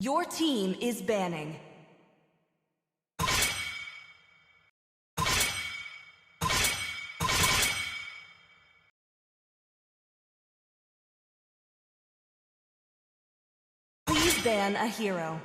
Your team is banning. Please ban a hero.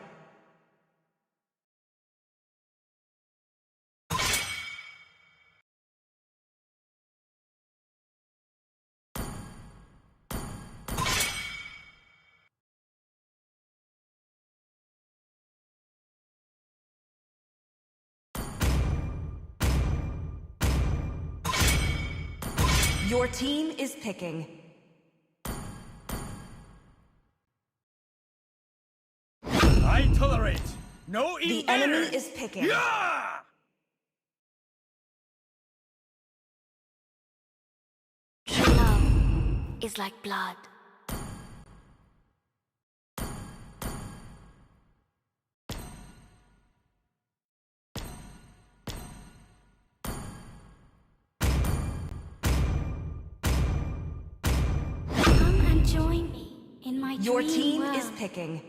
Your team is picking. I tolerate no invaders! The enemy is picking. Yeah! True love is like blood. Come and join me in my Your dream team world. is picking.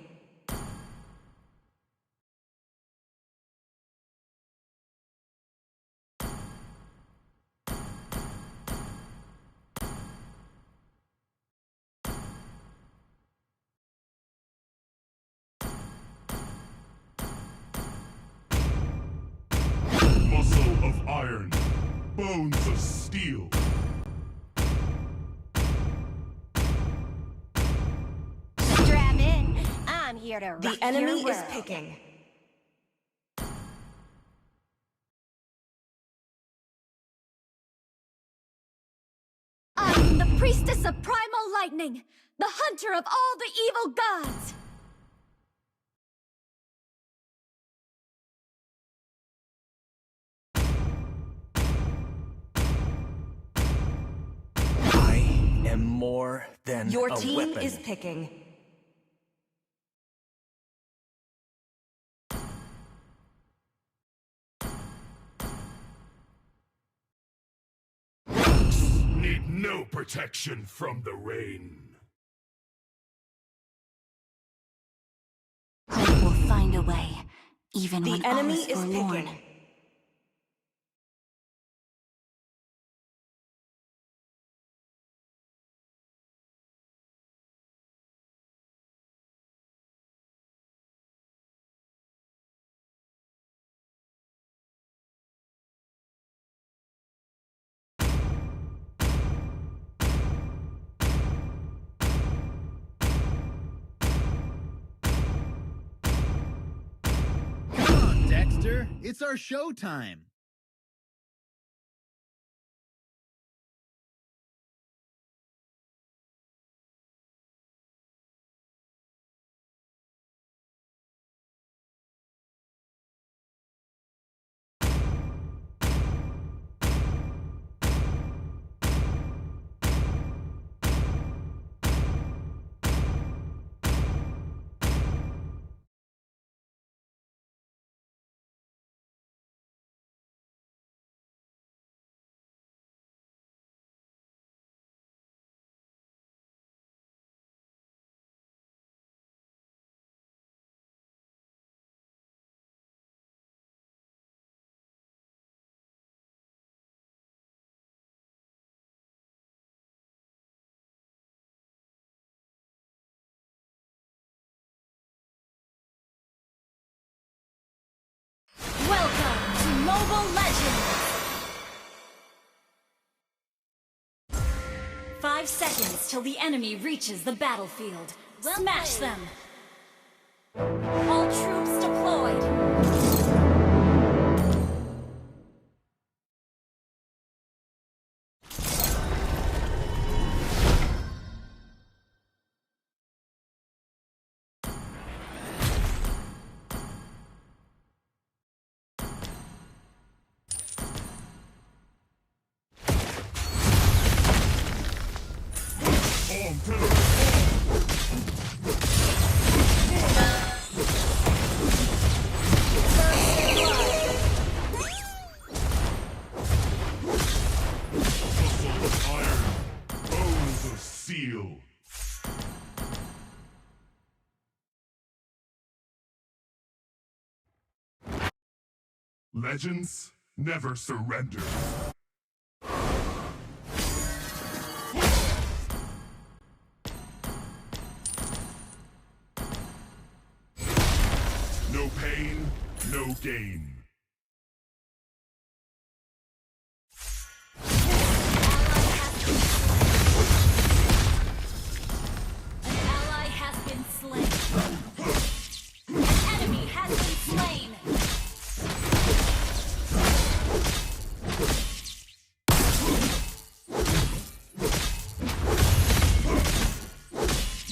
Muscle of iron, bones of steel. Strap in. I'm here to rock The enemy your is world. picking. I'm the priestess of primal lightning, the hunter of all the evil gods. I am more than Your a team weapon. is picking. Need no protection from the rain. Hope will find a way, even The when all enemy is is forlorn. picking. Come on, Dexter. It's our showtime. Welcome to Mobile Legends! 5 seconds till the enemy reaches the battlefield. Smash them! All troops deployed! On to the muscle of iron, bones of steel. Legends never surrender. No pain, no gain. An ally has been slain. An enemy has been slain.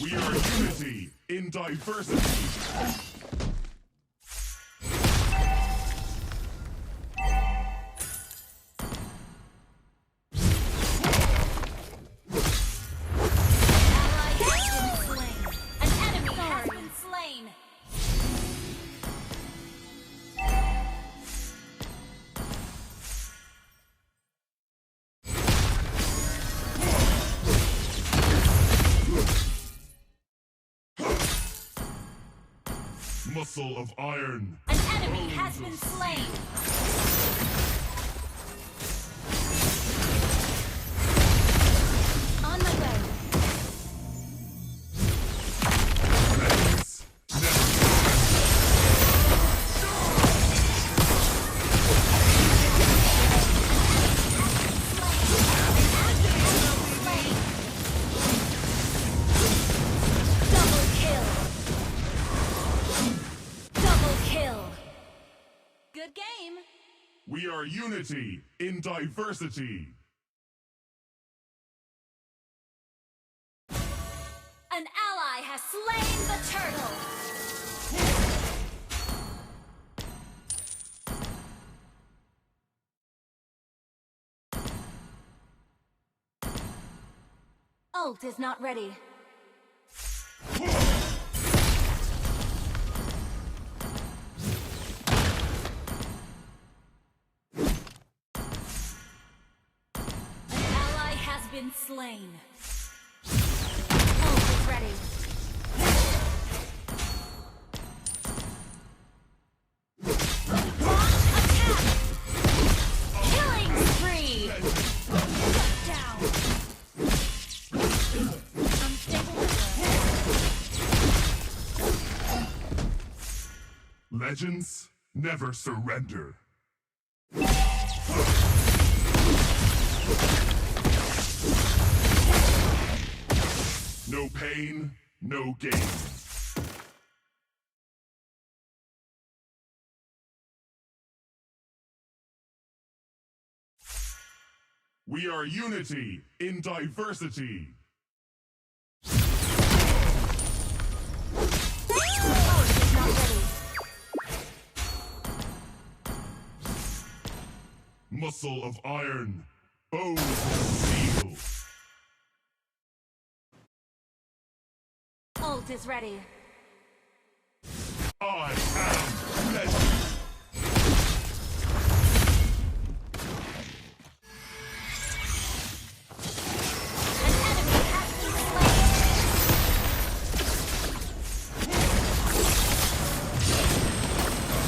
We are unity in diversity. Muscle of iron. An enemy has been slain. On my way. Legends never surrender. Double kill. Double kill. Good game. We are unity in diversity. An ally has slain the turtle. Ult is not ready. An ally has been slain. Ult is ready. Launch attack! Killing spree! Shut down! Unstable network. Legends never surrender. No pain, no gain. We are unity in diversity. Ult is not ready. Muscle of iron, bones of steel. Ult is ready. I am legend. An enemy has been slain.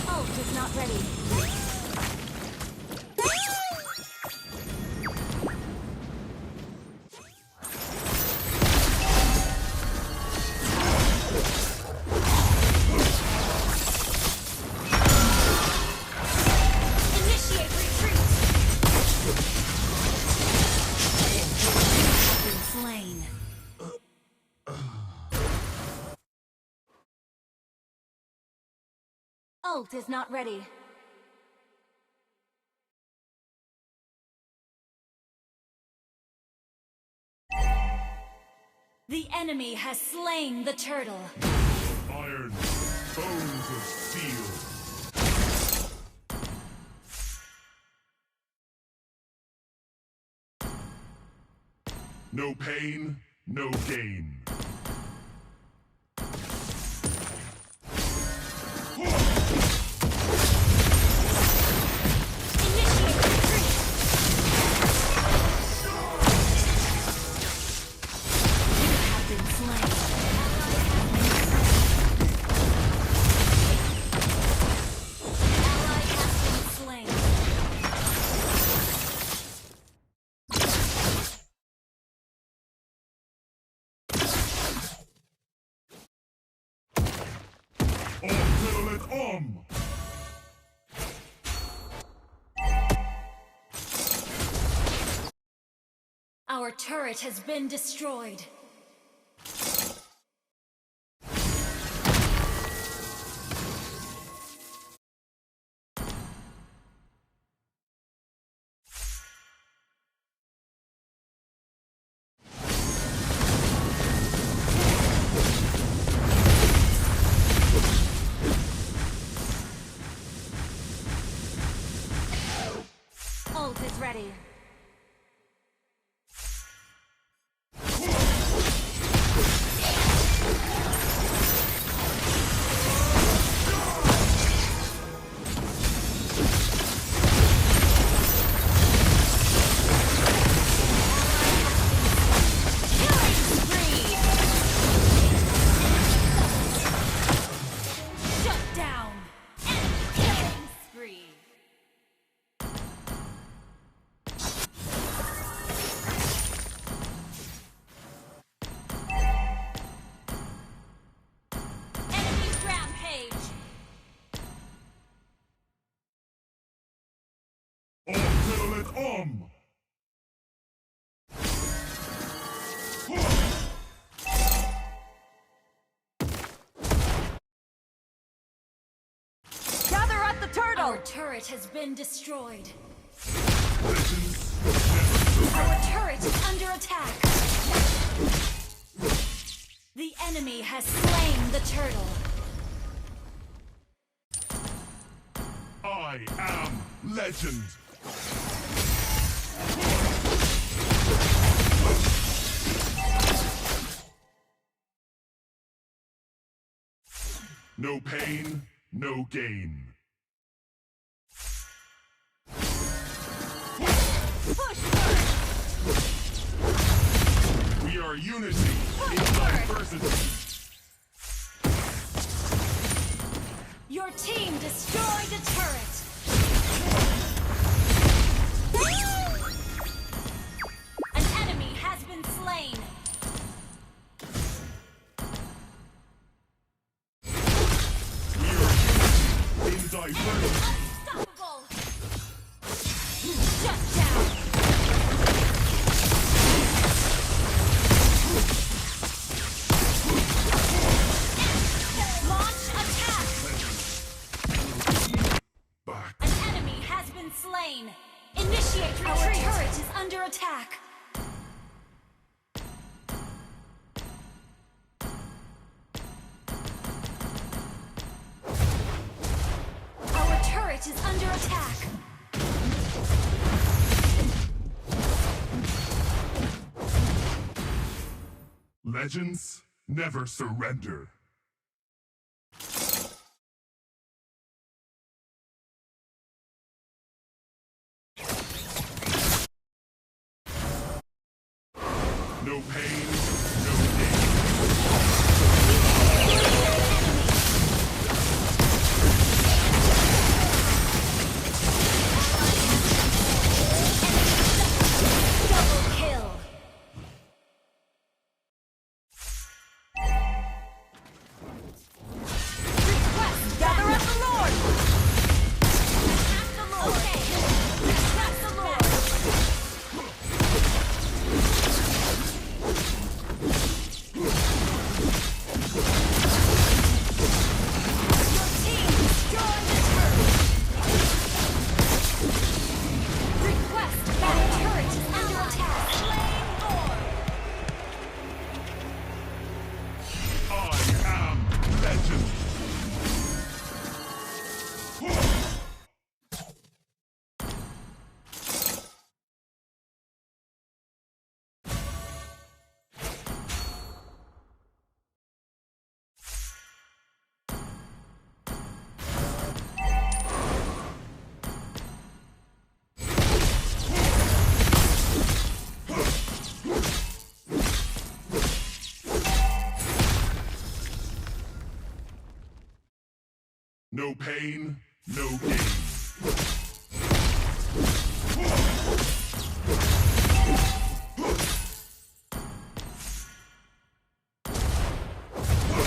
Ult is not ready. Initiate retreat. Been slain. Ult is not ready. The enemy has slain the turtle. Iron, bones of steel. No pain, no gain. Initiate retreat. You have been slain. Ally has been slain. it on! Our turret has been destroyed. Ult is ready. Until it on! Gather at the turtle! Our turret has been destroyed. Legends never Our turret is under attack. The enemy has slain the turtle. I am legend! No pain, no gain. Push first! We are unity in diversity. Your team destroyed the turret. An enemy has been slain. We are unity in diversity. Unstoppable! Shut down! Launch attack! Back. An enemy has been slain. Initiate retreat. Our turret is under attack. Our turret is under attack. Legends never surrender. No pain, no gain. Double kill. Request Gather at the Lord! Attack the Lord. Okay. Attack the Lord. Your team destroyed the turret. Request that turret is under attack. Slain Lord. I am legend. No pain, no gain.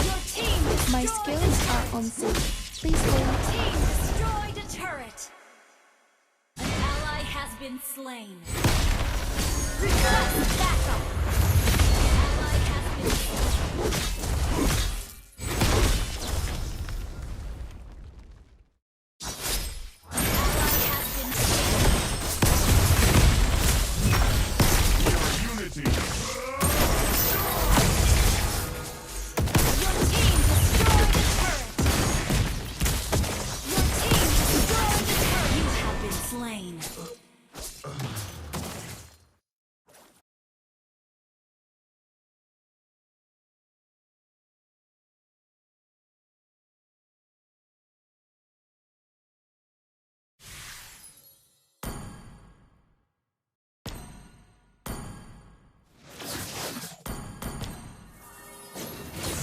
Your team My destroyed skills the are turret. on sync. Please hold. Team destroyed a turret. An ally has been slain. Request backup. An ally has been slain.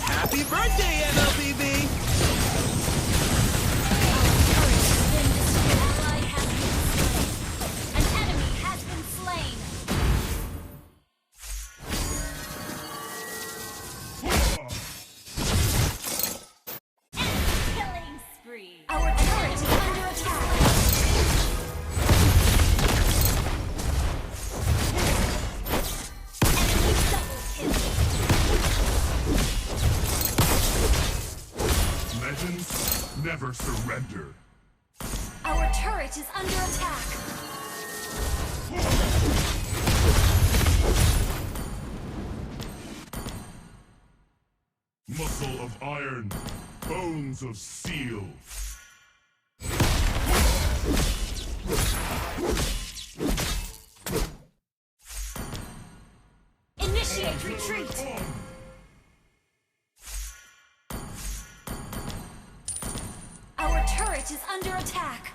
Happy birthday, MLBB! An enemy has been slain. Enemy killing spree. Our turret is under attack. Enemy double kill. Legends never surrender. Our turret is under attack. Muscle of iron, bones of steel. Initiate retreat. Our turret is under attack.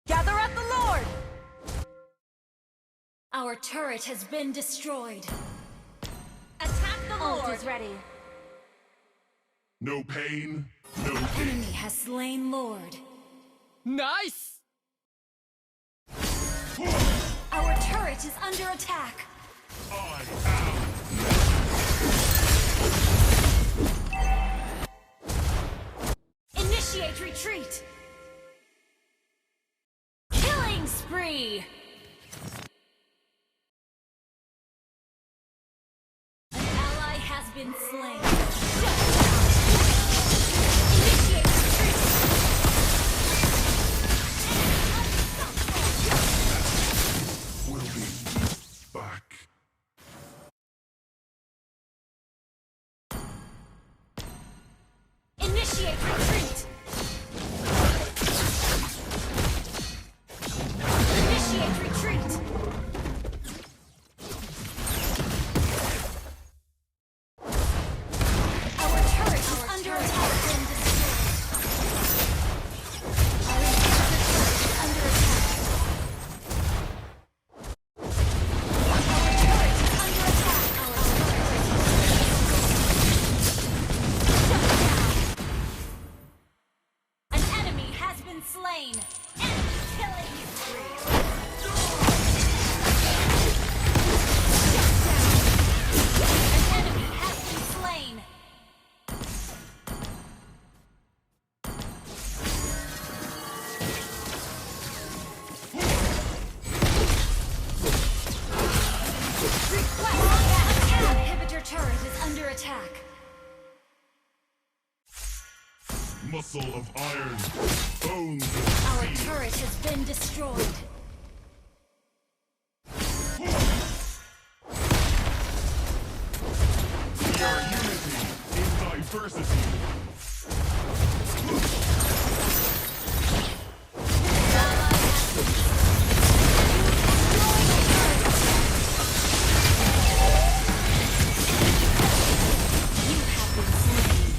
Gather at the Lord! Our turret has been destroyed. Attack the Ult Lord! is ready. No pain, no gain. Enemy has slain Lord. Nice! Our turret is under attack. I am. Initiate retreat. Killing spree. An ally has been slain. Shut down. Initiate retreat. Enemy unstoppable. Will be back. Initiate retreat. Initiate retreat. Our turret is under attack. Our inhibitor turret is under attack. Our turret is under attack. Our An enemy has been slain. Enemy killing spree. An enemy has been slain. An inhibitor turret is under attack. Muscle of iron, bones of Our steel. turret has been destroyed. We are unity in diversity. You have been slain.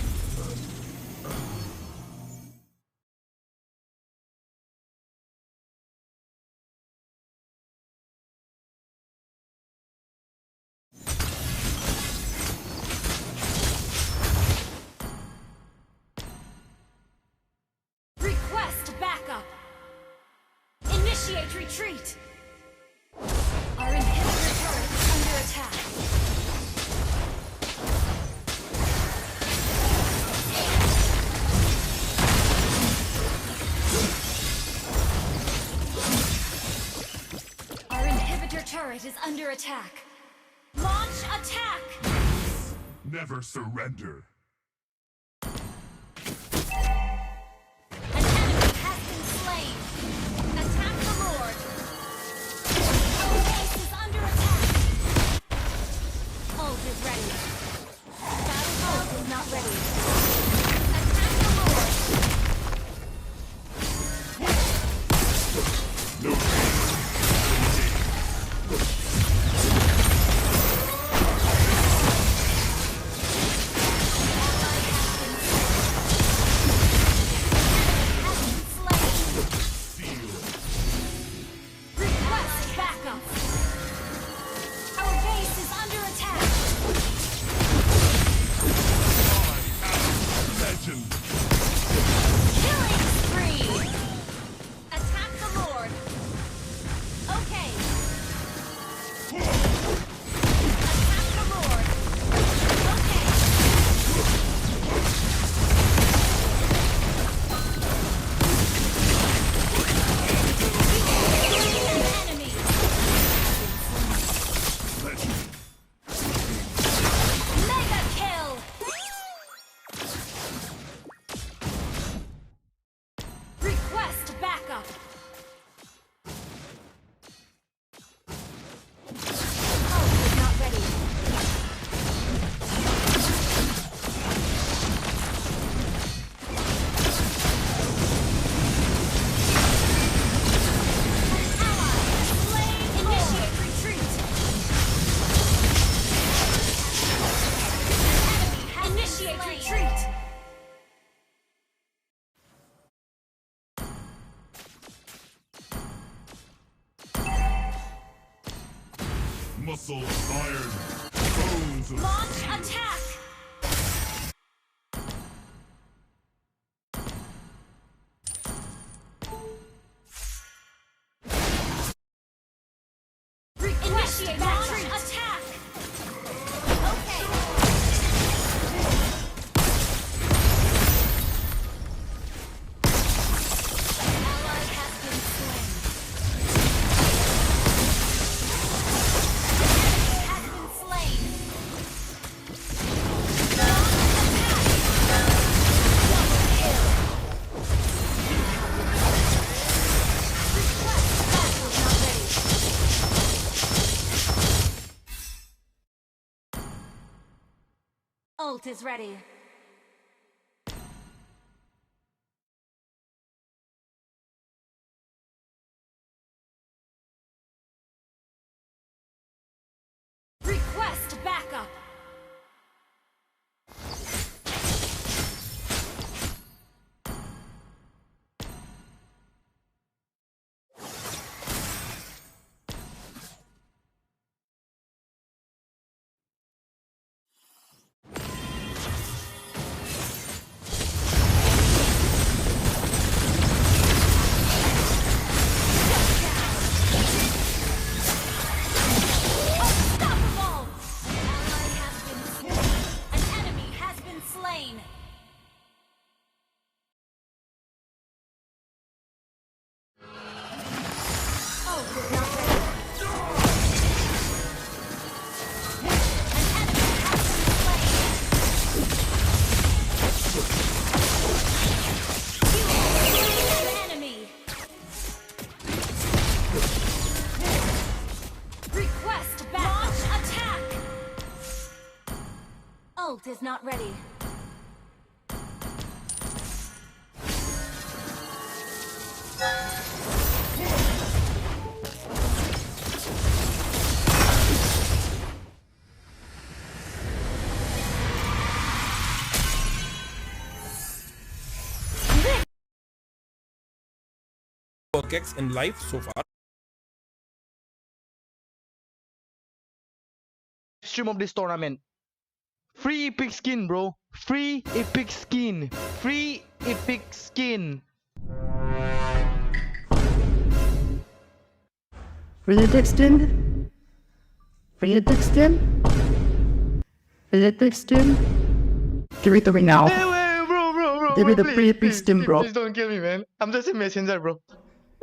Request backup. Initiate retreat. Our inhibitor turret is under attack. turret is under attack. Launch attack! Never surrender. An enemy has been slain. Attack the Lord. Our base is under attack. Ult is ready. Battlefield is not ready. Attack the Lord. Request backup. Our base is under attack. Legend. Killing spree. Attack the Lord. Okay. Attack the Lord. Okay. Enemy. Legend. Mega kill. Request backup. Ult is not ready. Ally slain. Initiate retreat. Initiate retreat. Muscle of iron. Bones of Launch steel. attack. Initiate retreat. Attack. Okay. Ally has been slain. Has been slain. Launch attack. Double kill. Request battle not ready. Ult is ready. Request backup. Unstoppable! Ally has been slain. An enemy has been slain. Oh, is not ready. An enemy has been slain. You have slain an enemy. Request back. Launch attack. Ult is not ready. Workex in life so far. Stream of this tournament. Free epic skin, bro. Free epic skin. Free epic skin. Free Dixon? Free Dixon? Free Dixon? Give it to me now. Hey, wait, bro. Give me the please, free epic please, skin, please, bro. Please don't kill me, man. I'm just a messenger, bro.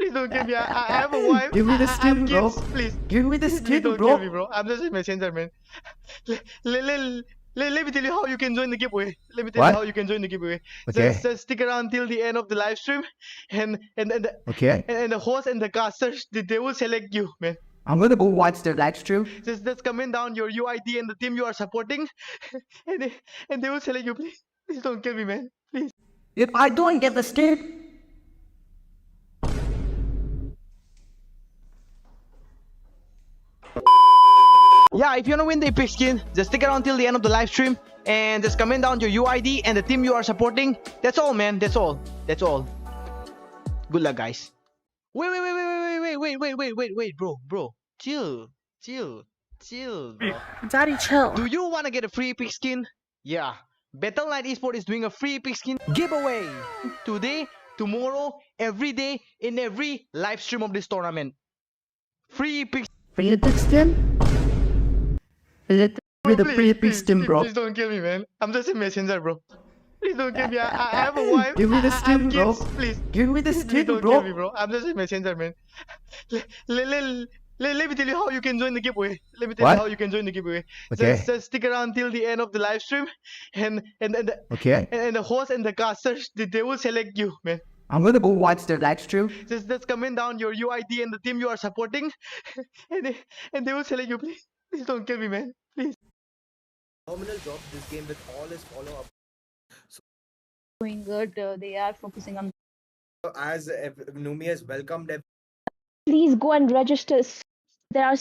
Please don't kill me. I have a wife. Give me the I have skin, bro. kids. Please. Give me the Please skin, don't kill me, bro. bro. I'm just a messenger, man. Let, let, let, let me tell you how you can join the giveaway. Let me tell you how What? you can join the giveaway. Okay. Just stick around till the end of the live stream, and the Okay. and the host and the casters they will select you, man. I'm gonna go watch the live stream. Just comment down your UID and the team you are supporting, and they will select you. Please don't kill me, man. Please. If I don't get the skin, Yeah, if you wanna win the epic skin, just stick around till the end of the live stream and just comment down your UID and the team you are supporting. That's all, man. That's all. That's all. Good luck, guys. Wait, bro. Chill, bro. Daddy, chill. Do you wanna get a free epic skin? Yeah. Battle Knight Esport is doing a free epic skin giveaway today, tomorrow, every day in every live stream of this tournament. Free epic. free the skin. With the free epic skin, bro. Please don't kill me, man. I'm just a messenger, bro. Please don't kill me. I have a wife. Give me the I have skin, bro. kids. Please. Give me the Please skin, don't kill me, bro. bro. I'm just a messenger, man. Let me tell you how you can join the giveaway. Let me tell you What? how you can join the giveaway. Okay. Just stick around till the end of the live stream, and Okay. the host and the casters they will select you, man. I'm gonna go watch the live stream. Just comment down your UID and the team you are supporting, and they will select you. Please don't kill me, man. Please. Phenomenal job this game with all his follow-up. Doing good. They are focusing on. As Numi has welcomed Please go and register. There are,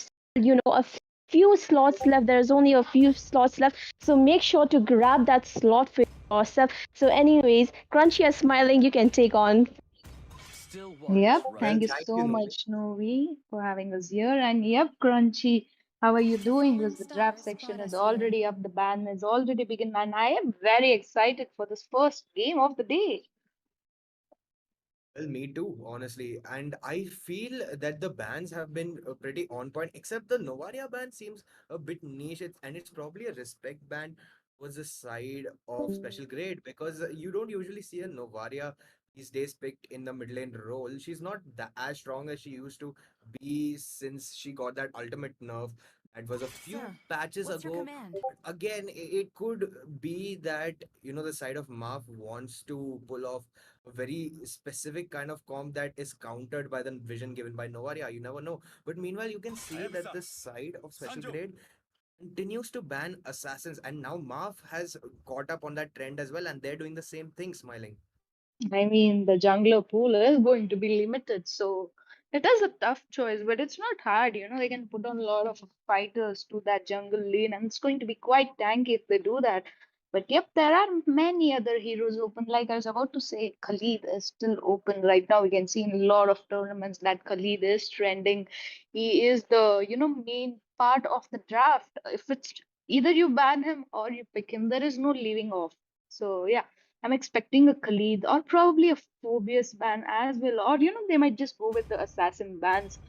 a few slots left. There's only a few slots left. So make sure to grab that slot for yourself. So, anyways, Crunchy is smiling. You can take on. Yep. Thank you thank so you, Numi. much, Novi, for having us here. And yep, Crunchy, how are you doing? Because the draft section is already up. The ban is already begun, and I am very excited for this first game of the day. Well, me too, honestly. And I feel that the bans have been pretty on point, except the Novaria ban seems a bit niche, and it's probably a respect ban towards the side of special grade because you don't usually see a Novaria these days picked in the mid lane role. She's not that as strong as she used to be since she got that ultimate nerf. That was a few patches ago. Again, it could be that the side of Marv wants to pull off a very specific kind of comp that is countered by the vision given by Novaria. You never know. But meanwhile, you can see that the side of special grade continues to ban assassins, and now Marv has caught up on that trend as well, and they're doing the same thing, smiling. I mean, the jungler pool is going to be limited, so it is a tough choice, but it's not hard. They can put on a lot of fighters to that jungle lane, and it's going to be quite tanky if they do that. But yep, there are many other heroes open. Like I was about to say, Khalid is still open right now. We can see in a lot of tournaments that Khalid is trending. He is the, main part of the draft. If it's either you ban him or you pick him, there is no leaving off. So yeah. I'm expecting a Khalid or probably a Phobius ban as well. Or, they might just go with the assassin bans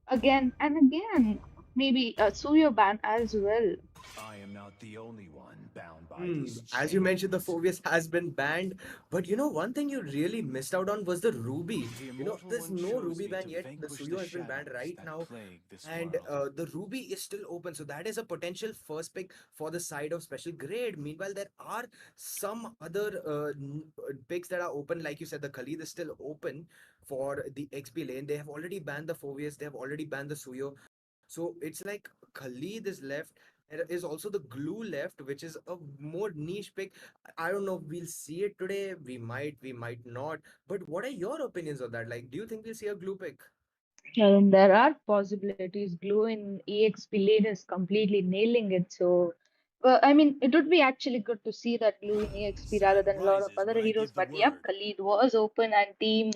again and again. Maybe a Suyo ban as well. I am not the only one bound by As you mentioned, the Phobius has been banned, but one thing you really missed out on was the Ruby. There's no Ruby ban yet. The Suyo has been banned right now, and the Ruby is still open. So that is a potential first pick for the side of special grade. Meanwhile, there are some other picks that are open. Like you said, the Khalid is still open for the XP lane. They have already banned the Phobius. They have already banned the Suyo. So it's like Khalid is left. There is also the glue left, which is a more niche pick. I don't know. We'll see it today. We might not. But what are your opinions on that? Like, do you think we'll see a glue pick? And there are possibilities. Glue in EXP lane is completely nailing it. So, well, I mean, it would be actually good to see that Glue in EXP rather than a lot of other heroes. But yep, Khalid was open and team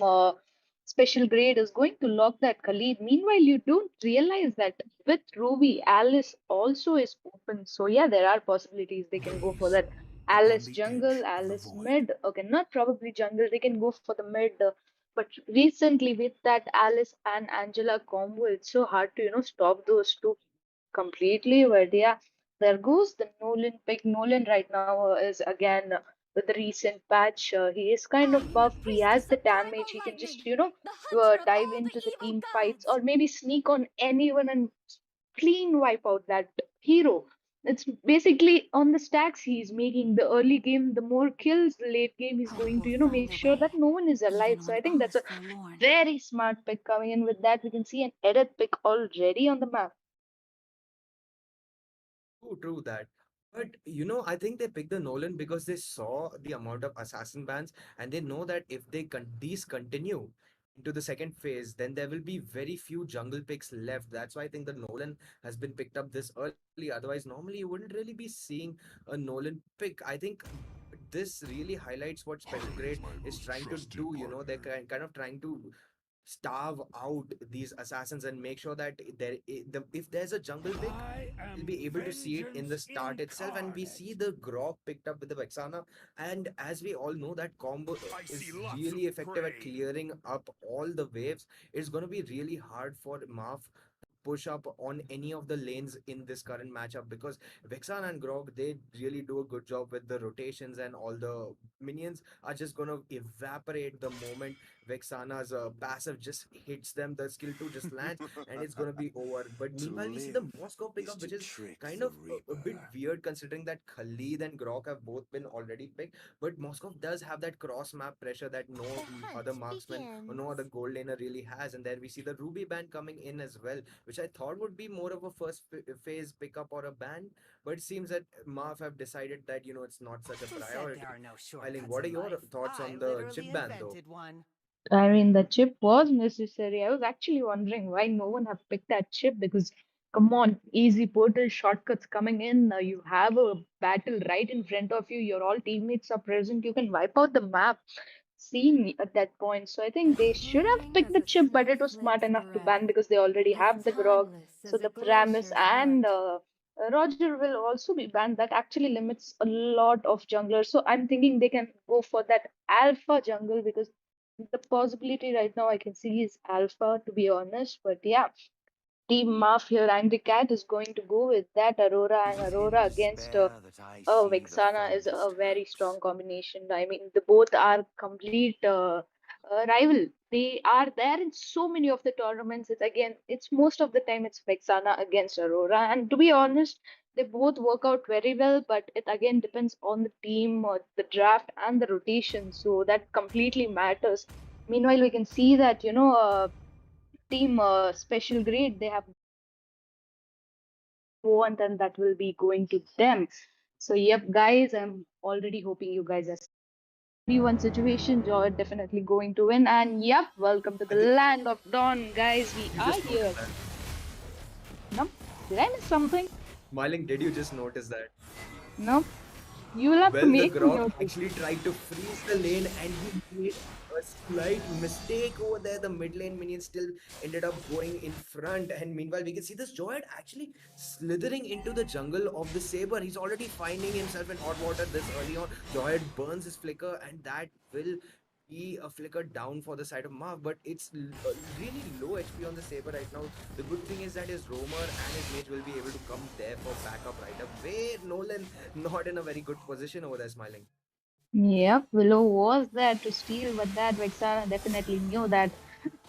special grade is going to lock that Khalid. Meanwhile, you don't realize that with Ruby, Alice also is open. So yeah, there are possibilities they can go for that Alice jungle, Alice mid. Okay, not probably jungle. They can go for the mid. But recently, with that Alice and Angela combo, it's so hard to stop those two completely. But yeah, there goes the Nolan pick. Nolan right now is again with the recent patch. He is kind of buffed. He has the damage. He can just, the hunter of dive all the into the evil team fights gods. or maybe sneak on anyone and clean wipe out that hero. It's basically on the stacks he's making the early game. The more kills, the late game is Hope going to, will find make a sure way, that no one is alive. even So I when think all that's is a forlorn. very smart pick coming in with that. We can see an edit pick already on the map. True that. But I think they picked the Nolan because they saw the amount of assassin bans and they know that if these continue into the second phase, then there will be very few jungle picks left. That's why I think the Nolan has been picked up this early. Otherwise, normally you wouldn't really be seeing a Nolan pick. I think this really highlights what Special Harry is Grade my is most trying to trusted do. They're partner. kind of trying to starve out these assassins and make sure that if there's a jungle pick, I we'll am be able to see it in the vengeance start itself, and we see incarnate. the Grok picked up with the Vexana. And as we all know, that combo I see is lots of really effective at prey. clearing up all the waves. It's going to be really hard for Marth push up on any of the lanes in this current matchup because Vexan and Grog, they really do a good job with the rotations, and all the minions are just gonna evaporate the moment Vexana's passive just hits them. The skill 2 just lands and it's gonna be over. But To meanwhile, we see the live Moscow is pickup, to which is trick kind the of a bit Reaper. weird considering that Khalid and Grog have both been already picked. But Moscow does have that cross map pressure that no The hunt other marksman or no begins. other gold laner really has. And there we see the Ruby band coming in as well, which I thought would be more of a first phase pickup or a ban, but it seems that Marv have decided that it's not such a Who said there priority. are no Smiling, shortcuts what are in your life? thoughts I on the chip literally ban though? invented one. I mean, the chip was necessary. I was actually wondering why no one have picked that chip because, come on, easy portal shortcuts coming in. You have a battle right in front of you. Your all teammates are present. You can wipe out the map scene at that point. So I think they should have Fleeting picked as the a chip, but it was smart snowflake's enough to breath, ban because they already as have the Grog. timeless So as a the Paramus glacier's and heart. Roger will also be banned. That actually limits a lot of junglers. So I'm thinking they can go for that alpha jungle because the possibility right now I can see is alpha, to be honest. But yeah, Team Maf here, Angry Cat is going to go with that Aurora, It and is in Aurora against despair that I see the Vexana is a finest very strong hopes. combination. I mean, the both are complete rival. They are there in so many of the tournaments. It's most of the time it's Vexana against Aurora, and to be honest, they both work out very well. But it again depends on the team, the draft, and the rotation. So that completely matters. Meanwhile, we can see that team special grade they have want, and that will be going to them. So yep, guys, I'm already hoping you guys are 3-1 situation. Joy definitely going to win. And yep, welcome to the I think land of dawn, guys. We you are just here. noticed that. No, did I miss something? Smiling, did you just notice that? No, you will have to Well, the make me Grok notice. actually tried to freeze the lane and he made a slight mistake over there. The mid lane minion still ended up going in front. And meanwhile, we can see this Joyd actually slithering into the jungle of the Saber. He's already finding himself in hot water this early on. Joyd burns his flicker, and that will be a flicker down for the side of Marv, but it's really low HP on the Saber right now. The good thing is that his roamer and his mage will be able to come there for backup right away. Nolan not in a very good position over there, smiling. Yep, Willow was there to steal, but that Vexana definitely knew that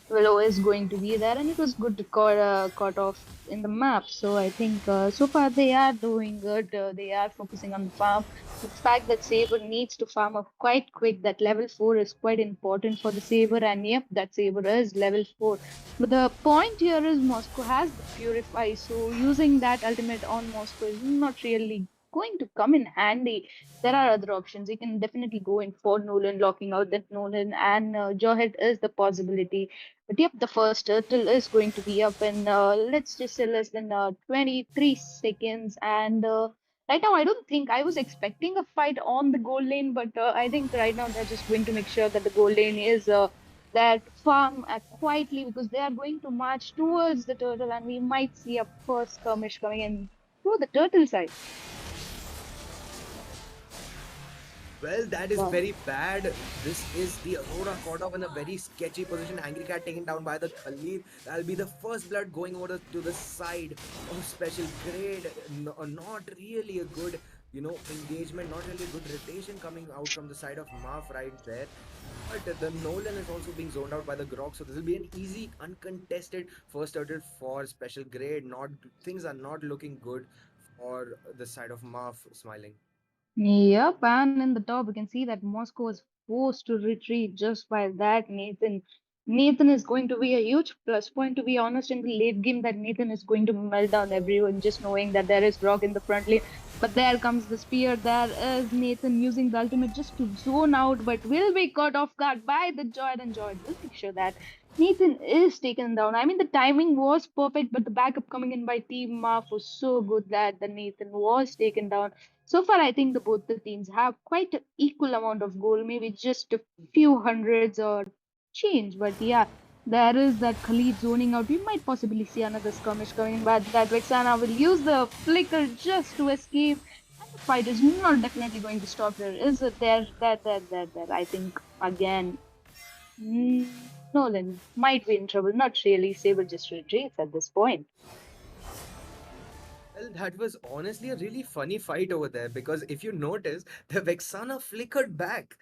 Willow is going to be there, and it was good to cut off in the map. So I think so far they are doing good. They are focusing on the farm. The fact that Saber needs to farm up quite quick, that level 4 is quite important for the Saber, and yep, that Saber is level 4. But the point here is Moscow has the Purify, so using that ultimate on Moscow is not really going to come in handy. There are other options. You can definitely go in for Nolan, locking out that Nolan, and Jawhead is the possibility. But yep, the first turtle is going to be up in let's just say less than 23 seconds. And right now, I don't think I was expecting a fight on the goal lane, but I think right now they're just going to make sure that the goal lane is that farm quietly because they are going to march towards the turtle, and we might see a first skirmish coming in through the turtle side. Well, that is Wow. very bad. This is the Aurora caught off in a very sketchy position. Angry Cat taken down by the Khalid. That'll be the first blood going over to the side of special grade. No, not really a good engagement, not really good rotation coming out from the side of Marf right there. But the Nolan is also being zoned out by the Grok, so this will be an easy, uncontested first turtle for special grade. Not things are not looking good for the side of Marf smiling. Yep, and in the top, we can see that Moscow was forced to retreat just by that. Nathan is going to be a huge plus point, to be honest, in the late game. That Nathan is going to melt down everyone, just knowing that there is Rock in the front lane. But there comes the spear. There is Nathan using the ultimate just to zone out, but will be caught off guard by the Joyd, and Joyd will make sure that Nathan is taken down. I mean, the timing was perfect, but the backup coming in by Team Marf was so good that the Nathan was taken down. So far, I think both the teams have quite an equal amount of goal, maybe just a few hundreds or change. But yeah, there is that Khalid zoning out. We might possibly see another skirmish coming, but that Vexana will use the flicker just to escape. And the fight is not definitely going to stop there. Is it there? I think again, Nolan might be in trouble. Not really. Sable just retreats at this point. Well, that was honestly a really funny fight over there because if you notice, the Vexana flickered back.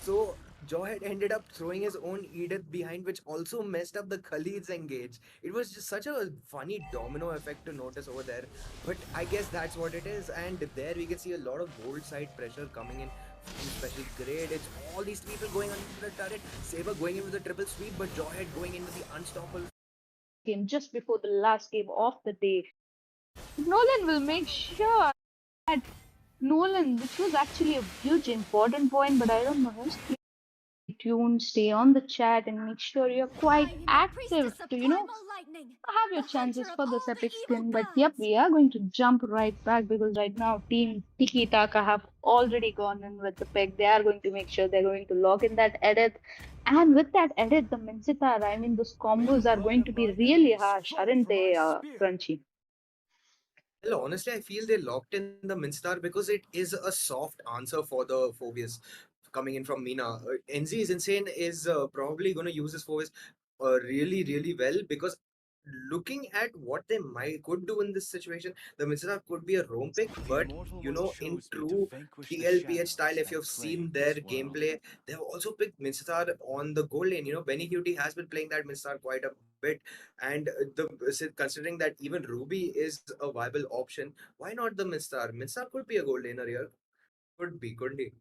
So Joy ended up throwing his own Edith behind, which also messed up the Khalid's engage. It was just such a funny domino effect to notice over there. But I guess that's what it is. And there we can see a lot of bold side pressure coming in from special grade. It's all these people going under the turret. Saber going in with the triple sweep, but Jawhead going into the unstoppable. Game just before the last game of the day. Nolan will make sure that Nolan, which was actually a huge important point, but I don't know. Just stay tuned, stay on the chat, and make sure you're quite I am the active priestess of to, primal lightning, have your the hunter chances of for all this the epic evil skin. But yep, gods. we are going to jump right back because right now Team Tiki Taka have already gone in with the pick. They are going to make sure they're going to lock in that edit. And with that edit, the Minsitar, I mean, those combos are going to be really harsh, aren't they, Crunchy? Well, honestly, I feel they locked in the Minstar because it is a soft answer for the Phobius coming in from Mina. NZ is insane is probably going to use this Phobius really, really well because looking at what they might could do in this situation, the Minstar could be a roam pick, but in true DLPH style, if you've seen their gameplay, they've also picked Minstar on the goal lane. Benny Cutie has been playing that Minstar quite a bit, and considering that even Ruby is a viable option, why not the Minstar? Minstar could be a gold laner here. Could be, couldn't he?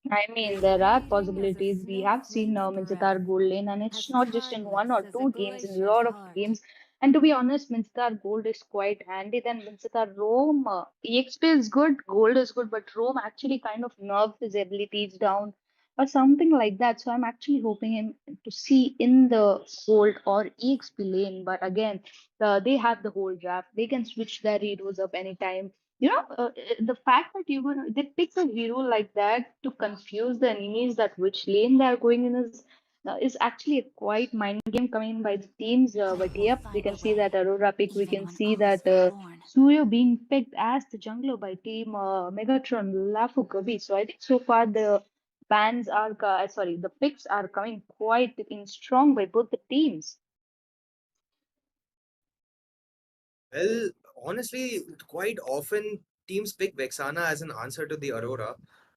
I mean, there are possibilities. We have seen Minzatar Gold Lane, and it's not just in one or two games, in a lot of games. And to be honest, Minzatar Gold is quite handy. Then Minzatar Roam, EXP is good, Gold is good, but Roam actually kind of nerfs his abilities down or something like that. So I'm actually hoping him to see in the Gold or EXP lane. But again, they have the whole draft. They can switch their heroes up anytime. The fact that they pick a hero like that to confuse the enemies that which lane they are going in is actually a quite mind game coming in by the teams. But I will yep, we find can a see way, that Aurora pick. We even can when see all is that forlorn. Suyo being picked as the jungler by team Megatron Lafu Kavi. So I think so far the the picks are coming quite in strong by both the teams. Well, honestly, quite often teams pick Vexana as an answer to the Aurora.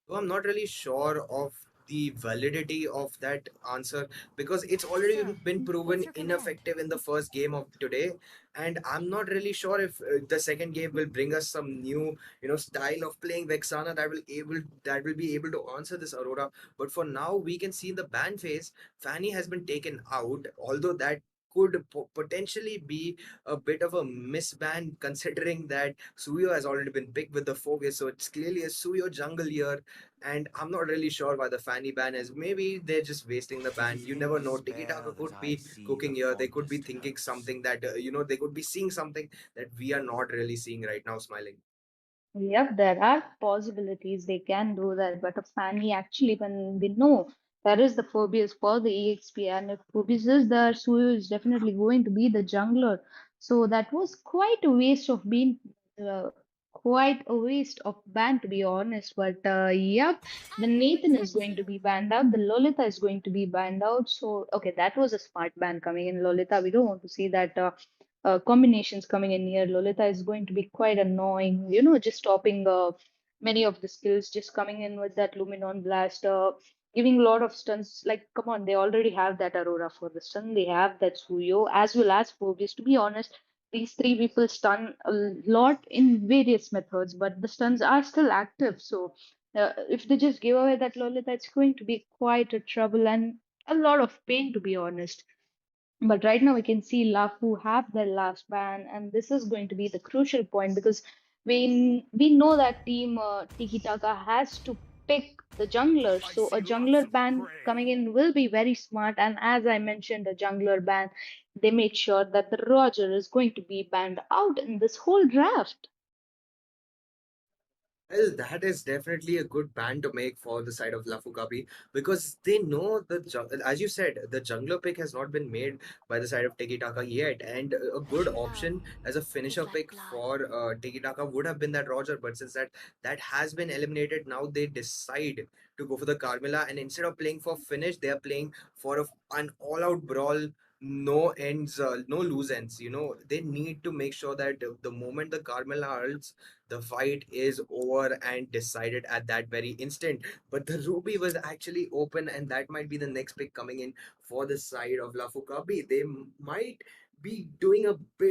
So I'm not really sure of the validity of that answer because it's already Sir, been proven what's your command? ineffective in the first game of today, and I'm not really sure if the second game will bring us some new, style of playing Vexana that will be able to answer this Aurora. But for now, we can see in the ban phase, Fanny has been taken out, although that could potentially be a bit of a misban considering that Suyo has already been picked with the focus. So it's clearly a Suyo jungle here. And I'm not really sure why the Fanny ban is. Maybe they're just wasting the ban. You never know. Tiki Taka could be cooking here. They could be thinking something that, they could be seeing something that we are not really seeing right now, smiling. Yep, there are possibilities they can do that, but a Fanny actually, when we know there is the Phobius for the EXP, and if Phobius is there, Suyu is definitely going to be the jungler. So that was quite a waste of being, quite a waste of ban, to be honest. But yep, the I will Nathan is protect going to you. be banned out, the Lolita is going to be banned out. So, okay, that was a smart ban coming in, Lolita. We don't want to see that. combinations coming in here. Lolita is going to be quite annoying, you know, just stopping many of the skills, just coming in with that Luminon Blast, giving a lot of stuns. Like, come on, they already have that Aurora for the stun, they have that Suyo, as well as Phobius. To be honest, these three people stun a lot in various methods, but the stuns are still active. So, if they just give away that Lolita, it's going to be quite a trouble and a lot of pain, to be honest. But right now we can see Lafu have their last ban, and this is going to be the crucial point because we know that team Tiki Taka has to pick the jungler. I So a see lots jungler of ban coming prey. in will be very smart. And as I mentioned, a jungler ban, they made sure that the Roger is going to be banned out in this whole draft. Well, that is definitely a good ban to make for the side of Lafukabi because they know as you said, the jungler pick has not been made by the side of Tiki Taka yet, and a good Love option as a is finisher like pick blood. for Tiki Taka would have been that Roger, but since that has been eliminated, now they decide to go for the Carmilla, and instead of playing for finish, they are playing for an all-out brawl. No ends, no loose ends. You know, they need to make sure that the moment the Carmilla ults, the fight is over and decided at that very instant. But the Ruby was actually open, and that might be the next pick coming in for the side of Lafukabi. They might be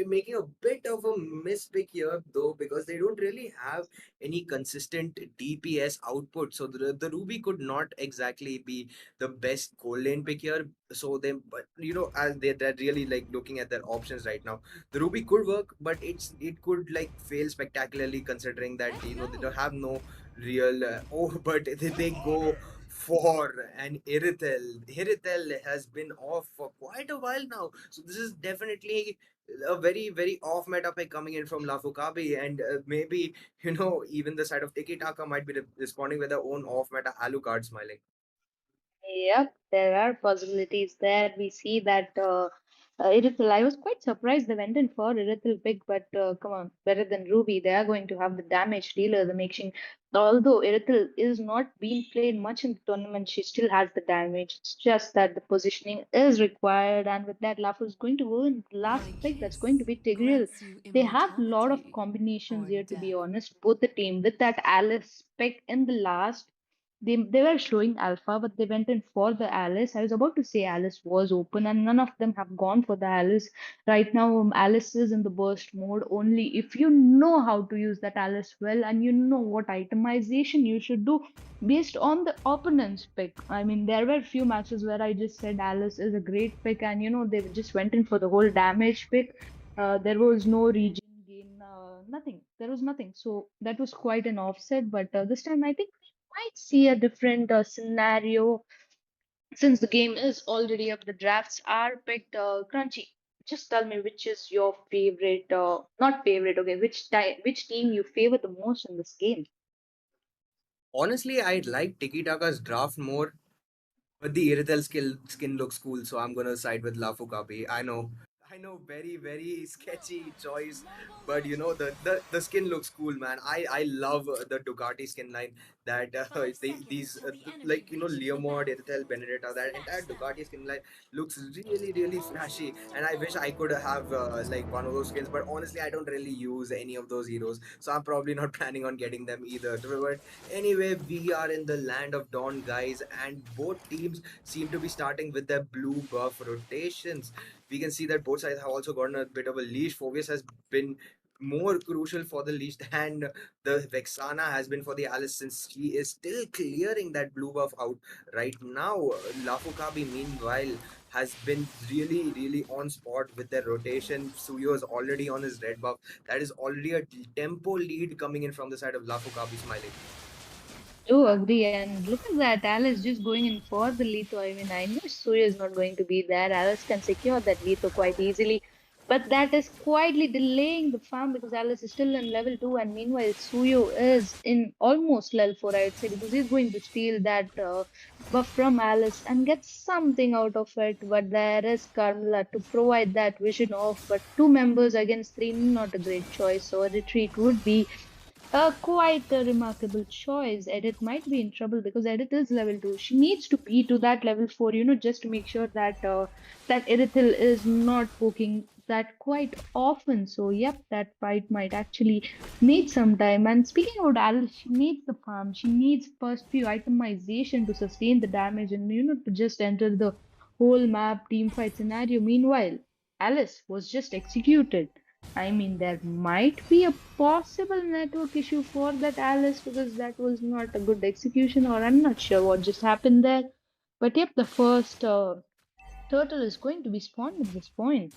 making a bit of a mispick here though, because they don't really have any consistent DPS output. So the Ruby could not exactly be the best gold lane pick here. So they, but you know, as they're really like looking at their options right now, the Ruby could work, but it could like fail spectacularly considering that Let's you know they go. don't have no real but they go for an Irithel. Irithel has been off for quite a while now, so this is definitely a very off meta pick coming in from Lafukabi, and maybe you know even the side of Tiki Taka might be responding with their own off meta Alucard smiling. Yep, there are possibilities there. We see that Irithel. I was quite surprised they went in for Irithel pick, but come on, better than Ruby. They are going to have the damage dealer, the making. Although Irithel is not being played much in the tournament, she still has the damage. It's just that the positioning is required, and with that, Lafu is going to go in the last My pick. That's going to kiss be Tigreal. grants you They have a lot of immortality combinations or here, to be death. honest. Both the team with that Alice pick in the last, they were showing alpha, but they went in for the Alice. I was about to say Alice was open, and none of them have gone for the Alice. Right now, Alice is in the burst mode only if you know how to use that Alice well and you know what itemization you should do based on the opponent's pick. I mean, there were few matches where I just said Alice is a great pick, and you know, they just went in for the whole damage pick. There was no region gain, nothing. There was nothing. So that was quite an offset, but this time I think might see a different scenario since the game is already up. The drafts are picked. Crunchy, just tell me which is your favorite, not favorite, okay, which team you favor the most in this game? Honestly, I like Tiki Taka's draft more, but the Irithel skin looks cool, so I'm gonna side with Lafukabi. I know, very sketchy choice, but you know the skin looks cool, man. I love the Ducati skin line that 5 seconds these till the enemy like you know reaches the Leomord, map. Irithel, Benedetta, that entire Smash them. Ducati skin line looks really flashy, and I wish I could have like one of those skins. But honestly, I don't really use any of those heroes, so I'm probably not planning on getting them either. But anyway, we are in the land of Dawn, guys, and both teams seem to be starting with their blue buff rotations. We can see that both sides have also gotten a bit of a leash. Phobius has been more crucial for the leash than the Vexana has been for the Alice, since she is still clearing that blue buff out right now. Lafukabi, meanwhile, has been really on spot with their rotation. Suyo is already on his red buff. That is already a tempo lead coming in from the side of Lafukabi smiling. Do agree, and look at that, Alice just going in for the Litho. I mean, I know Suya is not going to be there. Alice can secure that Litho quite easily, but that is quietly delaying the farm because Alice is still in level 2, and meanwhile, Suyo is in almost level 4, I would say, because he's going to steal that buff from Alice and get something out of it. But there is Carmilla to provide that vision of, but two members against three, not a great choice. So a retreat would be quite a remarkable choice. Edith might be in trouble because Edith is level 2. She needs to be to that level 4, you know, just to make sure that that Erithil is not poking that quite often. So, yep, that fight might actually need some time. And speaking about Alice, she needs the farm. She needs first few itemization to sustain the damage and to just enter the whole map team fight scenario. Meanwhile, Alice was just executed. I mean, there might be a possible network issue for that Alice because that was not a good execution, or I'm not sure what just happened there. But yep, the first turtle is going to be spawned at this point.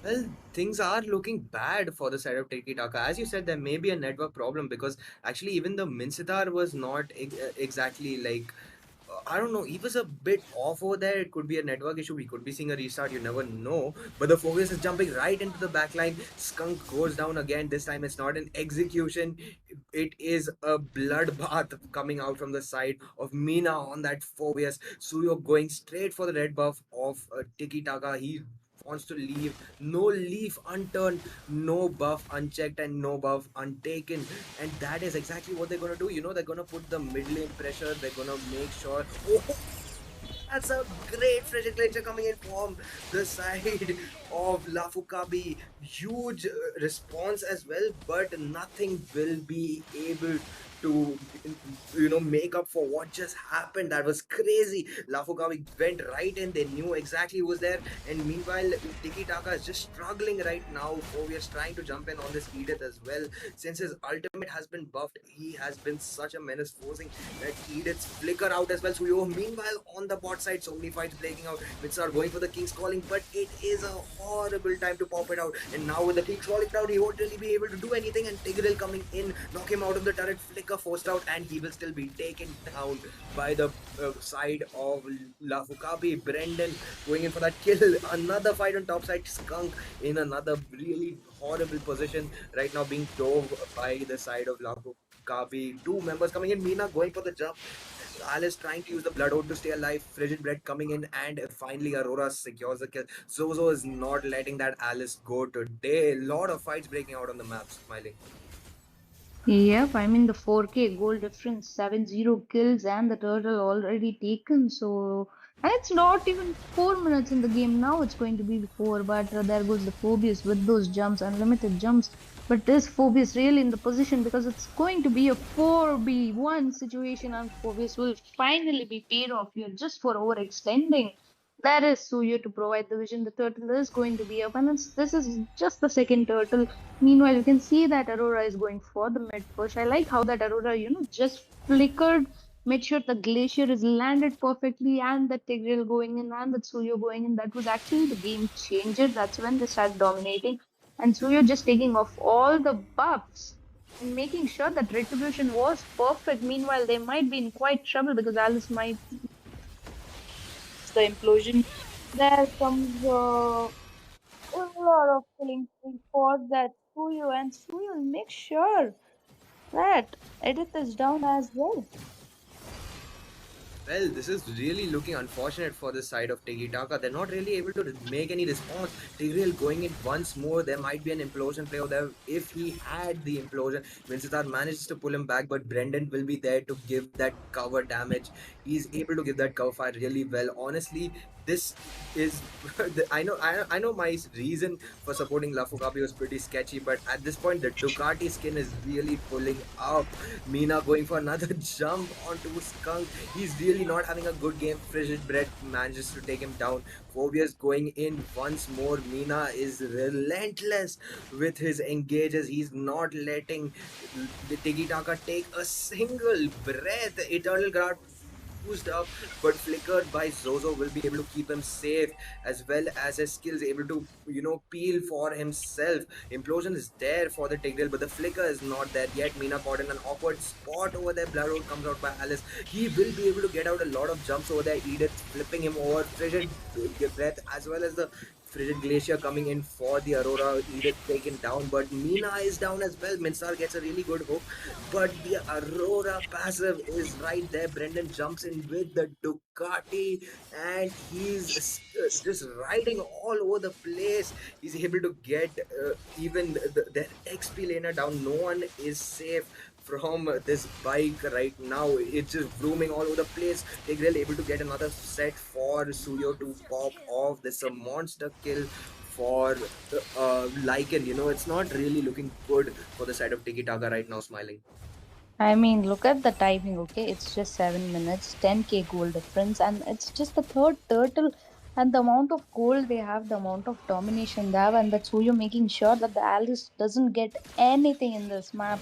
Well, things are looking bad for the side of Tiki Taka. As you said, there may be a network problem because actually even the Minsitar was not exactly like I don't know. He was a bit off over there. It could be a network issue. We could be seeing a restart. You never know. But the focus is jumping right into the backline. Skunk goes down again. This time it's not an execution. It is a bloodbath coming out from the side of Mina on that Phobius. Suyo going straight for the red buff of Tiki Taka. He wants to leave. No leaf unturned, no buff unchecked, and no buff untaken. And that is exactly what they're gonna do. They're gonna put the mid lane pressure. They're gonna make sure. Oh, that's a great frigid glacier coming in from the side of Lafukabi. Huge response as well, but nothing will be able to make up for what just happened. That was crazy. Lafukabi went right in. They knew exactly who was there. And meanwhile, Tiki Taka is just struggling right now. Fovius trying to jump in on this Edith as well. Since his ultimate has been buffed, he has been such a menace, forcing that Edith's flicker out as well. So meanwhile on the bot side, so many fights breaking out. Mits are going for the King's Calling, but it is a horrible time to pop it out. And now with the King's Calling out, he won't really be able to do anything. And Tigreal coming in, knock him out of the turret, flicker forced out, and he will still be taken down by the side of Lafukabi. Brendan going in for that kill. Another fight on top side. Skunk in another really horrible position right now, being dove by the side of Lafukabi. Two members coming in. Mina going for the jump. Alice trying to use the Blood Oath to stay alive. Frigid Bread coming in, and finally Aurora secures the kill. Zozo is not letting that Alice go today. Lot of fights breaking out on the map, Smiling. Yep, I mean the 4K goal difference, 7-0 kills and the turtle already taken. So, and it's not even 4 minutes in the game now. It's going to be 4, but there goes the Phobius with those jumps, unlimited jumps. But is Phobius really in the position, because it's going to be a 4v1 situation, and Phobius will finally be paid off here just for overextending. There is Suyo to provide the vision. The turtle is going to be up, and this is just the second turtle. Meanwhile, you can see that Aurora is going for the mid push. I like how that Aurora, just flickered, made sure the glacier is landed perfectly, and the Tigreal going in and the Tsuyo going in. That was actually the game changer. That's when they started dominating. And Tsuyo just taking off all the buffs and making sure that retribution was perfect. Meanwhile, they might be in quite trouble because Alice might the implosion. There comes a lot of killing for that Suyu, and Suyu will make sure that Edith is down as well. Well, this is really looking unfortunate for the side of Taka. They're not really able to make any response. Tigreal going in once more. There might be an implosion play over there. If he had the implosion, Vincitar manages to pull him back, but Brendan will be there to give that cover damage. He's able to give that cover fire really well. Honestly, this is I know my reason for supporting Lafukabi was pretty sketchy, but at this point the Ducati skin is really pulling up. Mina going for another jump onto Skunk. He's really not having a good game. Frigid Bread manages to take him down. Phobius going in once more. Mina is relentless with his engages. He's not letting the Tigitaka take a single breath. Eternal Guard used up, but flickered by Zozo will be able to keep him safe, as well as his skills able to peel for himself. Implosion is there for the Tigreal, but the flicker is not there yet. Mina caught in an awkward spot over there. Blood Road comes out by Alice. He will be able to get out a lot of jumps over there. Edith flipping him over. Frigid Breath as well as the Frigid Glacier coming in for the Aurora. Edith taken down, but Mina is down as well. Minsar gets a really good hook, but the Aurora passive is right there. Brendan jumps in with the Ducati, and he's just riding all over the place. He's able to get even their XP laner down. No one is safe from this bike right now. It's just blooming all over the place. Tigreal able to get another set for Suyo to pop off. This a monster kill for Lycan. It's not really looking good for the side of Tiki Taka right now, smiling. I mean, look at the timing, okay? It's just 7 minutes, 10k gold difference, and it's just the third turtle. And the amount of gold they have, the amount of domination they have, and that's who you're making sure that the Alice doesn't get anything in this map.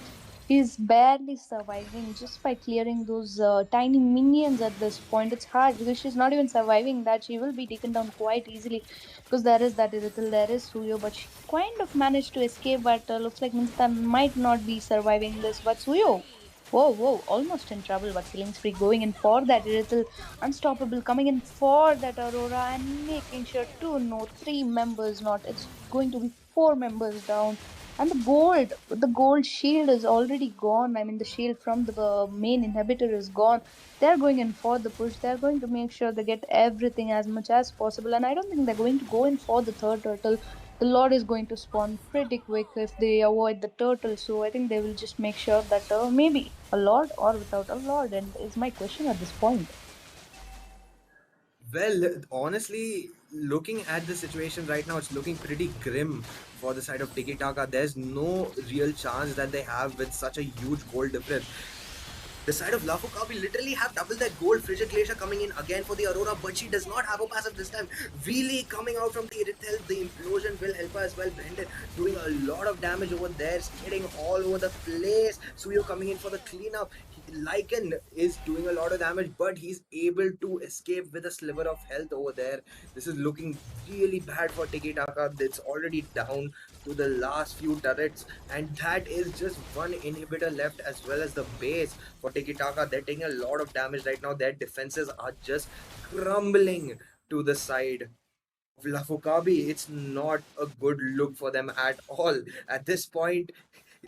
He's barely surviving just by clearing those tiny minions at this point. It's hard because she's not even surviving that. She will be taken down quite easily because there is that Irithel, there is Suyo, but she kind of managed to escape. But looks like Minsta might not be surviving this. But Suyo, whoa, whoa, almost in trouble, but killing spree going in for that little unstoppable, coming in for that Aurora and making sure two, no, three members not. It's going to be four members down. And the gold shield is already gone. I mean, the shield from the main inhibitor is gone. They're going in for the push. They're going to make sure they get everything as much as possible. And I don't think they're going to go in for the third turtle. The Lord is going to spawn pretty quick if they avoid the turtle. So I think they will just make sure that maybe a Lord or without a Lord. And is my question at this point. Well, honestly, looking at the situation right now, it's looking pretty grim for the side of Tiki Taka. There's no real chance that they have with such a huge goal difference. The side of Lafukabi literally have double that gold. Frigid Glacier coming in again for the Aurora, but she does not have a passive this time. Really coming out from the Irithel. The implosion will help her as well. Brendan doing a lot of damage over there, skidding all over the place. Suyo coming in for the cleanup. Lycan is doing a lot of damage, but he's able to escape with a sliver of health over there. This is looking really bad for Tiki Taka. It's already down to the last few turrets, and that is just one inhibitor left as well as the base for Tiki Taka. They're taking a lot of damage right now. Their defenses are just crumbling to the side. Lafukabi, it's not a good look for them at all. At this point,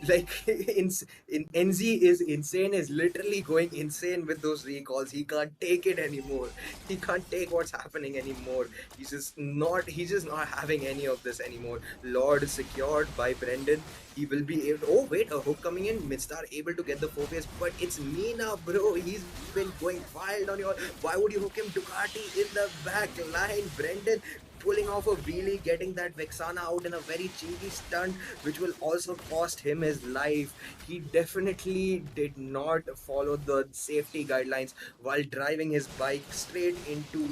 like in NZ is insane, is literally going insane with those recalls. He can't take it anymore. He can't take what's happening anymore. He's just not having any of this anymore. Lord is secured by Brendan. He will be able. Oh wait, a hook coming in. Midstar able to get the focus, but it's Mina, bro. He's been going wild on your. Why would you hook him? Ducati in the back line. Brendan pulling off a wheelie, getting that Vexana out in a very cheeky stunt, which will also cost him his life. He definitely did not follow the safety guidelines while driving his bike straight into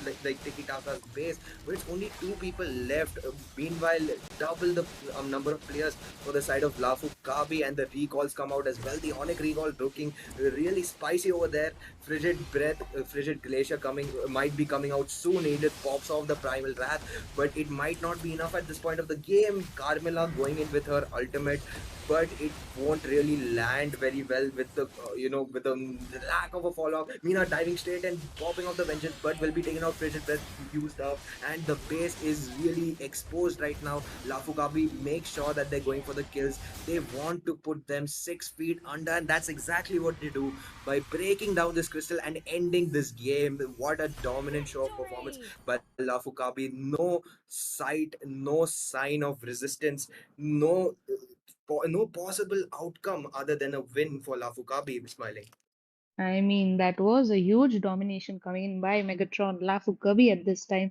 like Tiki Taka's base, but it's only two people left. Meanwhile, double the number of players for the side of Lafu Kabi, and the recalls come out as well. The Onic recall looking really spicy over there. Frigid Breath, Frigid Glacier might be coming out soon. Edith pops off the Primal Wrath, but it might not be enough at this point of the game. Carmilla going in with her ultimate, but it won't really land very well with the with the lack of a follow up. Mina diving straight and popping off the vengeance, but will be taken out. Frigid Breath used up, and the base is really exposed right now. Lafukabi make sure that they're going for the kills. They want to put them 6 feet under, and that's exactly what they do by breaking down this crystal and ending this game. What a dominant show of performance by Lafukabi. No sight, no sign of resistance, no possible outcome other than a win for Lafukabi, smiling. I mean, that was a huge domination coming in by Megatron Lafu Kabi at this time.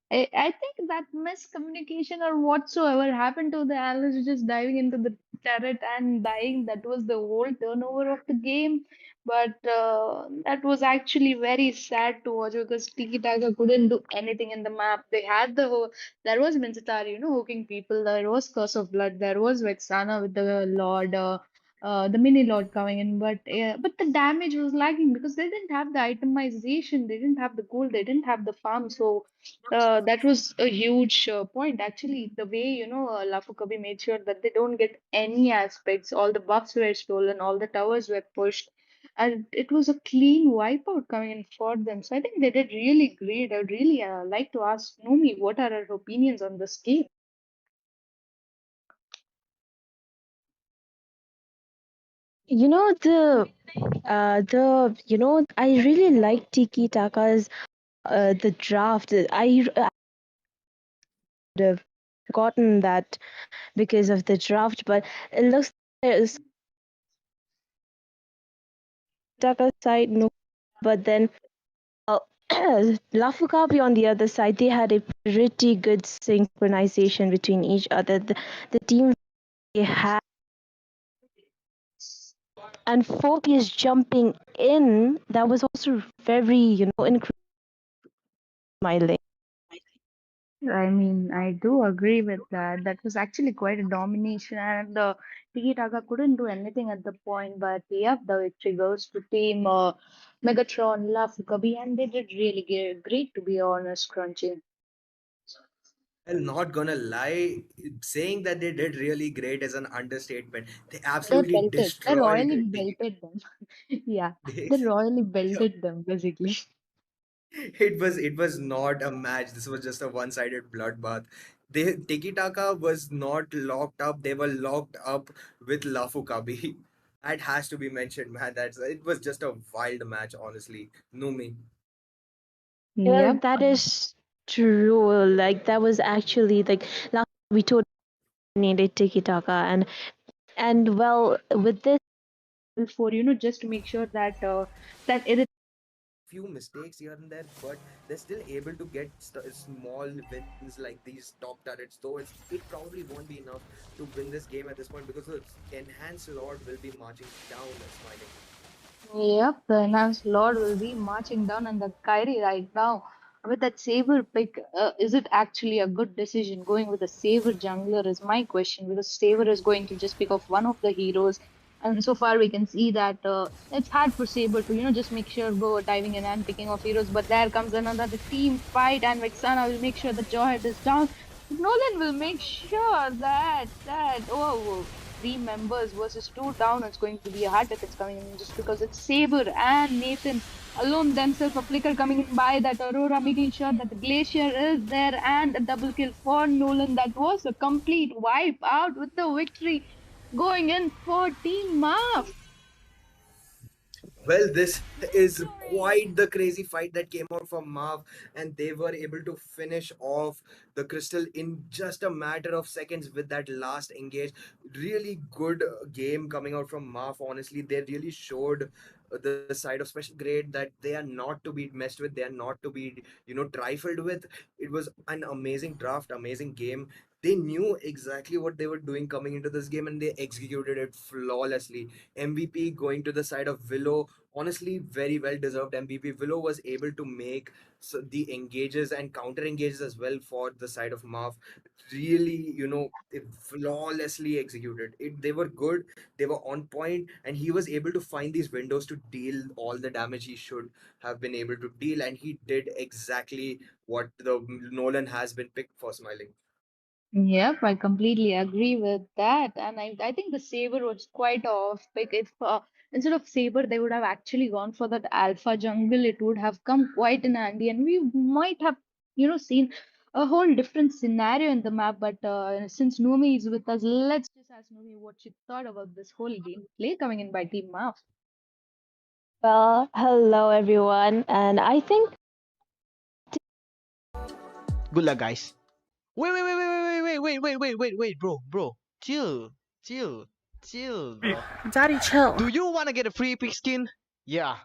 I think that miscommunication or whatsoever happened to the Alice just diving into the turret and dying. That was the whole turnover of the game. But that was actually very sad to watch because Tiki Taka couldn't do anything in the map. They had the whole, there was Minzatar, hooking people. There was Curse of Blood. There was Vexana with the Lord. The mini lord coming in, but the damage was lagging because they didn't have the itemization, they didn't have the gold, they didn't have the farm. So that was a huge point. Actually, the way Lafukabi made sure that they don't get any aspects. All the buffs were stolen, all the towers were pushed, and it was a clean wipeout coming in for them. So I think they did really great. I'd really like to ask Nomi what are her opinions on this game. You know I really like Tiki Taka's the draft. I would have gotten that because of the draft, but it looks like Taka side, no, but then uh, Lafukapi on the other side, they had a pretty good synchronization between each other. The team they had, and Phobius jumping in, that was also very, incredible. Smiling. I mean, I do agree with that. That was actually quite a domination, and Tiki Taka couldn't do anything at the point. But yeah, the victory goes to Team Megatron, La Fukabi, and they did really great, to be honest, Crunchy. Well, not gonna lie, saying that they did really great is an understatement. They They absolutely belted. They royally destroyed Tiki. belted them. Yeah, They, they royally belted them, basically. it was not a match. This was just a one-sided bloodbath. Tiki Taka was not locked up. They were locked up with Lafukabi. That has to be mentioned, man. It was just a wild match, honestly. Numi. Well, Yep. that is true. Like that was actually like last we totally needed Tiki Taka, and well with this. For just to make sure that that it Few mistakes here and there, but they're still able to get small wins like these top turrets. Though it probably won't be enough to win this game at this point because the enhanced lord will be marching down and smiling. Yep, the enhanced Lord will be marching down on the Kyrie right now. With that Saber pick, is it actually a good decision going with a Saber jungler? Is my question, because Saber is going to just pick off one of the heroes, and so far we can see that it's hard for Saber to just make sure go diving in and picking off heroes. But there comes another team fight, and Vexana will make sure the Jawhead is down. Nolan will make sure that three members versus two down. It's going to be a hard if it's coming in just because it's Saber and Nathan alone themselves. A flicker coming in by that Aurora, making sure that the Glacier is there and a double kill for Nolan. That was a complete wipe out with the victory going in for Team Maf. Well, this is quite the crazy fight that came out from Marv, and they were able to finish off the Crystal in just a matter of seconds with that last engage. Really good game coming out from Marv. Honestly, they really showed the side of special grade that they are not to be messed with. They are not to be, trifled with. It was an amazing draft, amazing game. They knew exactly what they were doing coming into this game, and they executed it flawlessly. MVP going to the side of Willow. Honestly, very well deserved MVP. Willow was able to make the engages and counter engages as well for the side of Marv. Really, they flawlessly executed it. They were good, they were on point, and he was able to find these windows to deal all the damage he should have been able to deal, and he did exactly what the Nolan has been picked for, smiling. Yep, I completely agree with that. And I think the Saber was quite off pick. If instead of Saber, they would have actually gone for that Alpha Jungle, it would have come quite in handy. And we might have, seen a whole different scenario in the map. But since Numi is with us, let's just ask Numi what she thought about this whole gameplay coming in by Team Maf. Well, hello everyone, and I think Good luck, guys. Wait, bro. Chill, bro. Daddy, chill. Do you want to get a free epic skin? Yeah,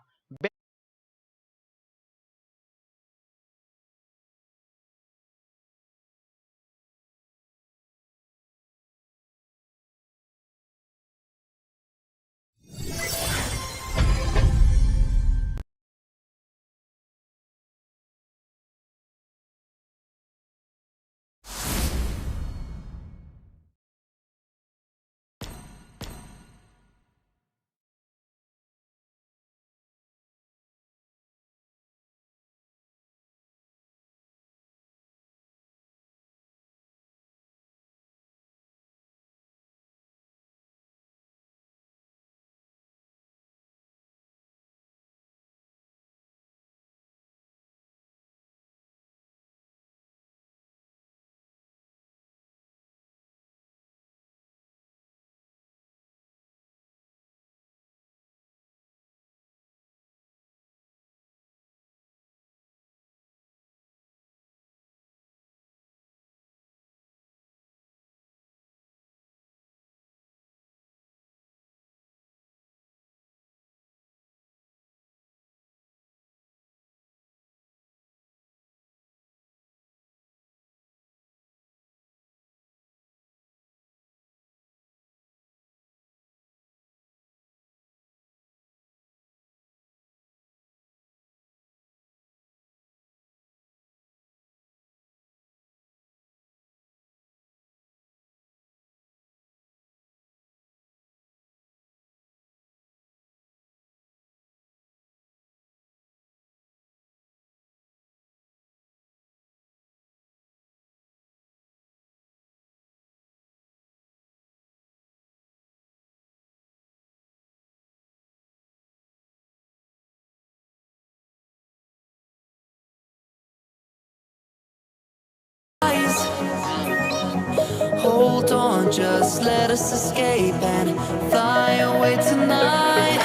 Hold on, just let us escape and fly away tonight.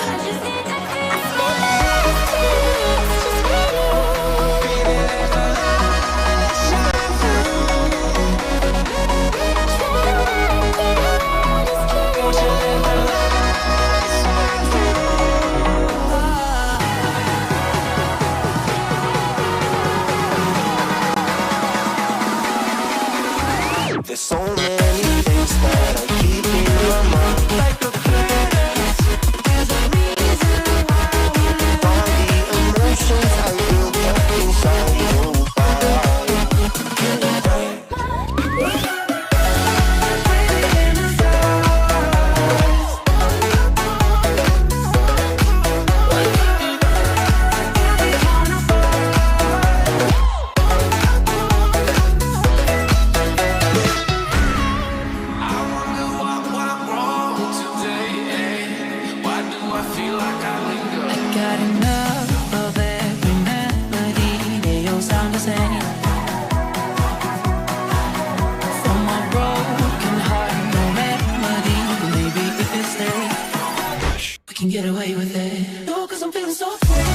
There's so many things that I keep in my mind, like the past. There's a reason why all the emotions I built up inside you. Got enough of every melody, they all sound the same. From my broken heart, no remedy. Maybe if you stay, we can get away with it. No, 'cause I'm feeling so free.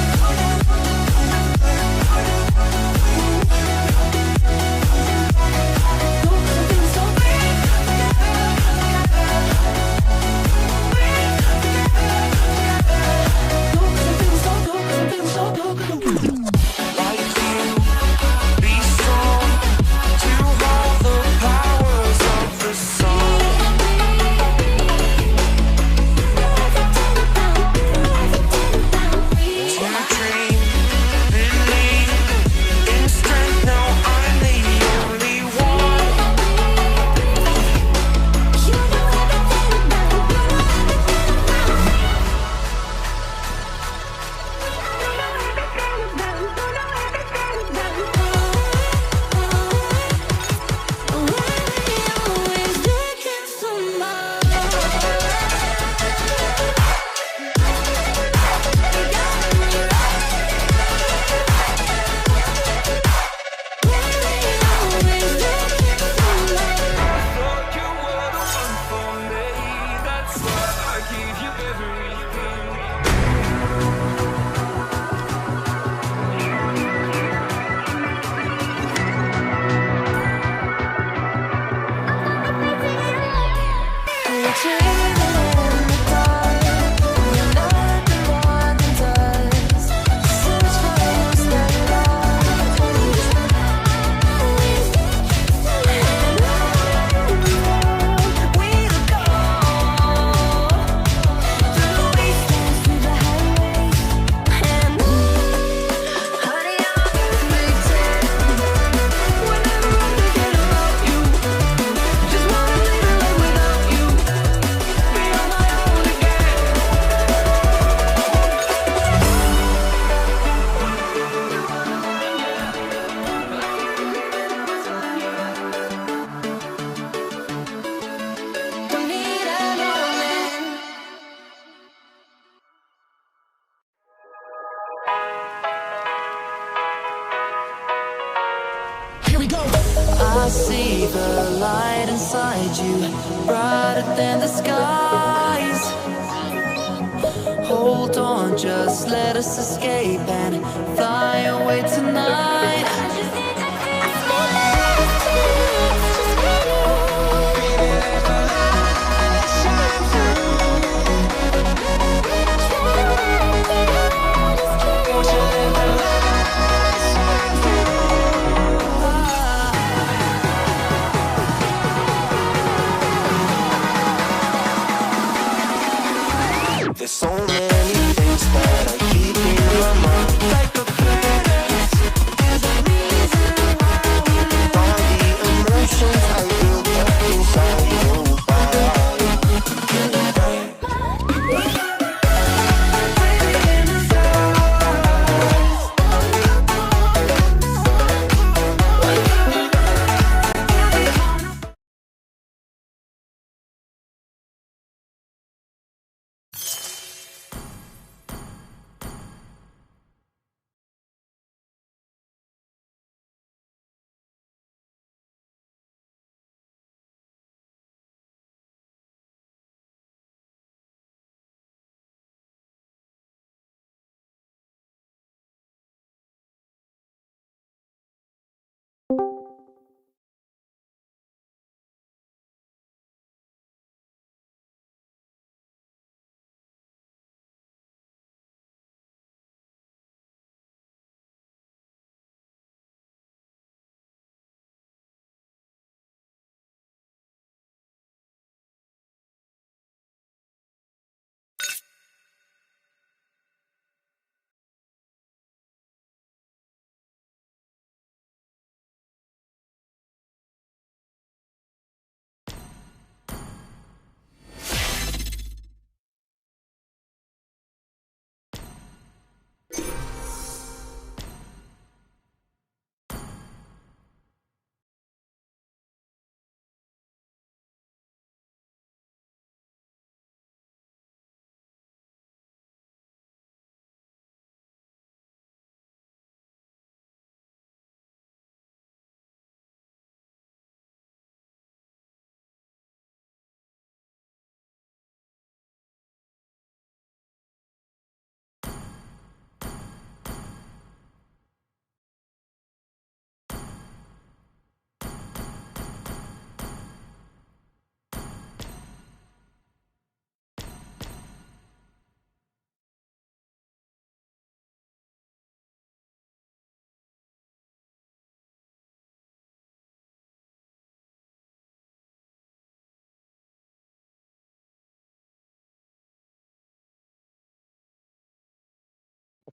I see the light inside you, brighter than the skies. Hold on, just let us escape and fly away tonight. There's so many things that I keep in my mind, like the past. There's a reason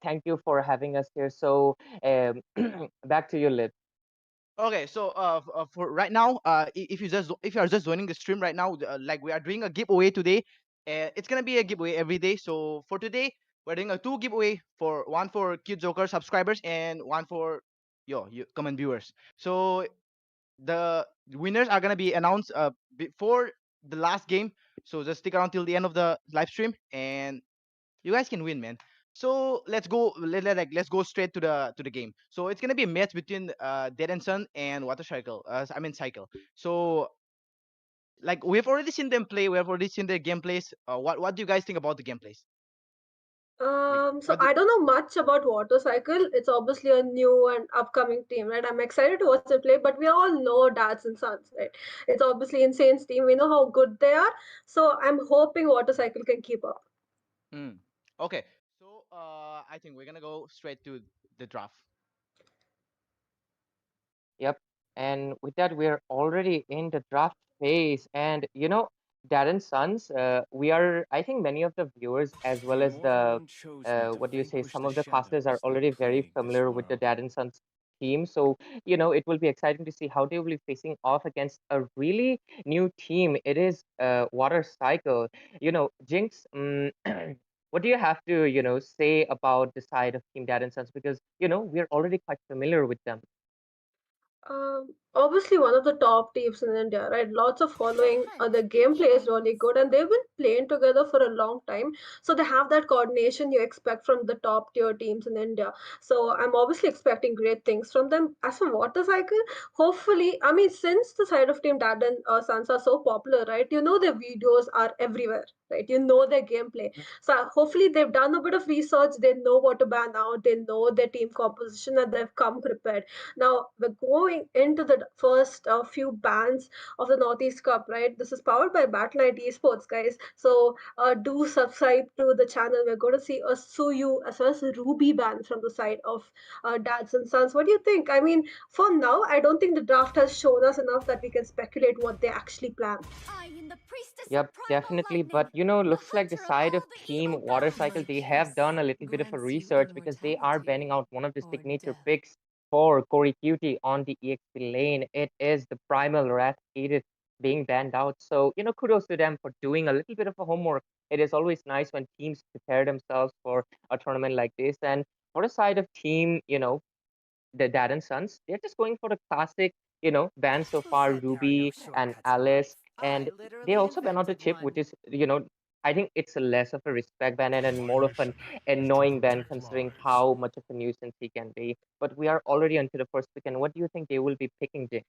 thank you for having us here. So back to you, Liv. Okay, so for right now, if you are just joining the stream right now, like we are doing a giveaway today. It's gonna be a giveaway every day. So for today, we're doing a two giveaway, for one for Cute Joker subscribers and one for you common viewers. So the winners are gonna be announced before the last game. So just stick around till the end of the live stream, and you guys can win, man. So let's go. Let's go straight to the game. So it's gonna be a match between Dead and Sun and Water Cycle. I mean Cycle. So like we've already seen them play. We've already seen their gameplays. What do you guys think about the gameplays? Like So what? I don't know much about Water Cycle. It's obviously a new and upcoming team, right? I'm excited to watch them play, but we all know Dads and Sons, right? It's obviously Insane's team. We know how good they are. So I'm hoping Water Cycle can keep up. Okay. So I think we're gonna go straight to the draft. Yep. And with that, we're already in the draft phase. And Darren Sons, we are, I think many of the viewers as well as the, what do you say, some of the casters are already very familiar with the Darren Sons team. So, it will be exciting to see how they will be facing off against a really new team. It is Water Cycle. Jinx, what do you have to, say about the side of Team Darren Sons? Because, we're already quite familiar with them. Obviously one of the top teams in India, right? Lots of following. The gameplay is really good, and they've been playing together for a long time. So they have that coordination you expect from the top tier teams in India. So I'm obviously expecting great things from them. As for Water Cycle, hopefully, I mean, since the side of Team Dad and Sons are so popular, right? Their videos are everywhere, right? Their gameplay. So hopefully they've done a bit of research. They know what to ban out. They know their team composition, and they've come prepared. Now we're going into the first few bands of the Northeast Cup, right? This is powered by Battle.IT Esports, guys. So do subscribe to the channel. We're going to see a Suyu as well as a Ruby band from the side of Dads and Sons. What do you think? I mean, for now, I don't think the draft has shown us enough that we can speculate what they actually plan. Yep, definitely. But looks like the side of Team Water Cycle, they have done a little bit of a research because they are banning out one of the signature picks for Corey Cutie on the EXP lane. It is the Primal Rat Aided being banned out. So, kudos to them for doing a little bit of a homework. It is always nice when teams prepare themselves for a tournament like this. And for the side of Team, the Dad and Sons, they're just going for the classic, bands so far, Ruby and Alice. And they also ban out the chip, which is, I think it's a less of a respect ban and more of an annoying ban considering how much of a nuisance he can be. But we are already onto the first pick, and what do you think they will be picking, Jay?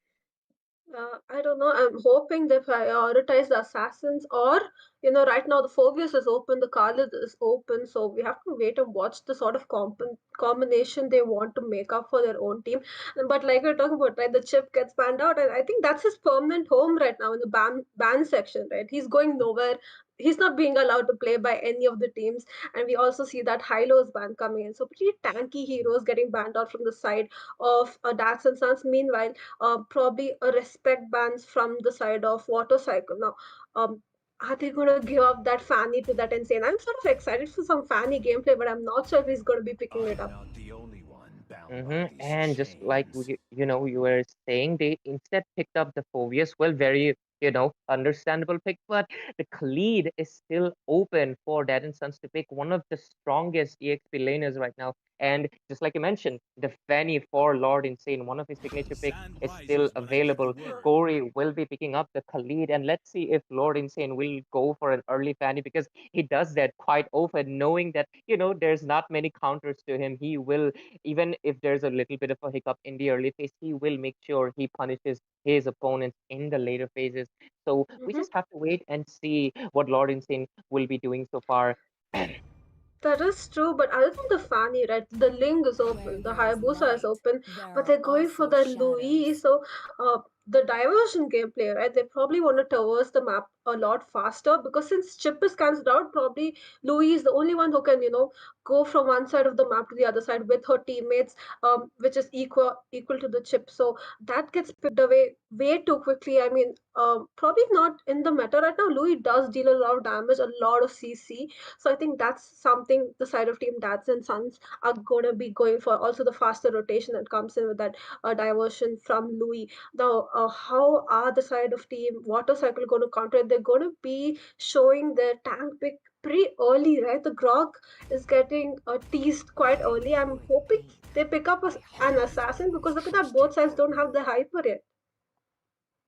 I don't know. I'm hoping they prioritize the assassins, or right now the Phobius is open, the Khalid is open, so we have to wait and watch the sort of combination they want to make up for their own team. But like we're talking about, right, the chip gets banned out, and I think that's his permanent home right now in the ban section, right? He's going nowhere. He's not being allowed to play by any of the teams, and we also see that Hylo's ban coming in. So pretty tanky heroes getting banned out from the side of Dax and Sons. Meanwhile, probably a respect bans from the side of Water Cycle. Now, are they going to give up that Fanny to that Insane? I'm sort of excited for some Fanny gameplay, but I'm not sure if he's going to be picking it up. And just like you were saying, they instead picked up the Phobius. Well, very understandable pick, but the Khalid is still open for Dad and Sons to pick one of the strongest EXP laners right now. And just like you mentioned, the Fanny for Lord Insane, one of his signature picks, is still available. Corey will be picking up the Khalid, and let's see if Lord Insane will go for an early Fanny because he does that quite often, knowing that there's not many counters to him. He will, even if there's a little bit of a hiccup in the early phase, he will make sure he punishes his opponents in the later phases. So we just have to wait and see what Lord Insane will be doing so far. That is true, but other than the Fanny, right, the Ling is open, the Hayabusa is open, but they're going for the Louis. So the diversion gameplay, right? They probably want to traverse the map a lot faster because since Chip is cancelled out, probably Louis is the only one who can, go from one side of the map to the other side with her teammates, which is equal to the Chip. So that gets picked away way too quickly. I mean, probably not in the meta right now. Louis does deal a lot of damage, a lot of CC. So I think that's something the side of Team Dads and Sons are gonna be going for. Also, the faster rotation that comes in with that diversion from Louis. Now, how are the side of Team Water Cycle going to counter it? They're going to be showing their tank pick pretty early, right? The Grog is getting teased quite early. I'm hoping they pick up an assassin because look at that, both sides don't have the hyper yet.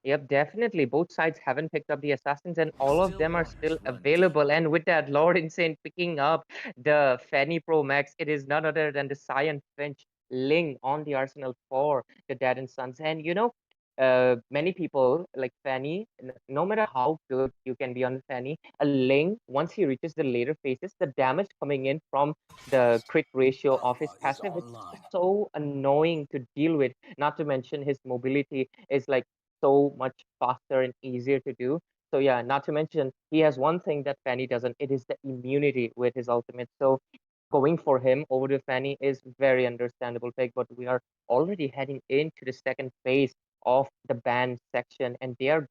Yep, definitely. Both sides haven't picked up the assassins, and all of them are still available. And with that, Lord Insane picking up the Fanny Pro Max, it is none other than the Cyan Finch Ling on the arsenal for the Dad and Sons. And many people like Fanny, no matter how good you can be on Fanny, a Ling, once he reaches the later phases, the damage coming in from the crit ratio of his passive, it's so annoying to deal with. Not to mention his mobility is like so much faster and easier to do. So yeah, not to mention he has one thing that Fanny doesn't. It is the immunity with his ultimate. So going for him over to Fanny is very understandable pick. But we are already heading into the second phase of the ban section, and they are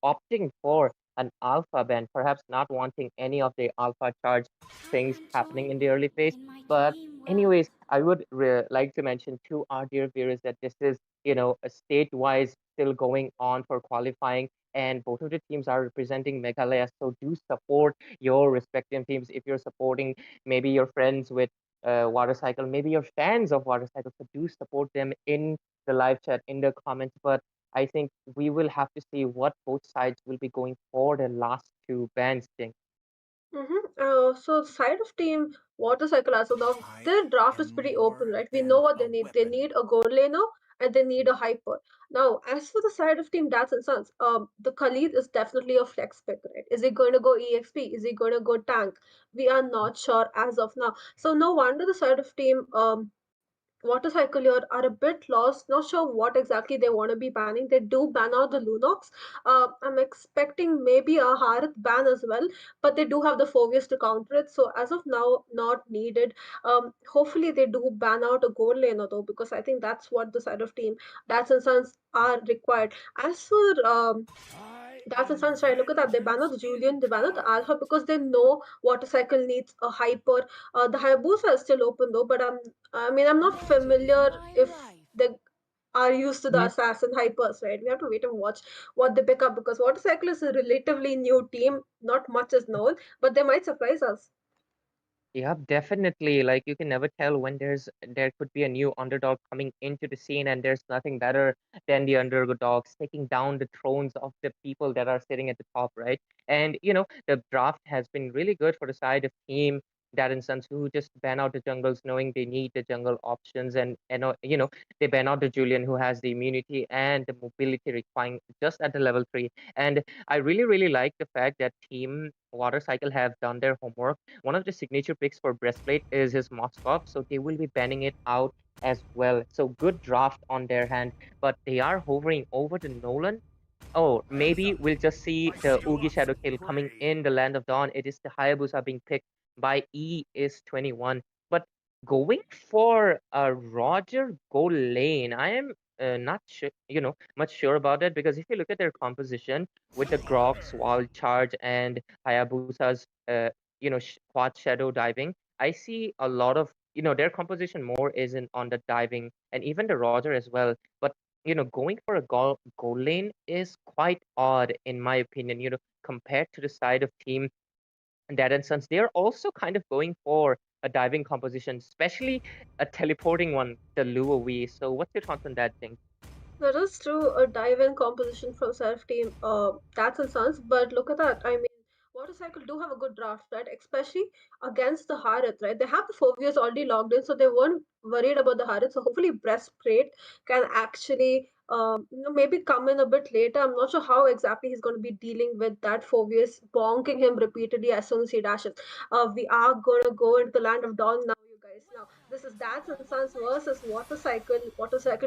opting for an alpha ban, perhaps not wanting any of the alpha charge things happening in the early phase. But anyways, I would like to mention to our dear viewers that this is a state-wise still going on for qualifying, and both of the teams are representing Meghalaya. So do support your respective teams. If you're supporting maybe your friends with Water Cycle, maybe you're fans of Water Cycle, so do support them in the live chat, in the comments. But I think we will have to see what both sides will be going for the last two bans. So side of Team Water Cycle as of now, their draft is pretty open, right? We know what they need. They need a gold laner and they need a hyper. Now, as for the side of Team Dats and Sons, the Khalid is definitely a flex pick, right? Is he going to go EXP? Is he going to go tank? We are not sure as of now. So no wonder the side of Team Water Cycle here are a bit lost, not sure what exactly they want to be banning. They do ban out the Lunox. I'm expecting maybe a Harith ban as well, but they do have the Phobius to counter it. So as of now, not needed. Hopefully they do ban out a gold laner though, because I think that's what the side of Team Dats and Sons are required. As for that's the sunshine. Look at that. They ban out the Julian, they ban out the Alpha because they know Water Cycle needs a hyper. The Hayabusa is still open though, but I'm not familiar if they are used to the assassin hypers, right? We have to wait and watch what they pick up because Water Cycle is a relatively new team. Not much is known, but they might surprise us. Yeah, definitely. Like you can never tell when there could be a new underdog coming into the scene, and there's nothing better than the underdogs taking down the thrones of the people that are sitting at the top, right? And the draft has been really good for the side of Team Dad and Sons, who just ban out the jungles, knowing they need the jungle options, and they ban out the Julian, who has the immunity and the mobility requiring just at the level 3. And I really really like the fact that Team Water Cycle have done their homework. One of the signature picks for Breastplate is his Moskov, so they will be banning it out as well. So good draft on their hand, but they are hovering over the Nolan. Oh, maybe we'll just see the Oogie Shadow Kill coming in the Land of Dawn. It is the Hayabusa being picked by E is 21. But going for a Roger Gold Lane, I am not sure, much sure about it, because if you look at their composition with the Grox, Wild Charge, and Hayabusa's, Quad Shadow diving, I see a lot of, their composition more isn't on the diving, and even the Roger as well. But going for a goal lane is quite odd in my opinion. Compared to the side of Team Dad and Sons, they are also kind of going for a diving composition, especially a teleporting one, the Lua Wii. So, what's your thoughts on that thing? That is true, a dive-in composition from Self Team. That's and Sons, but look at that. I mean, Water Cycle do have a good draft, right? Especially against the Harith, right? They have the Phobias already logged in, so they weren't worried about the Harith. So hopefully, Breastplate can actually, maybe come in a bit later. I'm not sure how exactly he's going to be dealing with that Phobias bonking him repeatedly as soon as he dashes. We are going to go into the Land of Dawn now, you guys. guys. Now, this is Dads and Sons versus Water Cycle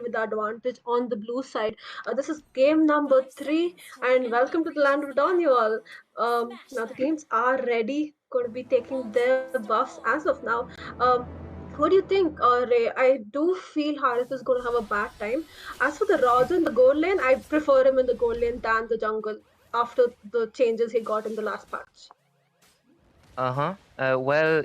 with the advantage on the blue side. This is game number 3, and welcome to the land of Dawn, you all. Now, the teams are ready, going to be taking their buffs as of now. What do you think, Ray? I do feel Harith is going to have a bad time. As for the Rods in the gold lane, I prefer him in the gold lane than the jungle after the changes he got in the last patch. Uh-huh. Well,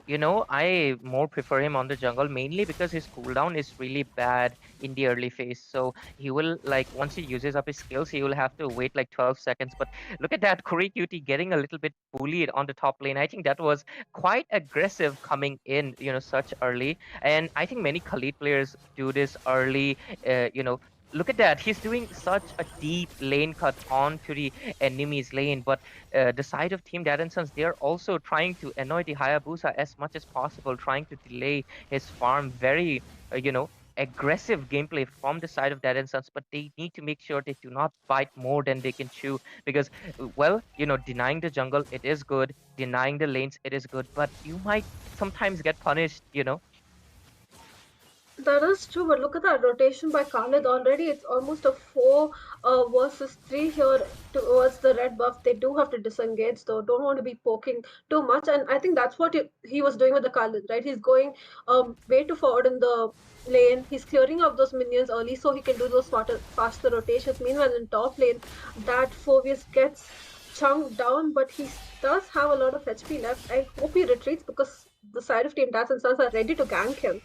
I more prefer him on the jungle mainly because his cooldown is really bad in the early phase. So he will like once he uses up his skills, he will have to wait like 12 seconds. But look at that Curry Cutie getting a little bit bullied on the top lane. I think that was quite aggressive coming in, such early. And I think many Khalid players do this early. Look at that. He's doing such a deep lane cut onto the enemy's lane, but the side of Team Dad and Sons, they're also trying to annoy the Hayabusa as much as possible, trying to delay his farm. Very, aggressive gameplay from the side of Dad and Sons, but they need to make sure they do not bite more than they can chew because, well, denying the jungle, it is good. Denying the lanes, it is good, but you might sometimes get punished. That is true, but look at that rotation by Khalid already. It's almost a 4 versus 3 here towards the red buff. They do have to disengage though. Don't want to be poking too much. And I think that's what he was doing with the Khalid, right? He's going way too forward in the lane. He's clearing up those minions early so he can do those faster rotations. Meanwhile, in top lane, that Phobius gets chunked down, but he does have a lot of HP left. I hope he retreats because the side of Team Dats and Sons are ready to gank him.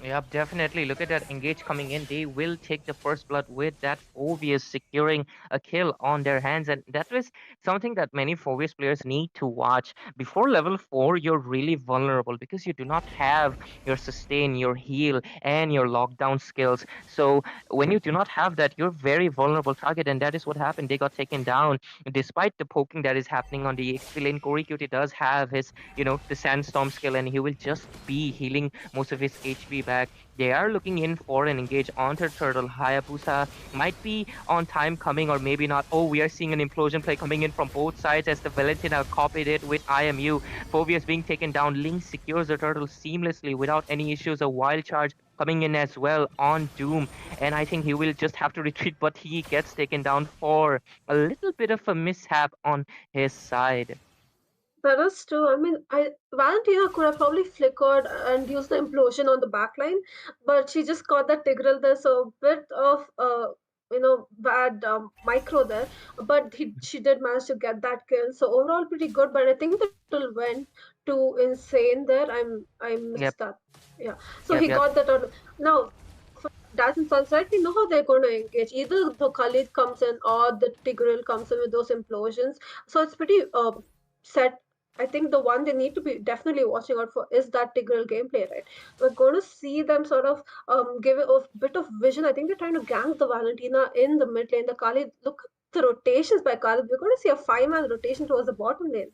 Yep, definitely. Look at that engage coming in. They will take the first blood with that Phobius securing a kill on their hands. And that was something that many Phobius players need to watch. Before level 4, you're really vulnerable because you do not have your sustain, your heal, and your lockdown skills. So when you do not have that, you're very vulnerable target. And that is what happened. They got taken down. Despite the poking that is happening on the XP lane, Corey Cutie does have his, the Sandstorm skill, and he will just be healing most of his HP back. They are looking in for an engage onto Turtle. Hayabusa might be on time coming or maybe not. Oh, we are seeing an implosion play coming in from both sides as the Valentina copied it with IMU. Phobius being taken down. Link secures the Turtle seamlessly without any issues. A wild charge coming in as well on Doom. And I think he will just have to retreat, but he gets taken down for a little bit of a mishap on his side. That is true. I mean, Valentina could have probably flickered and used the implosion on the backline, but she just got that Tigreal there, so a bit of bad micro there. But she did manage to get that kill, so overall pretty good. But I think the turtle went too insane there. I Yep. missed that. Yeah. So Yep. he Yep. got the turtle. Now Daz and Sons, right? We know how they're going to engage. Either the Khalid comes in or the Tigreal comes in with those implosions. So it's pretty set. I think the one they need to be definitely watching out for is that Tigreal gameplay, right? We're going to see them sort of give a bit of vision. I think they're trying to gank the Valentina in the mid lane. The Khalid, look at the rotations by Khalid. We're going to see a 5-man rotation towards the bottom lane.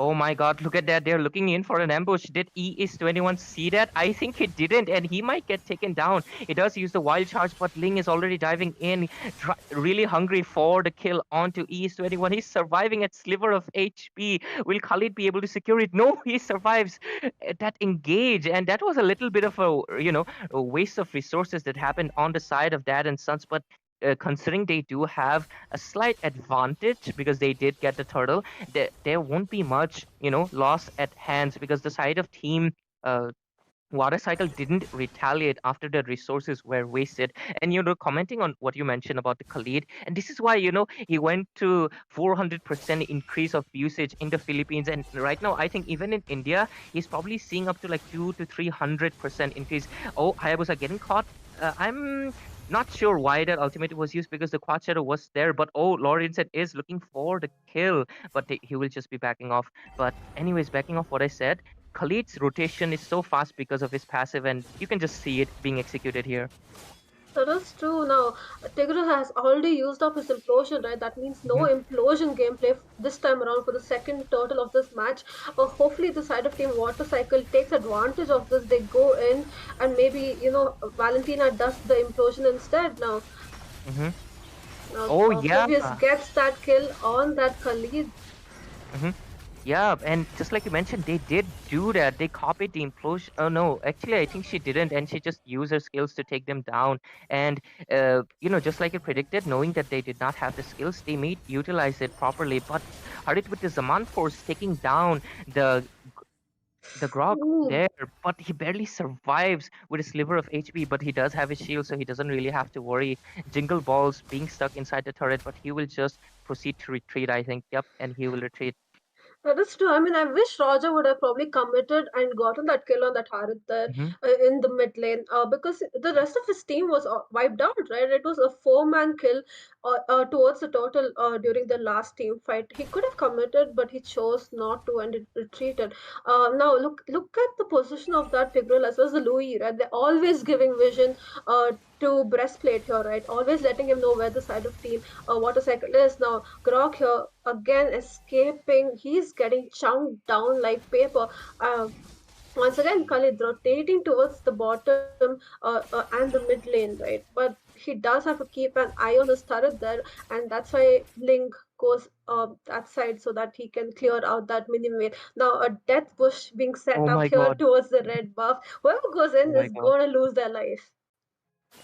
Oh my god, look at that. They're looking in for an ambush. Did ES21 see that? I think he didn't, and he might get taken down. He does use the wild charge, but Ling is already diving in, really hungry for the kill onto ES21. He's surviving at sliver of HP. Will Khalid be able to secure it? No, he survives that engage, and that was a little bit of a waste of resources that happened on the side of Dad and Sons, but considering they do have a slight advantage because they did get the turtle, there won't be much, loss at hands because the side of Team Water Cycle didn't retaliate after the resources were wasted. And commenting on what you mentioned about the Khalid, and this is why he went to 400% increase of usage in the Philippines, and right now I think even in India he's probably seeing up to like 200 to 300% increase. Oh, Hayabusa getting caught. I'm not sure why that ultimate was used because the quad shadow was there, but oh, Lawrence is looking for the kill, but he will just be backing off. But anyways, backing off what I said, Khalid's rotation is so fast because of his passive, and you can just see it being executed here. That is true. Now, Tigreal has already used up his implosion, right? That means no implosion gameplay this time around for the second turtle of this match. Hopefully, the side of Team Water Cycle takes advantage of this. They go in and maybe, Valentina does the implosion instead now. Oh, yeah. Phobius gets that kill on that Khalid. Yeah, and just like you mentioned, they did do that. They copied the implosion. Oh no, actually, I think she didn't, and she just used her skills to take them down. And just like it predicted, knowing that they did not have the skills, they may utilize it properly. But Harit with the Zaman Force taking down the Grog Ooh. there, but he barely survives with a sliver of HP. But he does have his shield, so he doesn't really have to worry. Jingle balls being stuck inside the turret, but he will just proceed to retreat. I think. Yep, and he will retreat. That is true. I mean, I wish Roger would have probably committed and gotten that kill on that Harith there Hmm. in the mid lane because the rest of his team was wiped out, right? It was a four-man kill towards the total during the last team fight. He could have committed, but he chose not to and it retreated. Now, look at the position of that Tigreal as well as the Louis, right? They're always giving vision to breastplate here, right? Always letting him know where the side of team water cycle is. Now, Grok here again escaping. He's getting chunked down like paper. Uh, Once again, Khalid rotating towards the bottom and the mid lane, right? But he does have to keep an eye on his turret there, and that's why Link goes that side so that he can clear out that mini wave. Now, a death bush being set Oh up my here god. towards the red buff. Whoever goes Oh in my is god. going to lose their life.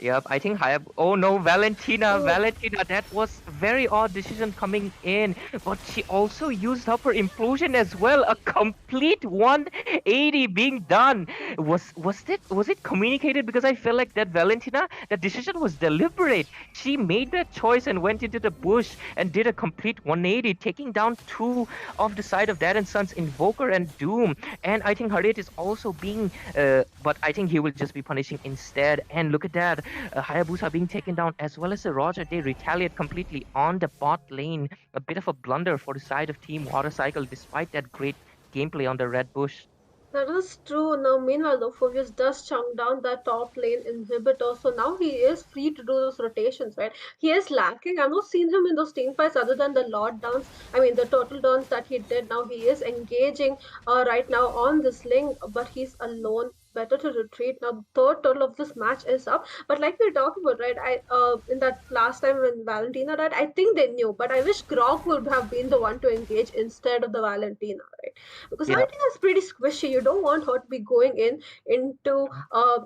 Yep, I think Hayab. Oh no, Valentina, Ooh. Valentina. That was very odd decision coming in, but she also used up her implosion as well. A complete 180 being done. Was it communicated? Because I feel like that Valentina, that decision was deliberate. She made that choice and went into the bush and did a complete 180, taking down two of the side of Dad and Son's Invoker and Doom. And I think Harriet is also being, but I think he will just be punishing instead. And look at that. Hayabusa being taken down as well as the Roger. They retaliate completely on the bot lane. A bit of a blunder for the side of Team Water Cycle, despite that great gameplay on the red bush. That is true. Now, meanwhile, though, Phoebus does chunk down that top lane inhibitor, so now he is free to do those rotations, right? He is lacking. I've not seen him in those team fights other than the Lord downs. I mean, the total downs that he did. Now he is engaging right now on this link, but he's alone. Better to retreat now. The third total of this match is up, but like we talked about, right? I in that last time when Valentina died, I think they knew, but I wish Grok would have been the one to engage instead of the Valentina, right? Because Yeah. Valentina is pretty squishy. You don't want her to be going in into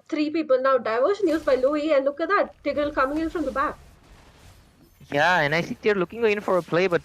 three people. Now diversion used by Louis, and look at that, Tiggle coming in from the back. Yeah, and I think they're looking in for a play, but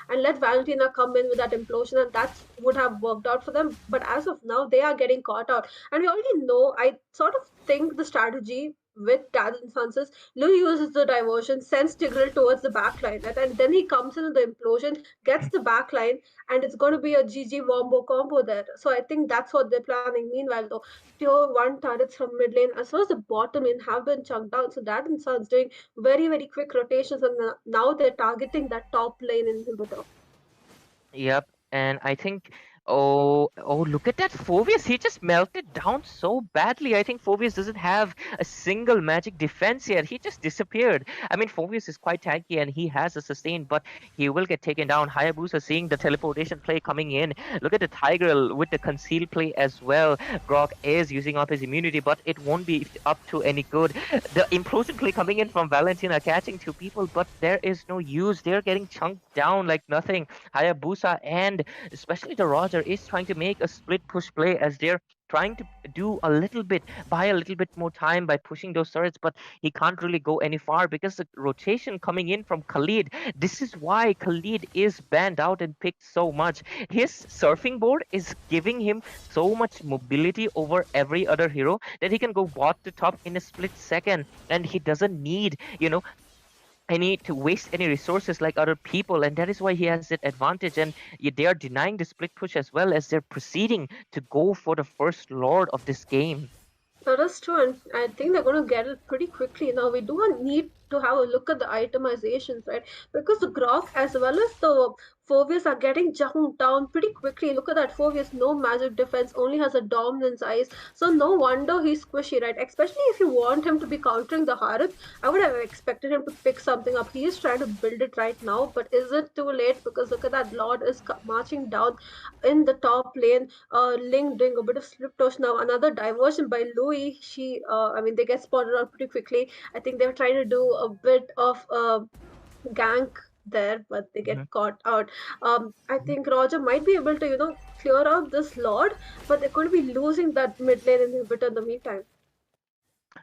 And let Valentina come in with that implosion, and that would have worked out for them. But as of now, they are getting caught out. And we already know, I sort of think the strategy with Dad and Sons is Lou uses the diversion, sends Tigreal towards the backline, right? And then he comes in with the implosion, gets the backline, and it's going to be a GG Wombo combo there. So I think that's what they're planning. Meanwhile, though, tier 1 turrets from mid lane as well as the bottom lane have been chunked down. So Dad and Sons doing very, very quick rotations, and now they're targeting that top lane inhibitor. yep, and I think oh look at that Phobius. He just melted down so badly. I think Phobius doesn't have a single magic defense yet. He just disappeared. I mean Phobius is quite tanky and he has a sustain, but he will get taken down. Hayabusa seeing the teleportation play coming in. Look at the Tiger with the conceal play as well. Grok is using up his immunity, but it won't be up to any good. The implosion play coming in from Valentina catching two people, but there is no use. They're getting chunked down like nothing. Hayabusa and especially the Roger is trying to make a split push play as they're trying to do a little bit, buy a little bit more time by pushing those turrets, but he can't really go any far because the rotation coming in from Khalid. This is why Khalid is banned out and picked so much. His surfing board is giving him so much mobility over every other hero that he can go bot to top in a split second, and he doesn't need, any to waste any resources like other people, and that is why he has that advantage. And they are denying the split push as well as they're proceeding to go for the first lord of this game. That is true, and I think they're going to get it pretty quickly. Now, we do need to have a look at the itemizations, right? Because the Grok as well as the Phobius are getting jumped down pretty quickly. Look at that Phobius, no magic defense, only has a dominance eyes. So, no wonder he's squishy, right? Especially if you want him to be countering the Harith, I would have expected him to pick something up. He is trying to build it right now, but is it too late? Because look at that Lord is marching down in the top lane. Ling doing a bit of slip toss now. Another diversion by Louis. I mean, they get spotted out pretty quickly. I think they're trying to do a bit of gank there, but they get Mhm. caught out. I think Roger might be able to, clear out this Lord, but they're going to be losing that mid lane inhibitor in the meantime.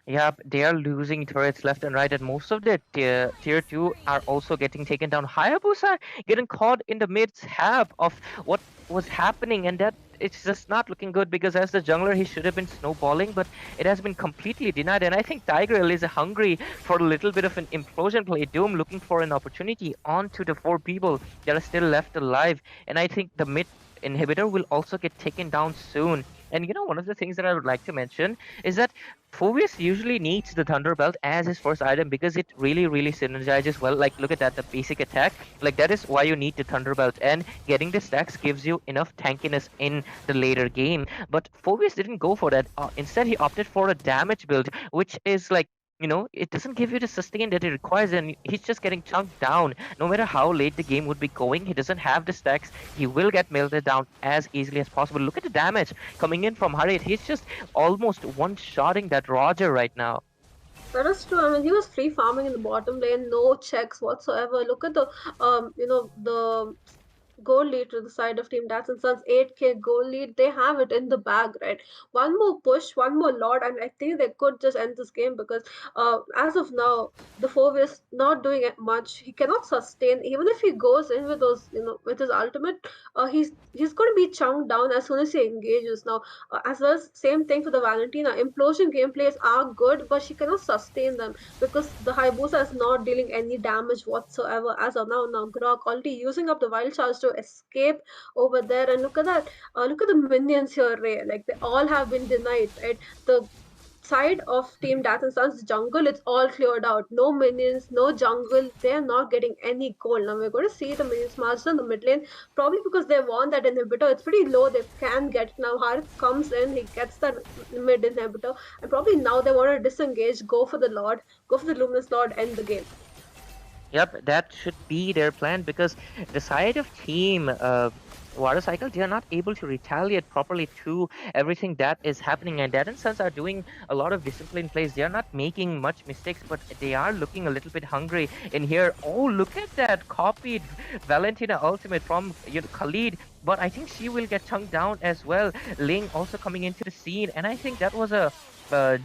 Yeah, they are losing turrets left and right, and most of the tier 2 are also getting taken down. Hayabusa getting caught in the mid-hab of what was happening, and that it's just not looking good because as the jungler, he should have been snowballing, but it has been completely denied. And I think Tigrel is hungry for a little bit of an implosion play. Doom looking for an opportunity onto the 4 people that are still left alive, and I think the mid inhibitor will also get taken down soon. And one of the things that I would like to mention is that Phobius usually needs the Thunderbelt as his first item because it really, really synergizes well. Like, look at that, the basic attack. Like, that is why you need the Thunderbelt. And getting the stacks gives you enough tankiness in the later game. But Phobius didn't go for that. Instead, he opted for a damage build, which is like, it doesn't give you the sustain that it requires, and he's just getting chunked down. No matter how late the game would be going, he doesn't have the stacks. He will get melted down as easily as possible. Look at the damage coming in from Harriet. He's just almost one-shotting that Roger right now. That is true. I mean, he was free farming in the bottom lane, no checks whatsoever. Look at the, the goal lead to the side of Team Dats and Sons, 8k goal lead. They have it in the bag, right? One more push, one more Lord, and I think they could just end this game because as of now, the Fove is not doing it much. He cannot sustain, even if he goes in with those, with his ultimate, he's going to be chunked down as soon as he engages. Now, as well as same thing for the Valentina. Implosion gameplays are good, but she cannot sustain them because the Hayabusa is not dealing any damage whatsoever as of now. Now, Grok already using up the wild charge to escape over there, and look at that. Look at the minions here, Ray. Like, they all have been denied, right? The side of Team Death and Sons jungle, it's all cleared out. No minions, no jungle. They're not getting any gold. Now we're going to see the minions march in the mid lane, probably because they want that inhibitor. It's pretty low. They can get now. Harith comes in, he gets that mid inhibitor, and probably now they want to disengage, go for the Lord, go for the Luminous Lord, end the game. Yep, that should be their plan because the side of Team Water Cycle, they are not able to retaliate properly to everything that is happening. And Dad and Sons are doing a lot of disciplined plays. They are not making much mistakes, but they are looking a little bit hungry in here. Oh, look at that copied Valentina ultimate from Khalid. But I think she will get chunked down as well. Ling also coming into the scene. And I think that was a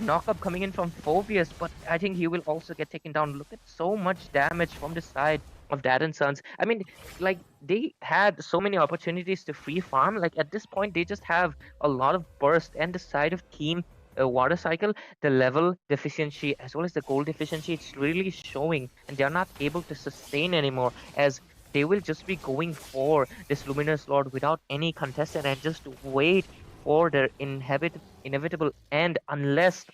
knock-up coming in from Phobius, but I think he will also get taken down. Look at so much damage from the side of Dad and Sons. I mean, like, they had so many opportunities to free farm. Like, at this point, they just have a lot of burst, and the side of Team Water Cycle, the level deficiency as well as the gold deficiency, it's really showing, and they're not able to sustain anymore as they will just be going for this Luminous Lord without any contestant and just wait for their inevitable end unless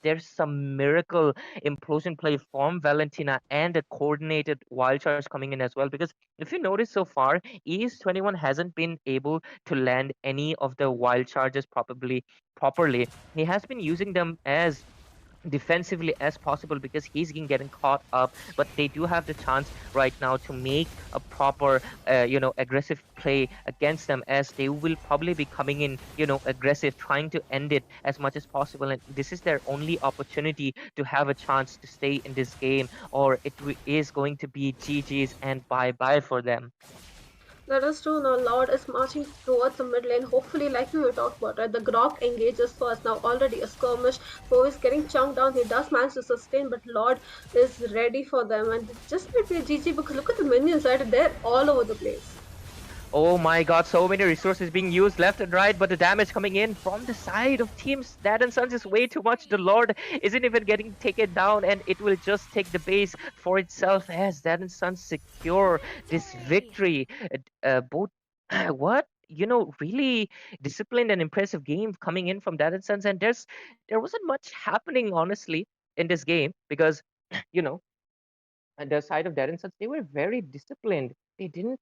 there's some miracle implosion play from Valentina and a coordinated wild charge coming in as well. Because if you notice so far, ES21 hasn't been able to land any of the wild charges properly. He has been using them as defensively as possible because he's been getting caught up, but they do have the chance right now to make a proper aggressive play against them, as they will probably be coming in aggressive, trying to end it as much as possible, and this is their only opportunity to have a chance to stay in this game, or it is going to be GG's and bye-bye for them. That is true. Now Lord is marching towards the mid lane. Hopefully, like we were talking about, right? The Grok engages first. Now already a skirmish. Poe is getting chunked down. He does manage to sustain, but Lord is ready for them. And it just might be a GG because look at the minions, right? They're all over the place. Oh my god, so many resources being used left and right, but the damage coming in from the side of teams Dad and Sons is way too much. The Lord isn't even getting taken down, and it will just take the base for itself as Dad and Sons secure this victory. Both, what? Really disciplined and impressive game coming in from Dad and Sons, and there wasn't much happening, honestly, in this game because, you know, on the side of Dad and Sons, they were very disciplined. They didn't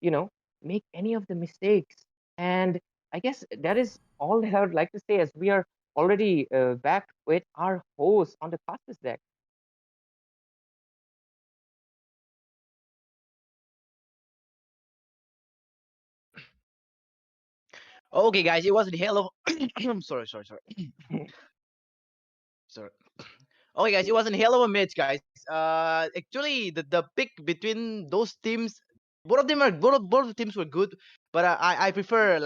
you know, make any of the mistakes. And I guess that is all that I would like to say as we are already back with our host on the fastest deck. Okay, guys, it was a hell of. I'm sorry, sorry, sorry, sorry. Okay, guys, it was a hell of a match, guys. Actually, the pick between those teams, both of the teams were good, but I prefer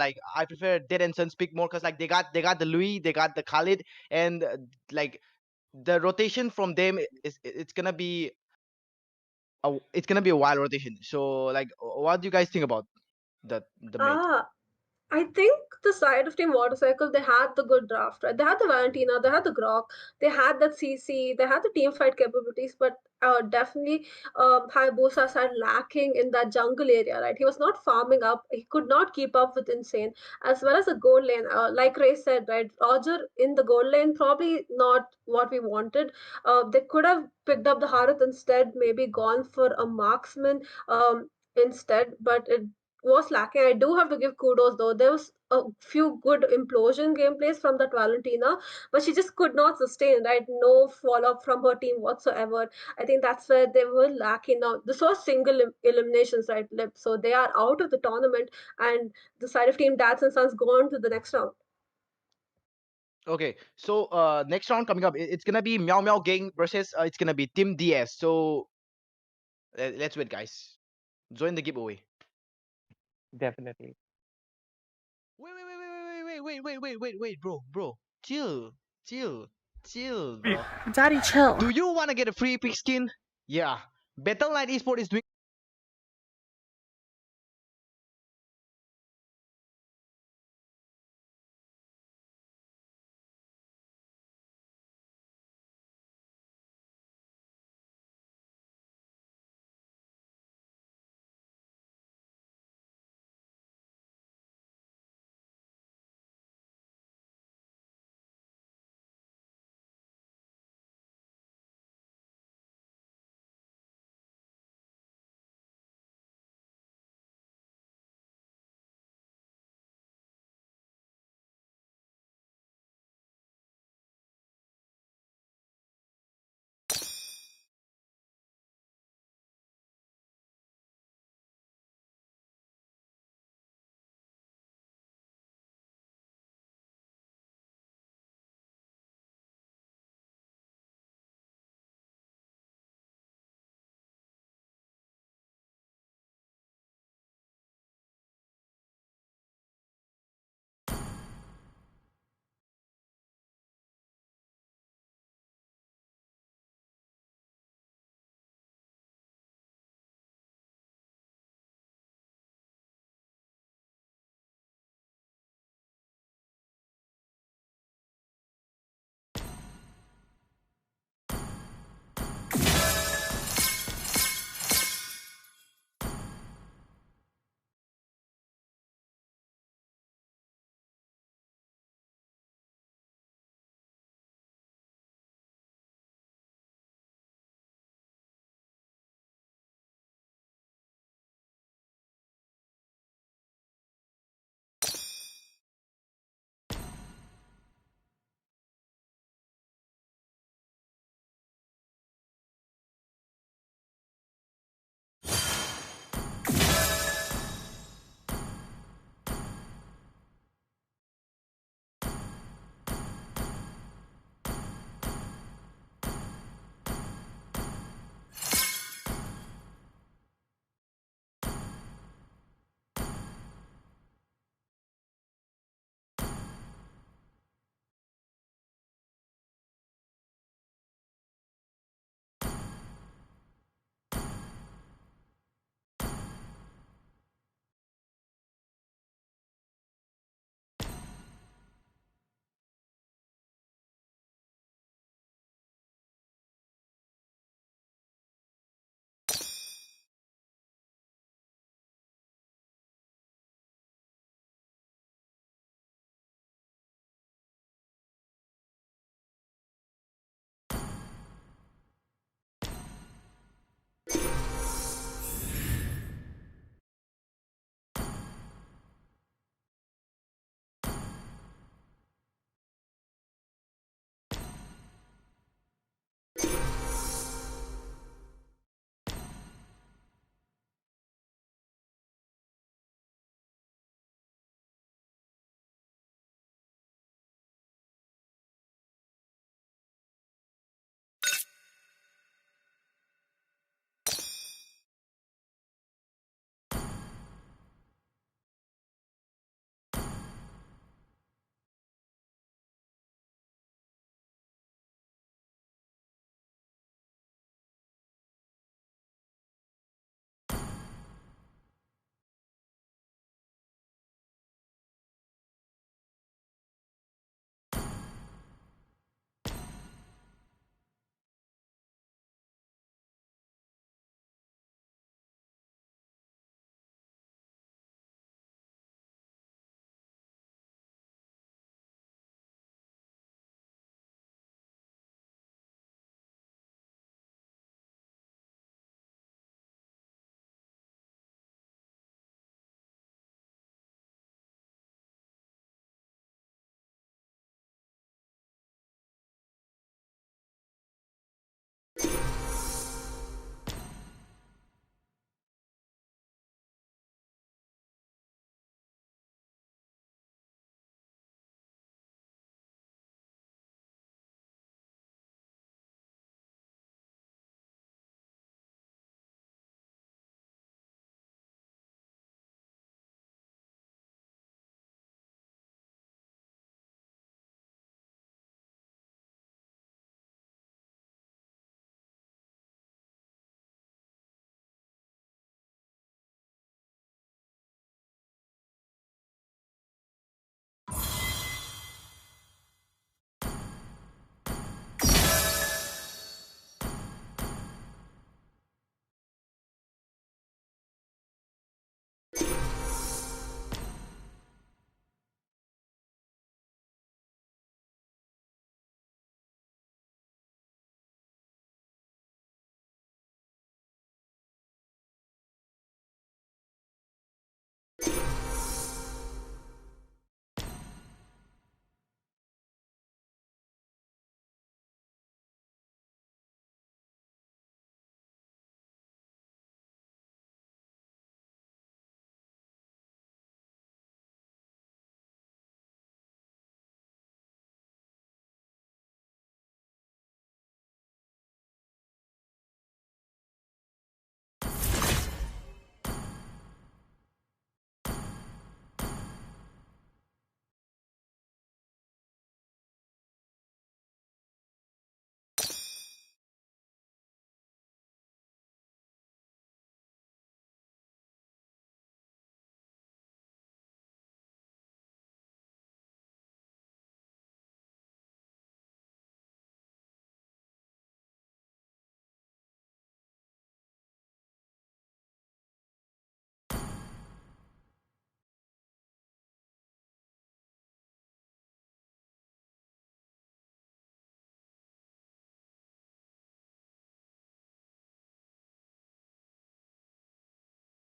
Dead and Sons pick more because like they got the Louis, they got the Khalid, and like the rotation from them is it's gonna be a wild rotation. So like, what do you guys think about the mid? Ah, I think the side of Team Motorcycle, they had the good draft, right? They had the Valentina, they had the Grok, they had that CC, they had the team fight capabilities, but definitely Hayabusa had lacking in that jungle area, right? He was not farming up, he could not keep up with Insane, as well as the gold lane. Like Ray said, right? Roger in the gold lane, probably not what we wanted. They could have picked up the Harith instead, maybe gone for a marksman instead, but it was lacking. I do have to give kudos though. There was a few good implosion gameplays from that Valentina, but she just could not sustain, right? No follow up from her team whatsoever. I think that's where they were lacking. Now, this was single eliminations, right, Lip? So they are out of the tournament, and the side of Team Dads and Sons go on to the next round. Okay, so next round coming up, it's gonna be Meow Meow Gang versus it's gonna be Team DS. So let's wait, guys. Join the giveaway. Definitely. Wait, bro. Chill, bro. Daddy, chill. Do you wanna get a free epic skin? Yeah, Battle Knight Esport is doing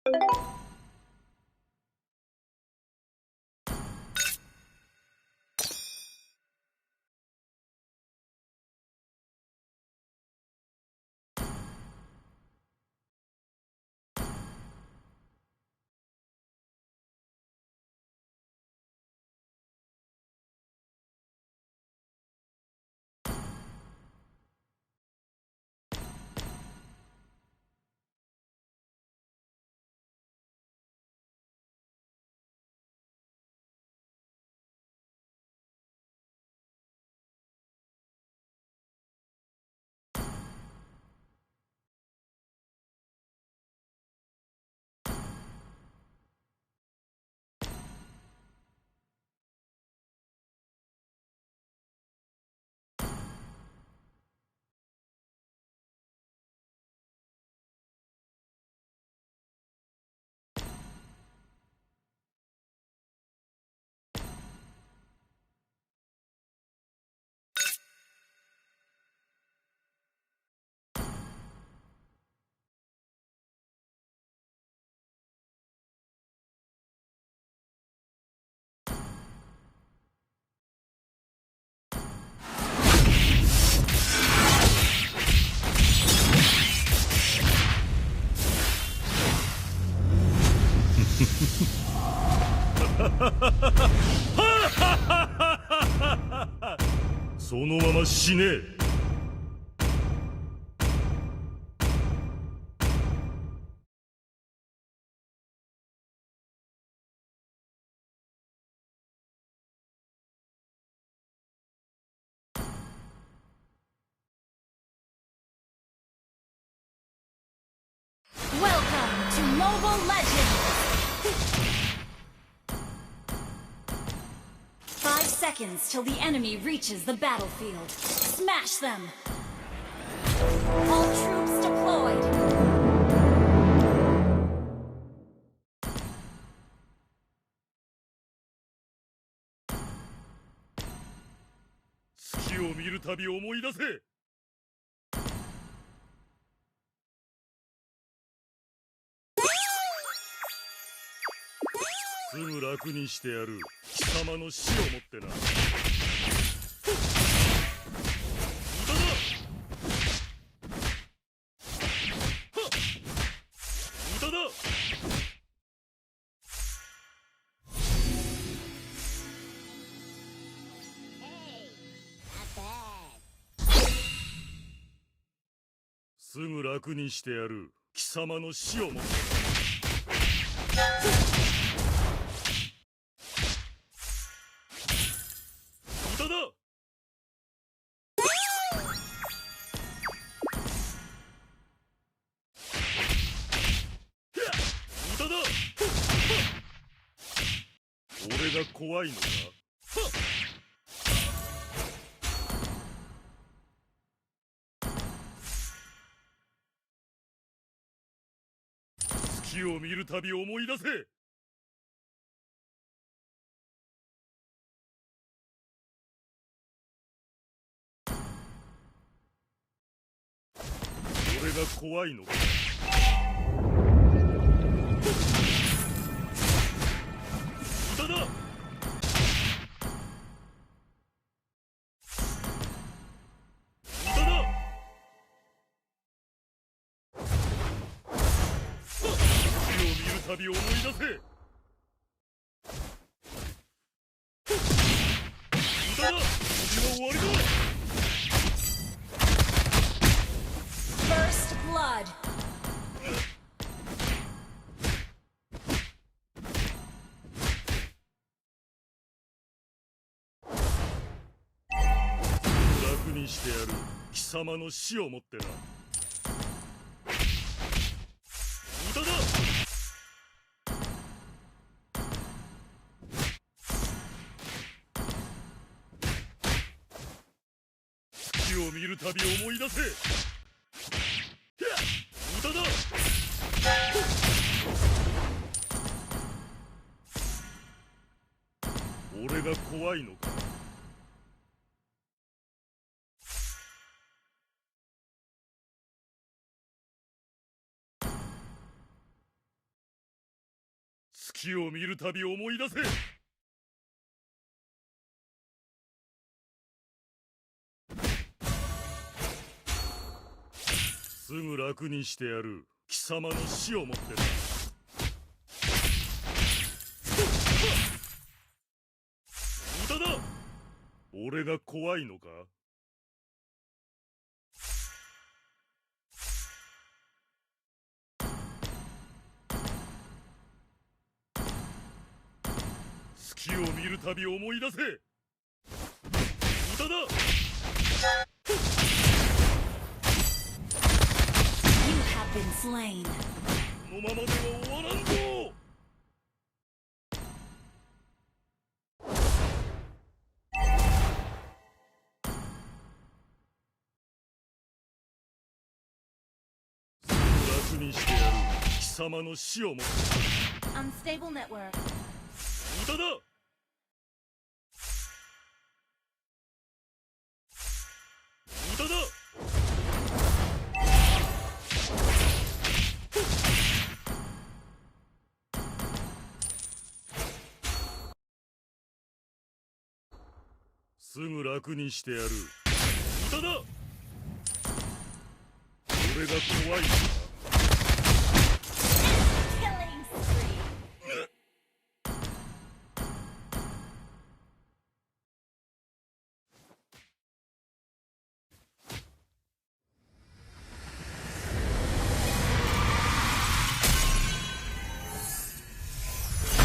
そのまま死ねえ。Welcome to Mobile Legends! 5 seconds till the enemy reaches the battlefield. Smash them! All troops deployed! Tsukiを見るたび思い出せ。すぐ楽にしてやる。貴様の死をもってな。無駄だ。無駄だ。すぐ楽にしてやる。貴様の死をもってな。無駄だ。無駄だ。俺が怖いのか。月を見るたび思い出せ。俺が怖いのか。無駄だ。無駄だ。月を見るたび思い出せ。無駄だ。次は終わりだ。First blood! 楽にしてやる。貴様の死をもってな。無駄だ。月を見るたび思い出せ。無駄だ。俺が怖いのか。月を見るたび思い出せ。すぐ楽にしてやる。貴様の死をもってな。無駄だ。俺が怖いのか。月を見るたび思い出せ。無駄だ。You have been slain. このままでは終わらんぞ。すぐ楽にしてやる。貴様の死をもって。 Unstable network. 無駄だ。無駄だ。すぐ楽にしてやる。無駄だ。俺が怖いのか。 Killing spree.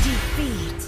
Defeat.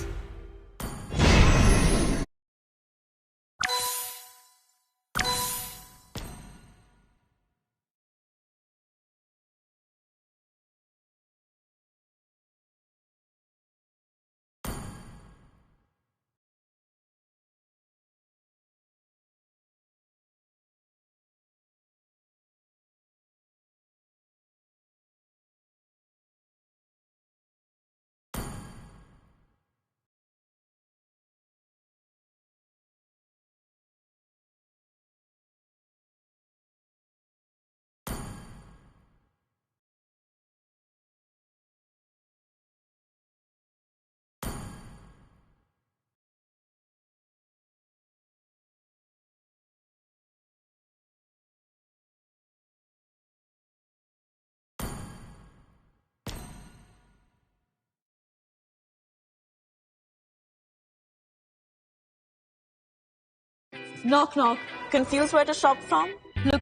Knock knock. Confused where to shop from? Look.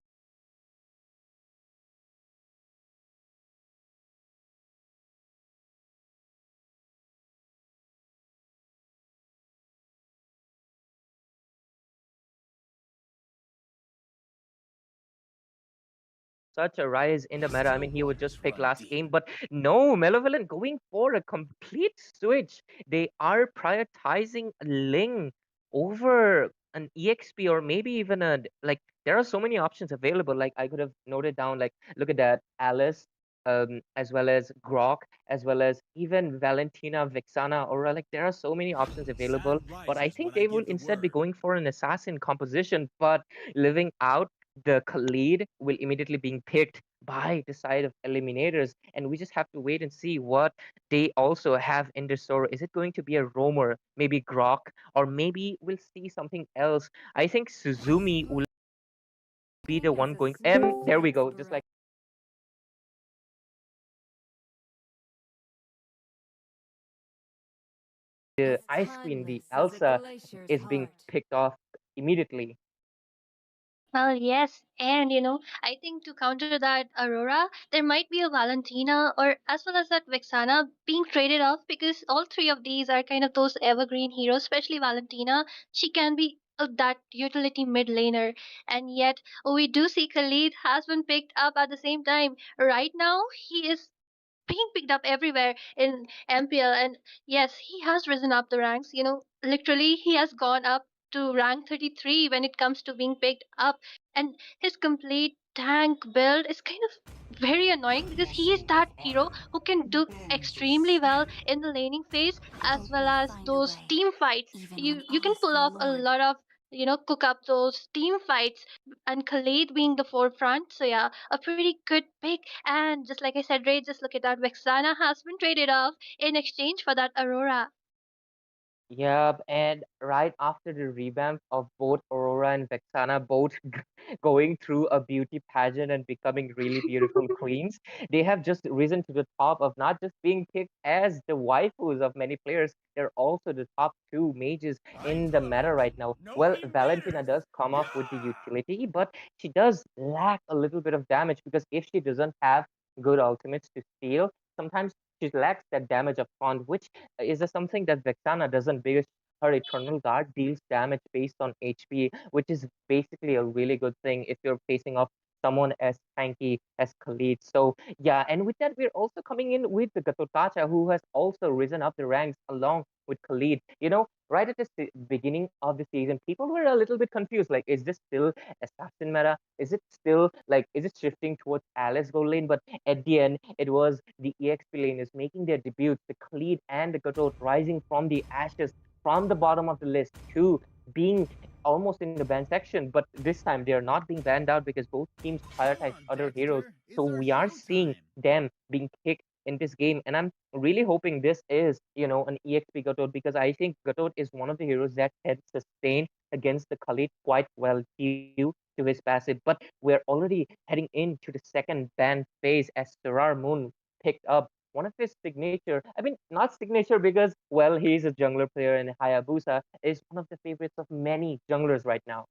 Such a rise in the meta. I mean, he would just pick last game, but no, Malevolent going for a complete switch. They are prioritizing Ling over an EXP or maybe even a like. There are so many options available. Like I could have noted down, like look at that, Alice, as well as Grok, as well as even Valentina, Vixana, Aura. Like there are so many options available. But I think they will instead be going for an assassin composition, but living out the Khalid will immediately being picked by the side of eliminators, and we just have to wait and see what they also have in their store. Is it going to be a roamer, maybe Grok, or maybe we'll see something else? I think Suzumi will be the one going. There we go, just like the Ice Queen, the Elsa, is being picked off immediately. Well, yes, and I think to counter that Aurora, there might be a Valentina or as well as that Vexana being traded off because all three of these are kind of those evergreen heroes, especially Valentina. She can be that utility mid laner, and yet we do see Khalid has been picked up at the same time. Right now, he is being picked up everywhere in MPL. And yes, he has risen up the ranks. Literally, he has gone up to rank 33 when it comes to being picked up. And his complete tank build is kind of very annoying because he is that hero who can do extremely well in the laning phase as well as those team fights. You can pull off a lot of cook up those team fights, and Khalid being the forefront. So yeah, a pretty good pick. And just like I said, Ray, just look at that. Vexana has been traded off in exchange for that Aurora. Yep, and right after the revamp of both Aurora and Vexana, both going through a beauty pageant and becoming really beautiful queens, they have just risen to the top of not just being picked as the waifus of many players, they're also the top two mages in the meta right now. Well, Valentina does come up with the utility, but she does lack a little bit of damage because if she doesn't have good ultimates to steal, sometimes she lacks that damage up front, which is something that Vexana doesn't because her Eternal Guard deals damage based on HP, which is basically a really good thing if you're facing off someone as tanky as Khalid. So yeah, and with that, we're also coming in with the Gatotacha, who has also risen up the ranks along with Khalid. Right at the beginning of the season, people were a little bit confused. Like, is this still assassin meta? Is it still like, is it shifting towards Alice gold lane? But at the end, it was the EXP laners making their debuts, the Khalid and the Godot rising from the ashes, from the bottom of the list to being almost in the ban section. But this time, they are not being banned out because both teams prioritize other heroes. So we are seeing them being picked in this game. And I'm really hoping this is, an EXP Godot because I think Godot is one of the heroes that can sustain against the Khalid quite well due to his passive. But we're already heading into the second ban phase as Sarar Moon picked up one of his signature. I mean, not signature because, well, he's a jungler player and Hayabusa is one of the favorites of many junglers right now.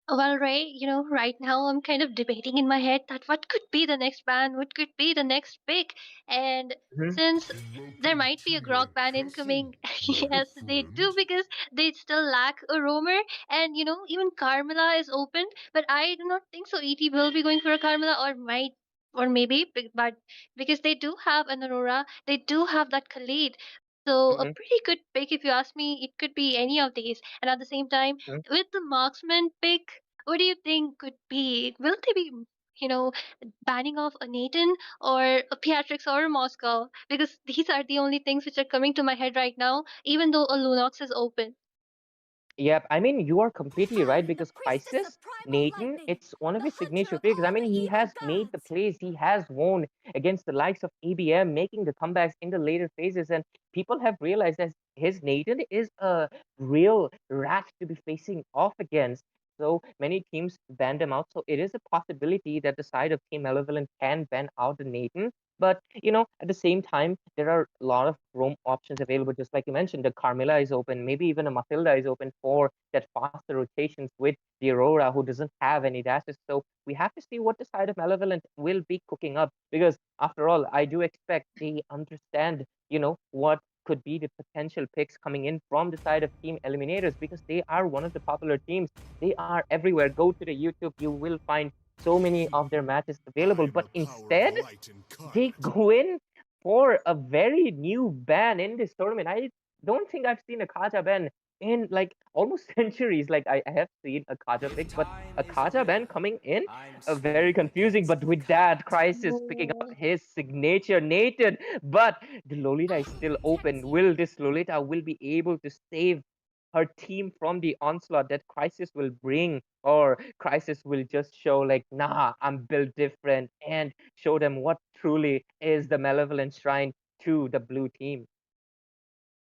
Well, Ray, right now I'm kind of debating in my head that what could be the next ban, what could be the next pick. And Mhm. since there might be a Grog ban incoming, yes, they do because they still lack a roamer. And, even Carmilla is open, but I do not think so. ET will be going for a Carmilla or might. Or maybe, but because they do have an Aurora, they do have that Khalid. So a Mhm, pretty good pick, if you ask me. It could be any of these. And at the same time, mhm. with the marksman pick, what do you think could be? Will they be, you know, banning off a Nathan or a Beatrix or a Moscow? Because these are the only things which are coming to my head right now, even though a Lunox is open. Yep, I mean, you are completely right The because priestess of Crisis, primal Nathan, lightning, it's one of the his hunter signature of picks. I all mean, the he evil has made the gods. plays, he has won against the likes of EBM, making the comebacks in the later phases, and people have realized that his Nathan is a real rat to be facing off against. So many teams banned him out. So it is a possibility that the side of Team Malevolent can ban out the Nathan. But at the same time, there are a lot of roam options available. Just like you mentioned, the Carmilla is open, maybe even a Matilda is open for that faster rotations with the Aurora, who doesn't have any dashes. So we have to see what the side of Malevolent will be cooking up. Because after all, I do expect they understand, what could be the potential picks coming in from the side of Team Eliminators because they are one of the popular teams. They are everywhere. Go to the YouTube, you will find so many of their matches available. But instead, they go in for a very new ban in this tournament. I don't think I've seen a Kaja ban in like almost centuries. Like I have seen a Kaja pick, but a Kaja ban coming in, very confusing. But with that, Crisis picking up his signature Nathan, but the Lolita is still open. Will this Lolita will be able to save her team from the onslaught that Crisis will bring, or Crisis will just show like, nah, I'm built different, and show them what truly is the malevolent shrine to the blue team.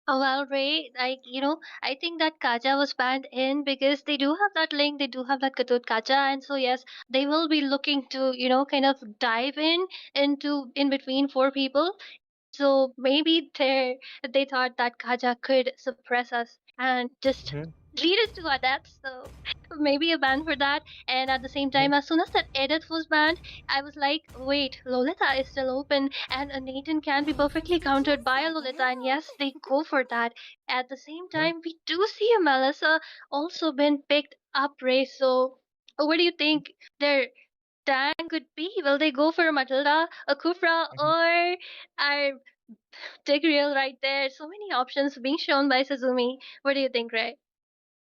Well, Ray, I think that Kaja was banned in because they do have that link, they do have that Katut Kaja, and so yes, they will be looking to, kind of dive in between four people. So maybe they thought that Kaja could suppress us and just Mhm, lead us to our death. So maybe a ban for that. And at the same mhm, time, as soon as that edit was banned, I was like, wait, Lolita is still open, and a Nathan can be perfectly countered by a Lolita. And yes, they go for that. At the same mhm. time, we do see a Melissa also been picked up, Ray. So what do you think? Their tank could be? Will they go for a Matilda, a Kufra, or are Tigreal right there? So many options being shown by Suzumi. What do you think, Ray?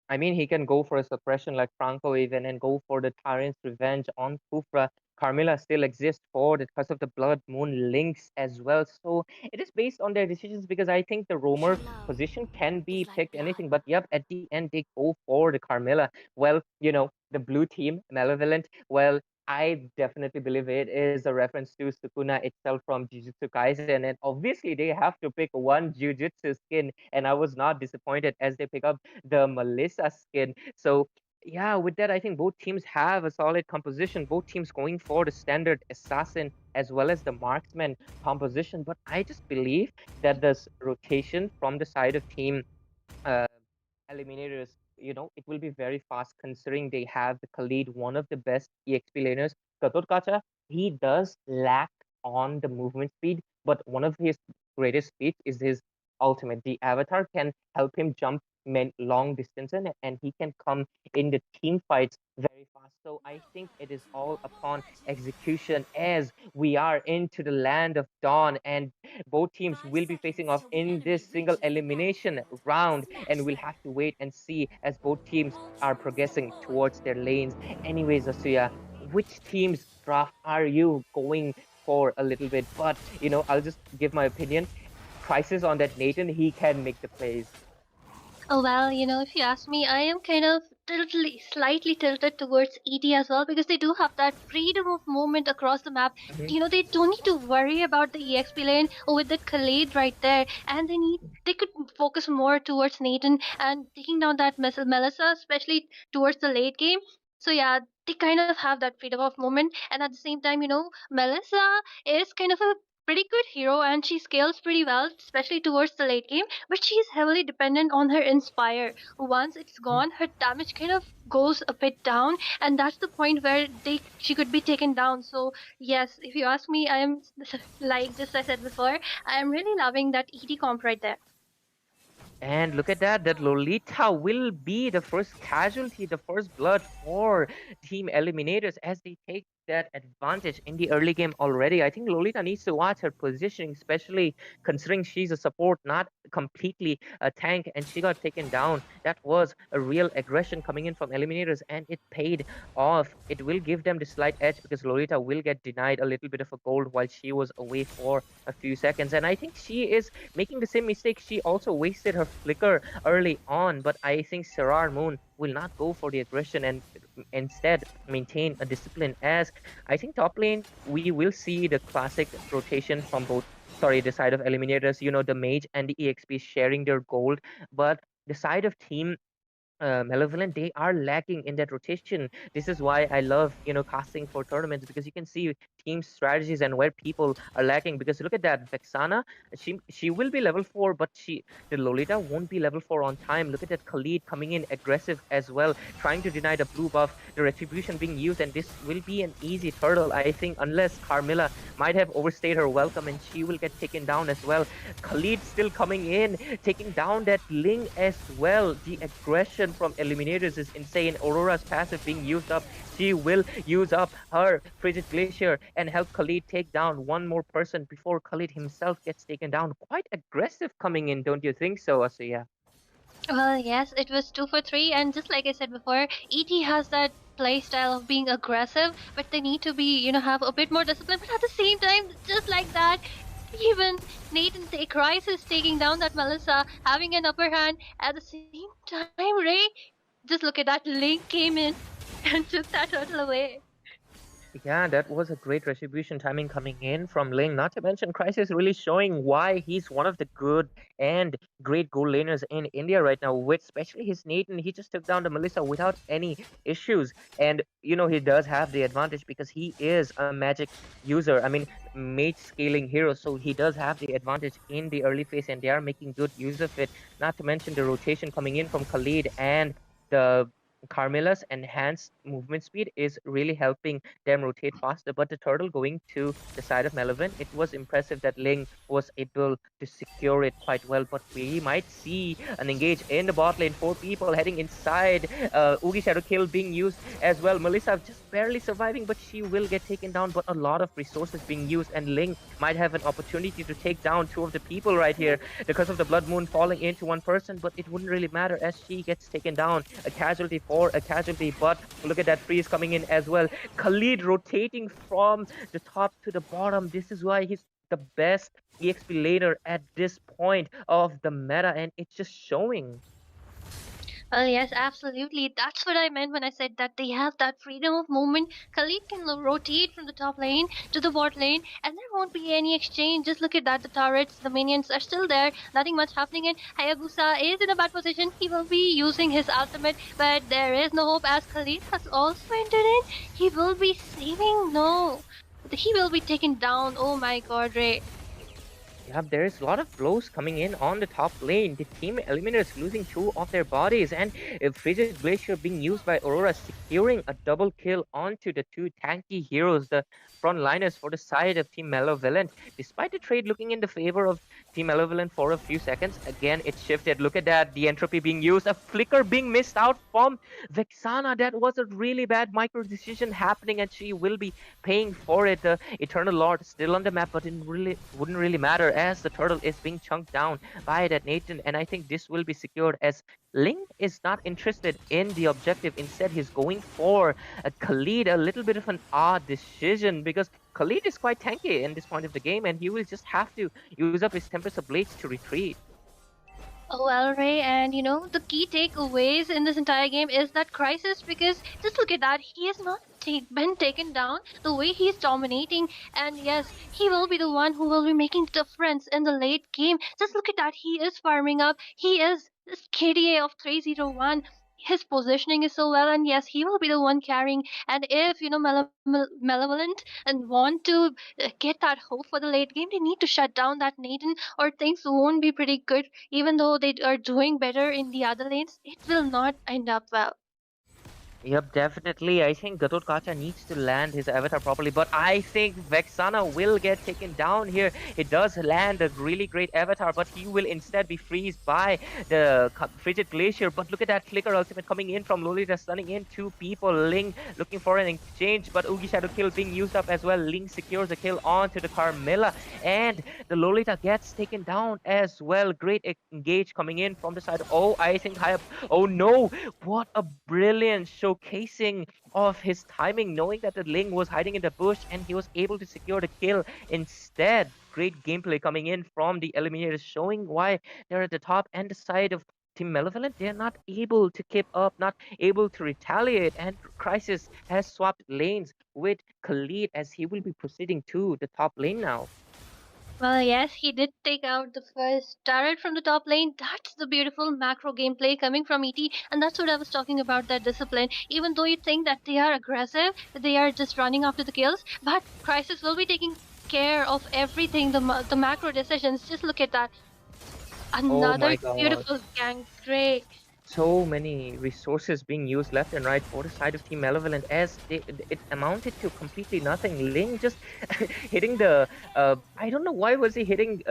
I mean, he can go for a suppression like Franco even and go for the Tyrant's Revenge on Kufra. Carmilla still exists for the Curse of the Blood Moon links as well. So it is based on their decisions because I think the roamer position can be picked anything. But yep, at the end they go for the Carmilla. Well, the blue team, Malevolent, well, I definitely believe it is a reference to Sukuna itself from Jujutsu Kaisen, and obviously they have to pick one Jujutsu skin, and I was not disappointed as they pick up the Melissa skin. So yeah, with that, I think both teams have a solid composition. Both teams going for the standard assassin as well as the marksman composition. But I just believe that this rotation from the side of team uh, eliminators, it will be very fast considering they have the Khalid, one of the best EXP laners. Katurkacha, he does lack on the movement speed, but one of his greatest feats is his ultimate. The avatar can help him jump long distances and he can come in the team fights very fast. So I think it is all upon execution as we are into the land of dawn and both teams will be facing off in this single elimination round, and we'll have to wait and see as both teams are progressing towards their lanes. Anyways, Asuya, which team's draft are you going for a little bit? But I'll just give my opinion. Crisis on that Nathan, he can make the plays. Oh well, if you ask me, I am kind of slightly tilted towards ET as well because they do have that freedom of movement across the map. They don't need to worry about the EXP lane or with the Khalid right there, and they could focus more towards Nathan and taking down that Melissa, especially towards the late game. So yeah, they kind of have that freedom of movement, and at the same time, Melissa is kind of a pretty good hero and she scales pretty well, especially towards the late game, but she is heavily dependent on her inspire. Once it's gone, her damage kind of goes a bit down, and that's the point where she could be taken down. So yes, if you ask me, I am like just I said before, I am really loving that ED comp right there. And look at that Lolita will be the first casualty, the first blood for Team Eliminators as they take that advantage in the early game already. I think Lolita needs to watch her positioning, especially considering she's a support, not completely a tank, and she got taken down. That was a real aggression coming in from Eliminators, and it paid off. It will give them the slight edge because Lolita will get denied a little bit of a gold while she was away for a few seconds. And I think she is making the same mistake. She also wasted her flicker early on, but I think Sarar Moon will not go for the aggression and instead maintain a discipline as I think top lane we will see the classic rotation from the side of eliminators, the mage and the EXP sharing their gold, but the side of team Malevolent, they are lacking in that rotation. This is why I love, casting for tournaments because you can see team strategies and where people are lacking. Because look at that, Vexana, she will be level 4, but the Lolita won't be level 4 on time. Look at that Khalid coming in aggressive as well, trying to deny the blue buff, the retribution being used, and this will be an easy turtle, I think, unless Carmilla might have overstayed her welcome and she will get taken down as well. Khalid still coming in, taking down that Ling as well. The aggression from eliminators is insane. Aurora's passive being used up. She will use up her Frigid Glacier and help Khalid take down one more person before Khalid himself gets taken down. Quite aggressive coming in, don't you think so, Asiya? Well, yes, it was 2 for 3, and just like I said before, ET has that play style of being aggressive, but they need to be, have a bit more discipline. But at the same time, just like that, even Nathan Crisis taking down that Melissa, having an upper hand. At the same time, Ray, just look at that. Link came in and took that turtle away. Yeah, that was a great retribution timing coming in from Ling. Not to mention, Crisis really showing why he's one of the good and great goal laners in India right now. With especially his Nathan, he just took down the Melissa without any issues. And he does have the advantage because he is a magic user. I mean, mage scaling hero, so he does have the advantage in the early phase, and they are making good use of it. Not to mention the rotation coming in from Khalid and the Carmilla's enhanced movement speed is really helping them rotate faster. But the turtle going to the side of Malevolent, it was impressive that Ling was able to secure it quite well. But we might see an engage in the bot lane. 4 people heading inside. Oogie Shadow Kill being used as well. Melissa just barely surviving, but she will get taken down. But a lot of resources being used, and Ling might have an opportunity to take down 2 of the people right here because of the Blood Moon falling into one person. But it wouldn't really matter as she gets taken down. A casualty for a casualty, but look at that freeze coming in as well. Khalid rotating from the top to the bottom. This is why he's the best EXP laner at this point of the meta, and it's just showing. Well, yes, absolutely. That's what I meant when I said that they have that freedom of movement. Khalid can rotate from the top lane to the bot lane, and there won't be any exchange. Just look at that. The turrets, the minions are still there. Nothing much happening. And Hayabusa is in a bad position. He will be using his ultimate, but there is no hope as Khalid has also entered in. He will be saving. No. He will be taken down. Oh my god, Ray. Yeah, there's a lot of blows coming in on the top lane. The team eliminators losing 2 of their bodies, and Frigid Glacier being used by Aurora, securing a double kill onto the 2 tanky heroes, the frontliners for the side of Team Malevolent. Despite the trade looking in the favor of Team Malevolent for a few seconds, again it shifted. Look at that, the entropy being used, a flicker being missed out from Vexana. That was a really bad micro decision happening, and she will be paying for it. The Eternal Lord still on the map, but it wouldn't really matter as the turtle is being chunked down by that Nathan. And I think this will be secured as Ling is not interested in the objective. Instead, he's going for a Khalid, a little bit of an odd decision because Khalid is quite tanky in this point of the game, and he will just have to use up his Tempest of Blades to retreat. Oh, well, Ray, and the key takeaways in this entire game is that Crisis, because just look at that, he has not been taken down the way he's dominating, and yes, he will be the one who will be making the difference in the late game. Just look at that, he is farming up, he is this KDA of 301. His positioning is so well, and yes, he will be the one carrying. And if Malevolent and want to get that hope for the late game, they need to shut down that Nathan, or things won't be pretty good. Even though they are doing better in the other lanes, it will not end up well. Yep, definitely. I think Gatot Kacha needs to land his avatar properly, but I think Vexana will get taken down here. It does land a really great avatar, but he will instead be freezed by the Frigid Glacier. But look at that flicker ultimate coming in from Lolita, stunning in 2 people. Ling looking for an exchange, but Oogie Shadow Kill being used up as well. Ling secures a kill onto the Carmilla, and the Lolita gets taken down as well. Great engage coming in from the side. Oh, I think oh no! What a brilliant showcasing of his timing, knowing that the Ling was hiding in the bush and he was able to secure the kill instead. Great gameplay coming in from the eliminators, showing why they're at the top and the side of Team Malevolent. They're not able to keep up, not able to retaliate, and Crisis has swapped lanes with Khalid as he will be proceeding to the top lane now. Well, yes, he did take out the first turret from the top lane. That's the beautiful macro gameplay coming from ET, and that's what I was talking about, that discipline. Even though you think that they are aggressive, they are just running after the kills, but Crisis will be taking care of everything, the macro decisions. Just look at that. Another beautiful gank. Great. So many resources being used left and right for the side of Team Malevolent as it amounted to completely nothing. Ling just hitting the I don't know why was he hitting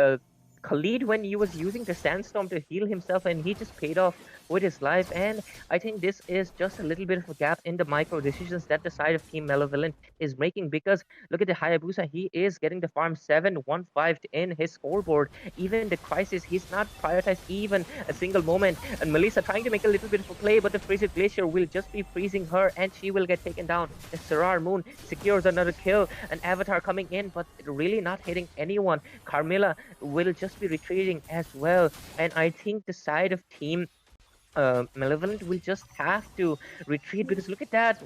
Khalid when he was using the sandstorm to heal himself, and he just paid off with his life. And I think this is just a little bit of a gap in the micro decisions that the side of Team Malevolent is making, because look at the Hayabusa, he is getting the farm 7-1-5 in his scoreboard. Even the Crisis, he's not prioritized even a single moment, and Melissa trying to make a little bit of a play, but the Frigid Glacier will just be freezing her and she will get taken down. The Sarar Moon secures another kill, an avatar coming in but really not hitting anyone. Carmilla will just be retreating as well, and I think the side of Team Malevolent will just have to retreat, because look at that.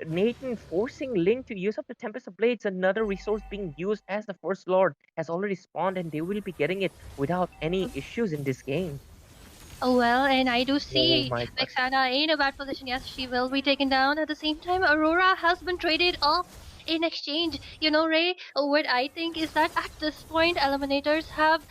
Nathan forcing Ling to use up the Tempest of Blades, another resource being used as the First Lord has already spawned, and they will be getting it without any issues in this game. Oh, well, and I do see Vexana in a bad position. Yes, she will be taken down. At the same time, Aurora has been traded off in exchange. Ray, what I think is that at this point, eliminators have,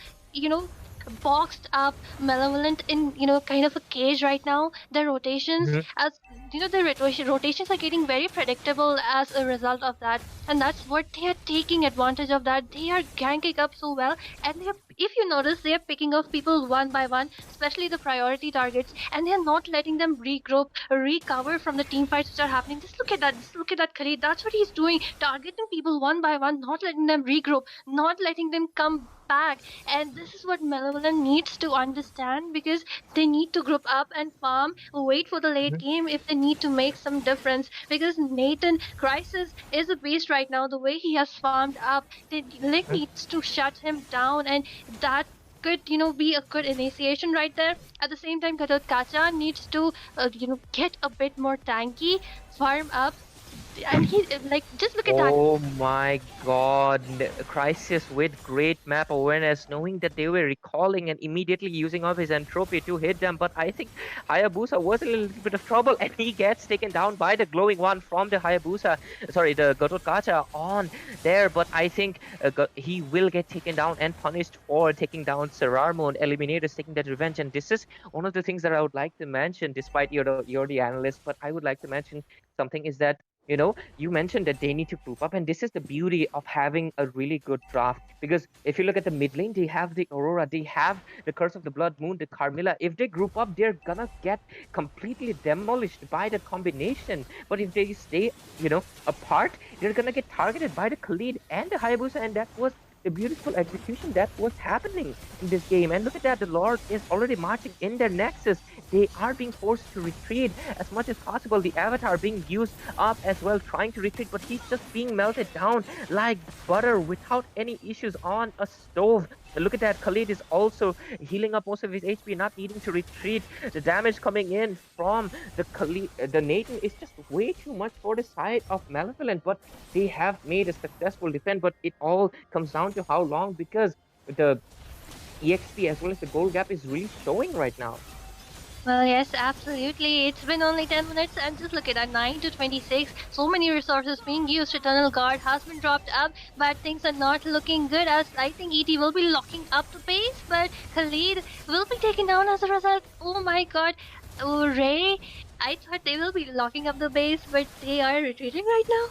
boxed up Malevolent in, kind of a cage right now. The rotations, Mhm. as the rotations are getting very predictable as a result of that, and that's what they are taking advantage of. That they are ganking up so well, and they are, if you notice, they are picking off people one by one, especially the priority targets, and they're not letting them regroup, recover from the team fights which are happening. Just look at that. Just look at that, Khalid. That's what he's doing, targeting people one by one, not letting them regroup, not letting them come back. And this is what Malevolent needs to understand, because they need to group up and farm, wait for the late game if they need to make some difference. Because Nathan Crisis is a beast right now. The way he has farmed up, Ling needs to shut him down, and that could be a good initiation right there. At the same time, Kacha needs to get a bit more tanky, farm up, and he like, just look at that. Oh my God, Crisis with great map awareness, knowing that they were recalling and immediately using up his entropy to hit them. But I think Hayabusa was in a little bit of trouble, and he gets taken down by the glowing one from the Hayabusa. Sorry, the Gacha on there. But I think he will get taken down and punished for taking down Serarmo, and Eliminators taking that revenge. And this is one of the things that I would like to mention, despite you're the analyst, but I would like to mention something is that you mentioned that they need to group up, and this is the beauty of having a really good draft. Because if you look at the mid lane, they have the Aurora, they have the Curse of the Blood Moon, the Carmilla. If they group up, they're gonna get completely demolished by the combination. But if they stay, apart, they're gonna get targeted by the Khalid and the Hayabusa, and that was the beautiful execution that was happening in this game. And look at that, the Lord is already marching in their Nexus. They are being forced to retreat as much as possible. The Avatar being used up as well, trying to retreat, but he's just being melted down like butter without any issues on a stove. Look at that, Khalid is also healing up most of his HP, not needing to retreat. The damage coming in from the Nathan is just way too much for the side of Malevolent, but they have made a successful defense. But it all comes down to how long, because the EXP as well as the gold gap is really showing right now. Well, yes, absolutely. It's been only 10 minutes, and just look at that, 9 to 26. So many resources being used. Eternal Guard has been dropped up, but things are not looking good, as I think ET will be locking up the base, but Khalid will be taken down as a result. Oh my god. Oh, Ray, I thought they will be locking up the base, but they are retreating right now.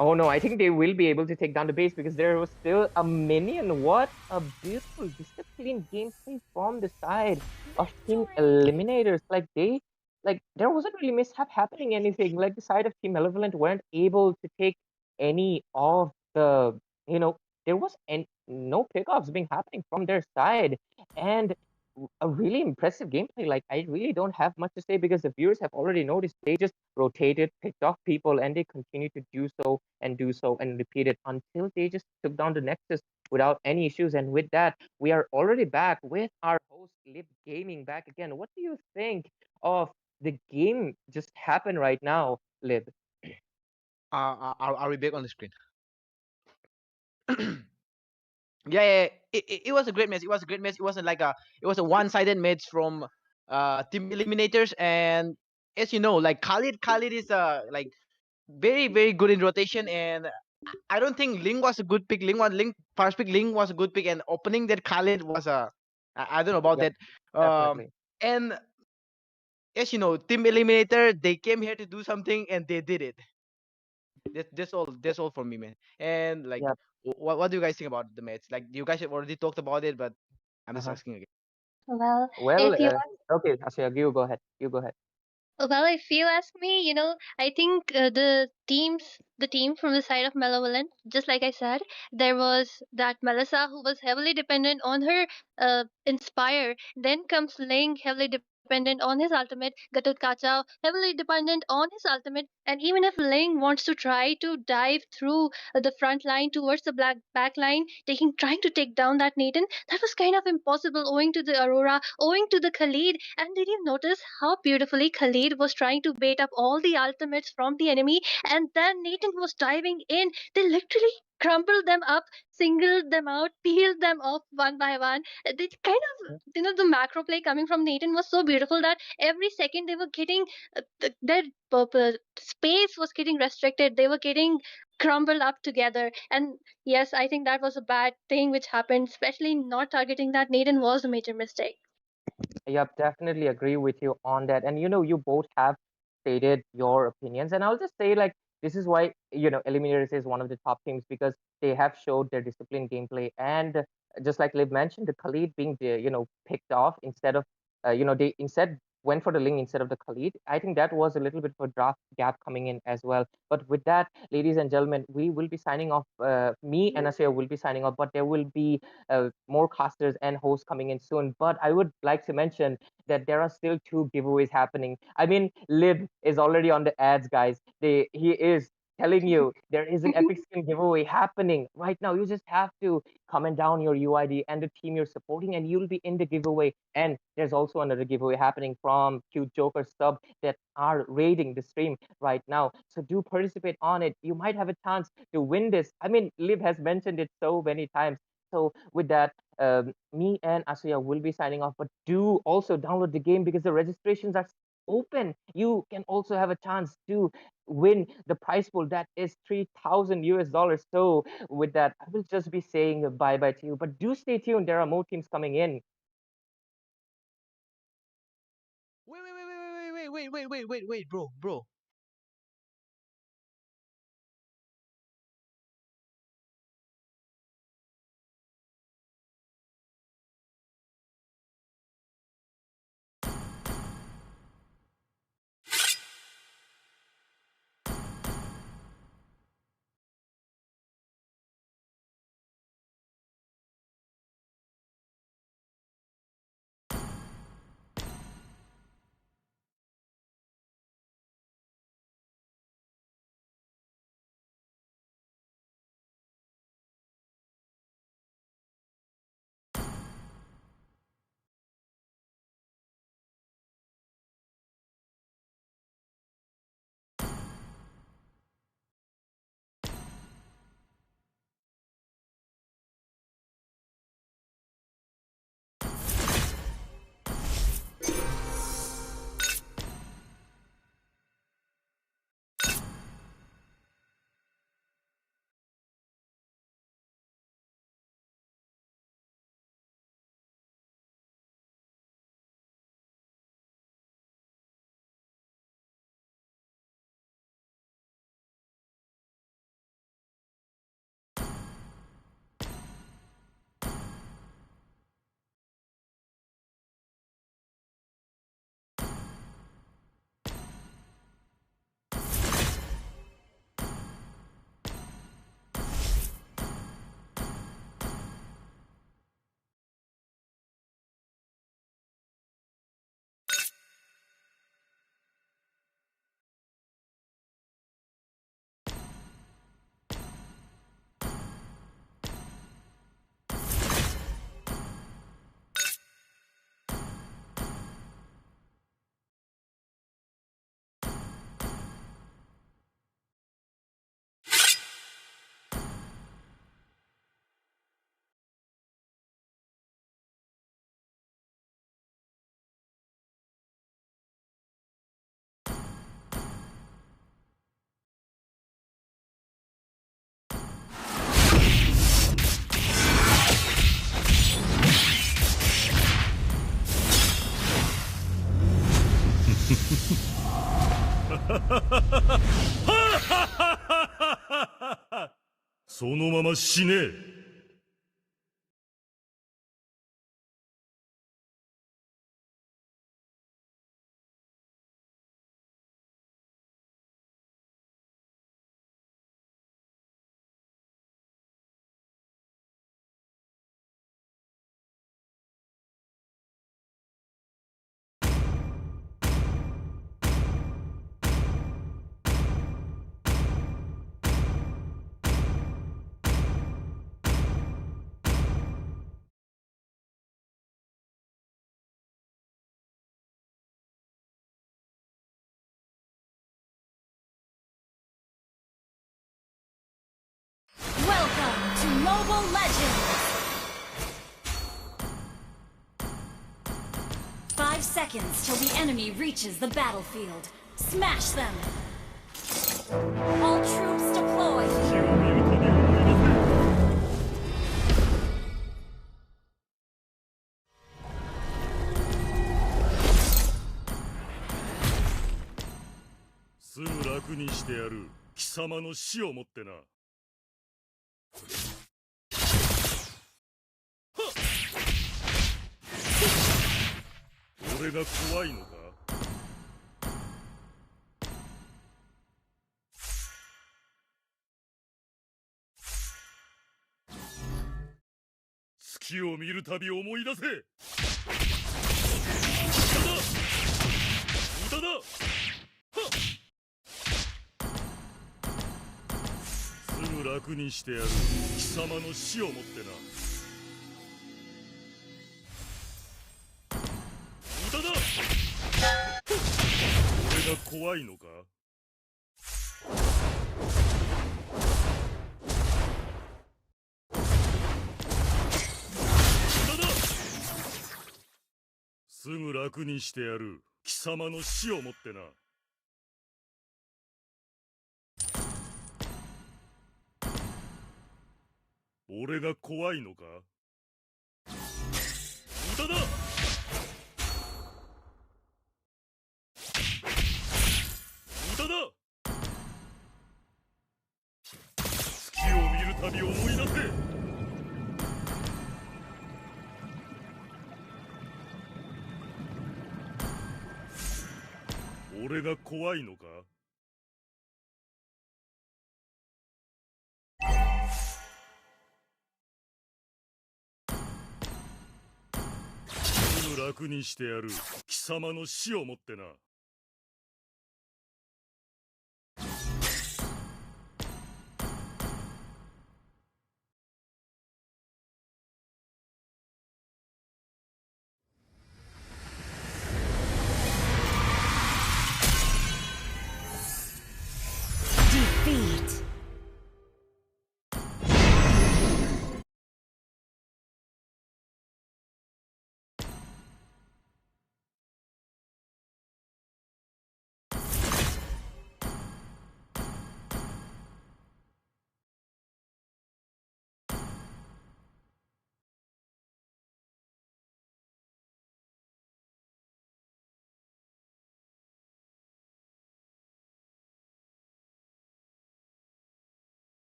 Oh no, I think they will be able to take down the base because there was still a minion. What a beautiful disciplined gameplay from the side of Team Eliminators. Like there wasn't really mishap happening anything. Like the side of Team Malevolent weren't able to take any of the, you know, there was no pickoffs being happening from their side. And a really impressive gameplay. Like I really don't have much to say because the viewers have already noticed. They just rotated, picked off people, and they continue to do so and repeat it until they just took down the Nexus without any issues. And with that, we are already back with our host Lib Gaming back again. What do you think of the game just happened right now, Lib? Are we back on the screen? Yeah. It was a great match. It was a great match. It wasn't like it was a one-sided match from Team Eliminators. And as you know, like Khalid is like very good in rotation, and I don't think Ling was a good pick. Ling first pick. Ling was a good pick, and opening that Khalid was a I don't know about Yep, that. definitely. And as you know, Team Eliminator, they came here to do something and they did it. That's all. That's all for me, man. And like, Yep. what do you guys think about the match? Like, you guys have already talked about it, but I'm just Uh-huh. asking again. Well, Well, if you okay, Asya, you go ahead. You go ahead. Well, if you ask me, I think the team from the side of Malevolent, just like I said, there was that Melissa who was heavily dependent on her Inspire. Then comes Ling, heavily dependent on his ultimate. Gatut Kacha, heavily dependent on his ultimate. And even if Ling wants to try to dive through the front line towards the black back line, trying to take down that Nathan, that was kind of impossible owing to the Aurora, owing to the Khalid. And did you notice how beautifully Khalid was trying to bait up all the ultimates from the enemy? And then Nathan was diving in. They literally crumpled them up, singled them out, peeled them off one by one. They kind of, the macro play coming from Nathan was so beautiful that every second they were getting their space was getting restricted. They were getting crumbled up together. And yes, I think that was a bad thing which happened, especially not targeting that Nathan was a major mistake. Yep, definitely agree with you on that. And you both have stated your opinions, and I'll just say like this is why Eliminators is one of the top teams because they have showed their disciplined gameplay, and just like Liv mentioned, the Khalid being picked off instead of they instead went for the Ling instead of the Khalid. I think that was a little bit of a draft gap coming in as well. But with that, ladies and gentlemen, we will be signing off. Me and Asya will be signing off, but there will be more casters and hosts coming in soon. But I would like to mention that there are still two giveaways happening. I mean, Lib is already on the ads, guys. He is telling you there is an epic skin giveaway happening right now. You just have to comment down your UID and the team you're supporting, and you'll be in the giveaway. And there's also another giveaway happening from Cute Joker sub that are raiding the stream right now. So do participate on it. You might have a chance to win this. I mean, Liv has mentioned it so many times. So with that, me and Asuya will be signing off, but do also download the game because the registrations are open. You can also have a chance to win the prize pool that is 3,000 US dollars. So with that, I will just be saying bye bye to you, but do stay tuned. There are more teams coming in. Wait, bro. Ha そのまま死ね。Welcome to Mobile Legends! 5 seconds till the enemy reaches the battlefield. Smash them! All troops deployed. 月を見るたび思い出せ。すぐ楽にしてやる。貴様の死をもってな。俺が怖いのか？月を見るたび思い出せ。無駄だ。すぐ楽にしてやる。貴様の死をもってな。無駄だ。俺が怖いのか？すぐ楽にしてやる。貴様の死をもってな。俺が怖いのか？無駄だ。無駄だ。月を見るたび思い出せ。俺が怖いのか？すぐ楽にしてやる。貴様の死をもってな。Defeat.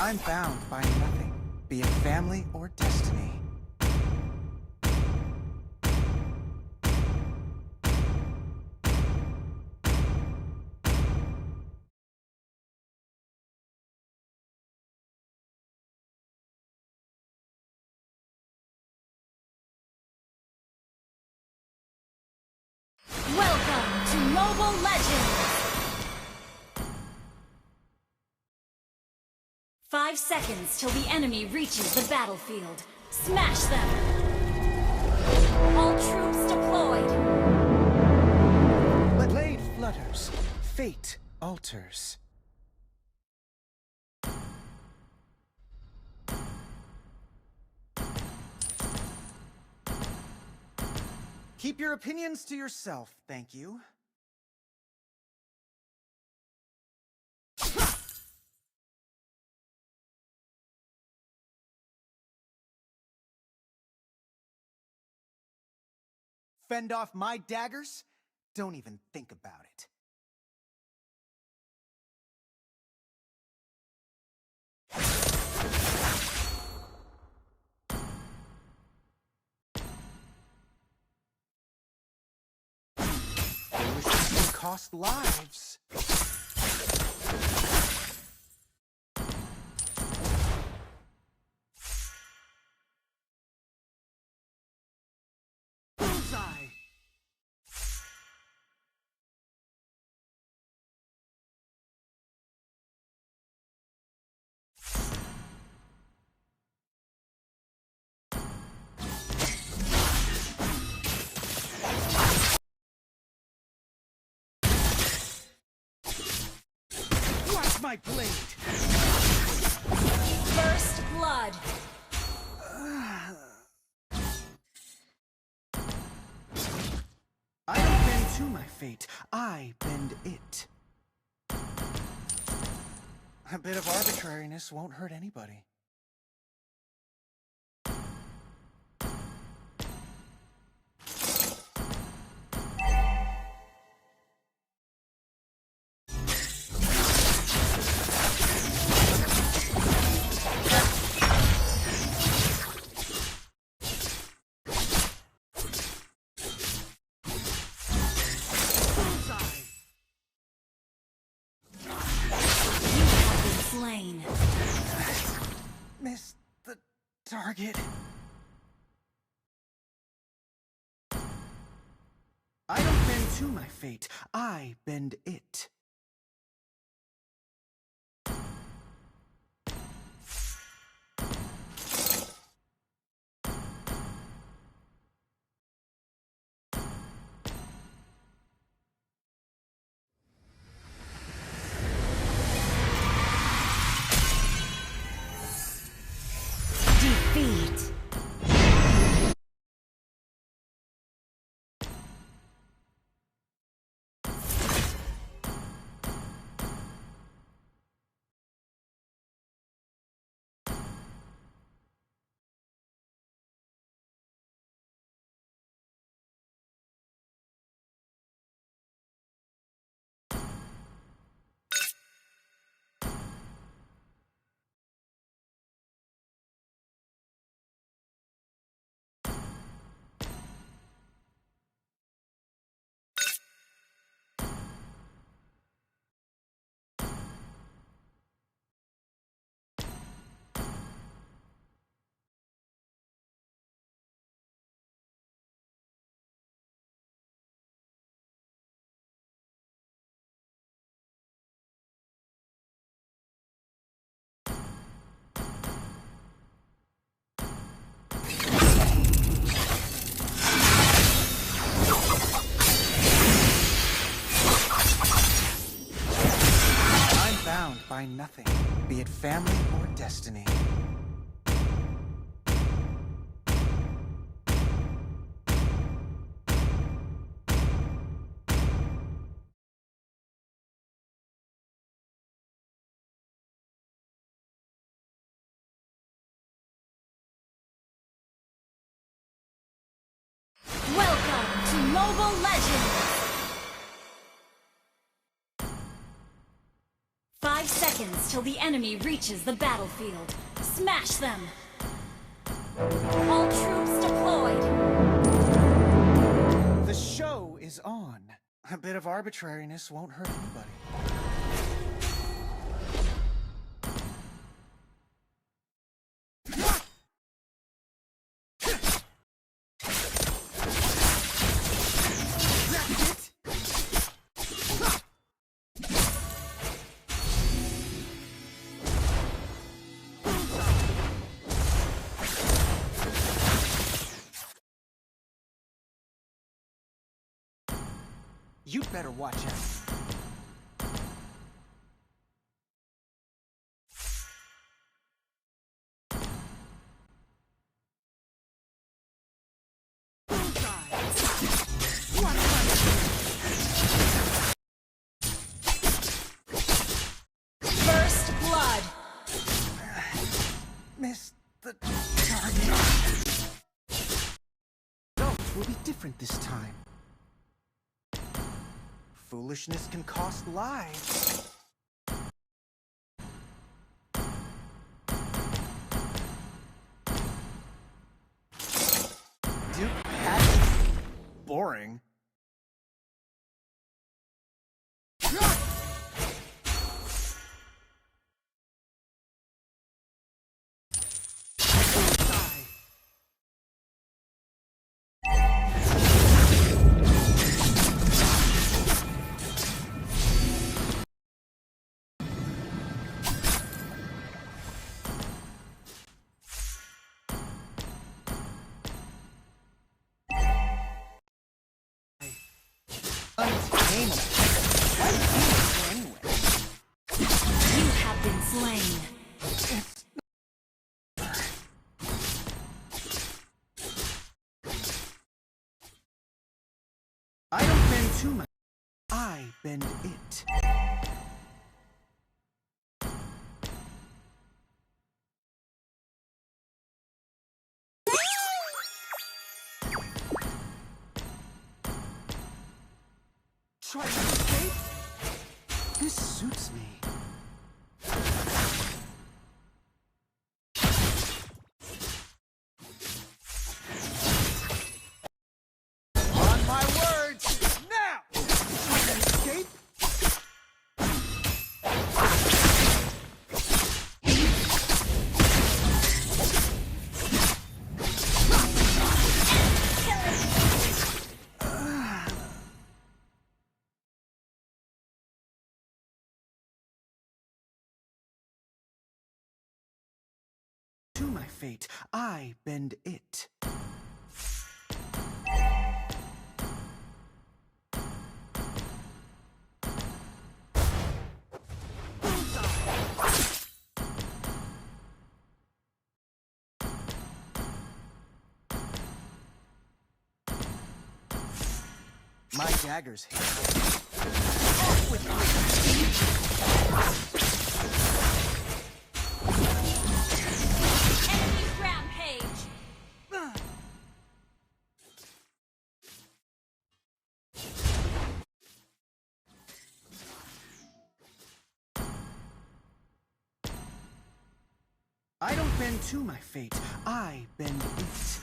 I'm bound by nothing, be it family or destiny. Welcome to Mobile Legends! 5 seconds till the enemy reaches the battlefield. Smash them! All troops deployed! Blade flutters, fate alters. Keep your opinions to yourself, thank you. Fend off my daggers? Don't even think about it. Those cost lives. Bullseye! my blade. First blood. I don't bend to my fate, I bend it. A bit of arbitrariness won't hurt anybody. Slain. Missed the target. I don't bend to my fate, I bend it. Defeat. I'm bound by nothing, be it family or destiny. Welcome to Mobile Legends! 5 seconds till the enemy reaches the battlefield. Smash them! All troops deployed! The show is on. A bit of arbitrariness won't hurt anybody. You'd better watch out. First blood! Missed the target. Results will be different this time. Foolishness can cost lives. Duke has boring. Untamable. Why do you do this anyway? I bend it. Try to escape? This suits me. On my words, now! Try to escape? To my fate, I bend it. My dagger's here. Off with Enemy rampage. I don't bend to my fate, I bend it.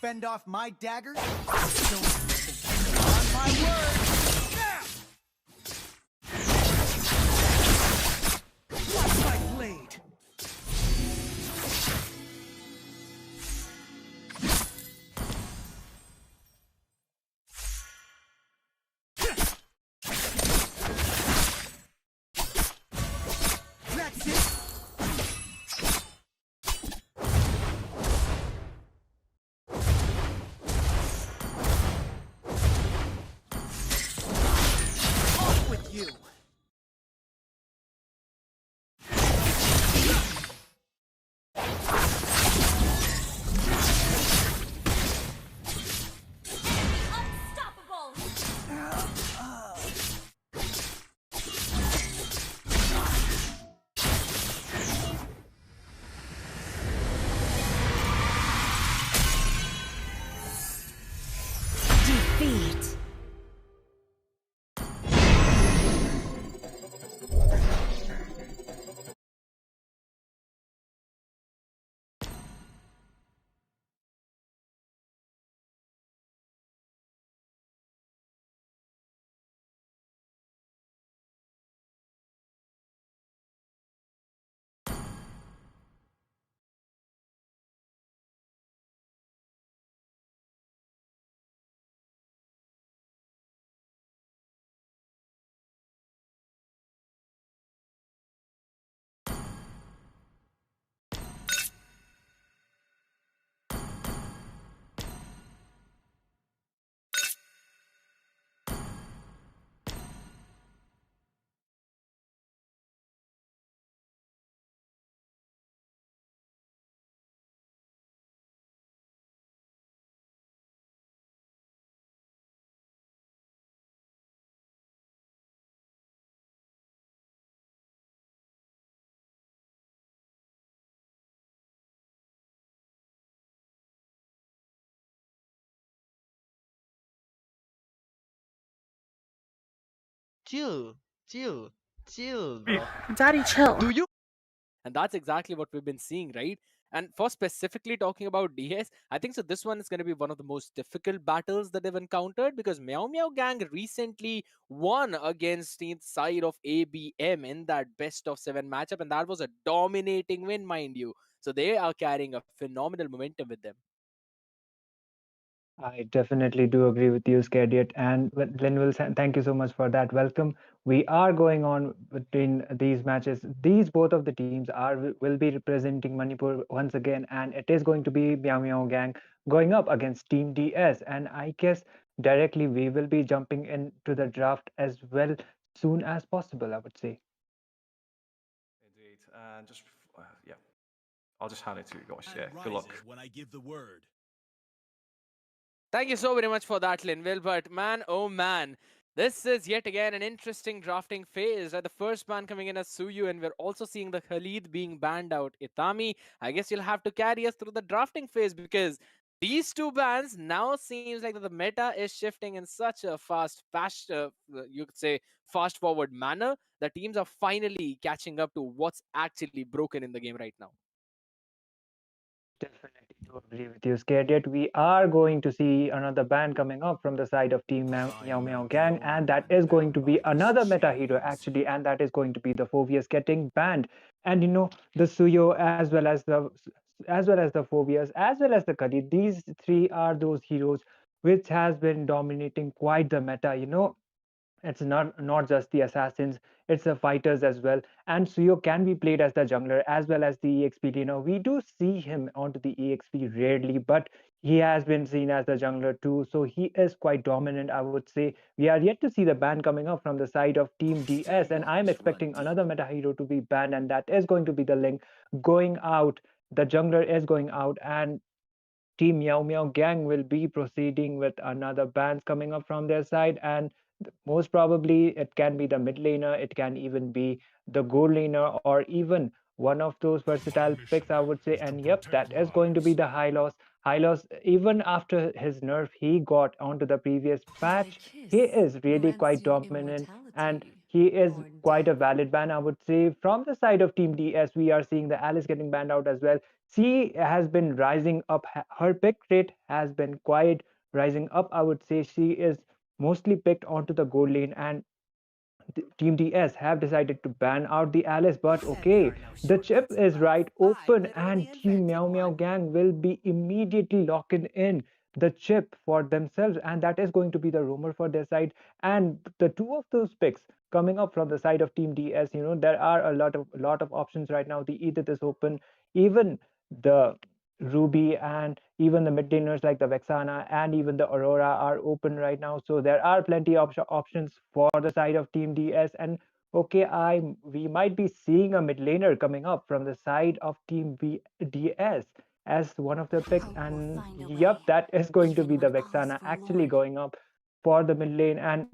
Fend off my daggers? Don't think on my word! Now! Watch my blade! That's it! Off with you! Unstoppable. Defeat. Chill, chill, chill, bro. Daddy, chill. Do you? And that's exactly what we've been seeing, right? And for specifically talking about DS, I think so. This one is going to be one of the most difficult battles that they've encountered because Meow Meow Gang recently won against the side of ABM in that best of seven matchup, and that was a dominating win, mind you. So they are carrying a phenomenal momentum with them. I definitely do agree with you, Skadiat. And Linville, thank you so much for that welcome. We are going on between these matches. These both of the teams are will be representing Manipur once again, and it is going to be Meow Meow Gang going up against Team DS. And I guess directly we will be jumping into the draft as well soon as possible, I would say. And just yeah, I'll just hand it to you guys. Yeah, good luck. When I give the word. Thank you so very much for that, Linville. But man, oh man, this is yet again an interesting drafting phase. The first ban coming in as Suyu, and we're also seeing the Khalid being banned out. Itami, I guess you'll have to carry us through the drafting phase because these two bans now seems like that the meta is shifting in such a you could say, fast forward manner. The teams are finally catching up to what's actually broken in the game right now. Definitely do agree with you, Scared. Yet we are going to see another ban coming up from the side of Team Meow Meow Gang, and that is going to be another meta hero actually, and that is going to be the Phobias getting banned. And the Suyo as well as the Phobias as well as the Khalid. These three are those heroes which has been dominating quite the meta. It's not just the assassins, it's the fighters as well. And Suyo can be played as the jungler as well as the exp laner. We do see him onto the exp rarely, but he has been seen as the jungler too, so he is quite dominant, I would say. We are yet to see the ban coming up from the side of Team DS, and I'm expecting another meta hero to be banned, and that is going to be the Link going out. The jungler is going out, and Team Meow Meow Gang will be proceeding with another bans coming up from their side, and most probably it can be the mid laner, it can even be the gold laner, or even one of those versatile picks, I would say. And yep, that is going to be the Hylos. Hylos, even after his nerf he got onto the previous patch, he is really quite dominant, and he is quite a valid ban, I would say. From the side of Team DS, we are seeing the Alice getting banned out as well. She has been rising up. Her pick rate has been quite rising up, I would say. She is mostly picked onto the gold lane, and Team DS have decided to ban out the Alice, but okay, the chip is right open, and Team Meow Meow Gang will be immediately locking in the chip for themselves, and that is going to be the rumor for their side. And the two of those picks coming up from the side of Team DS, there are a lot of options right now. The Edith is open, even the Ruby and even the mid laners like the Vexana and even the Aurora are open right now. So there are plenty of options for the side of Team DS. And okay, we might be seeing a mid laner coming up from the side of Team DS as one of the picks. And yep, that is going to be the Vexana actually going up for the mid lane. And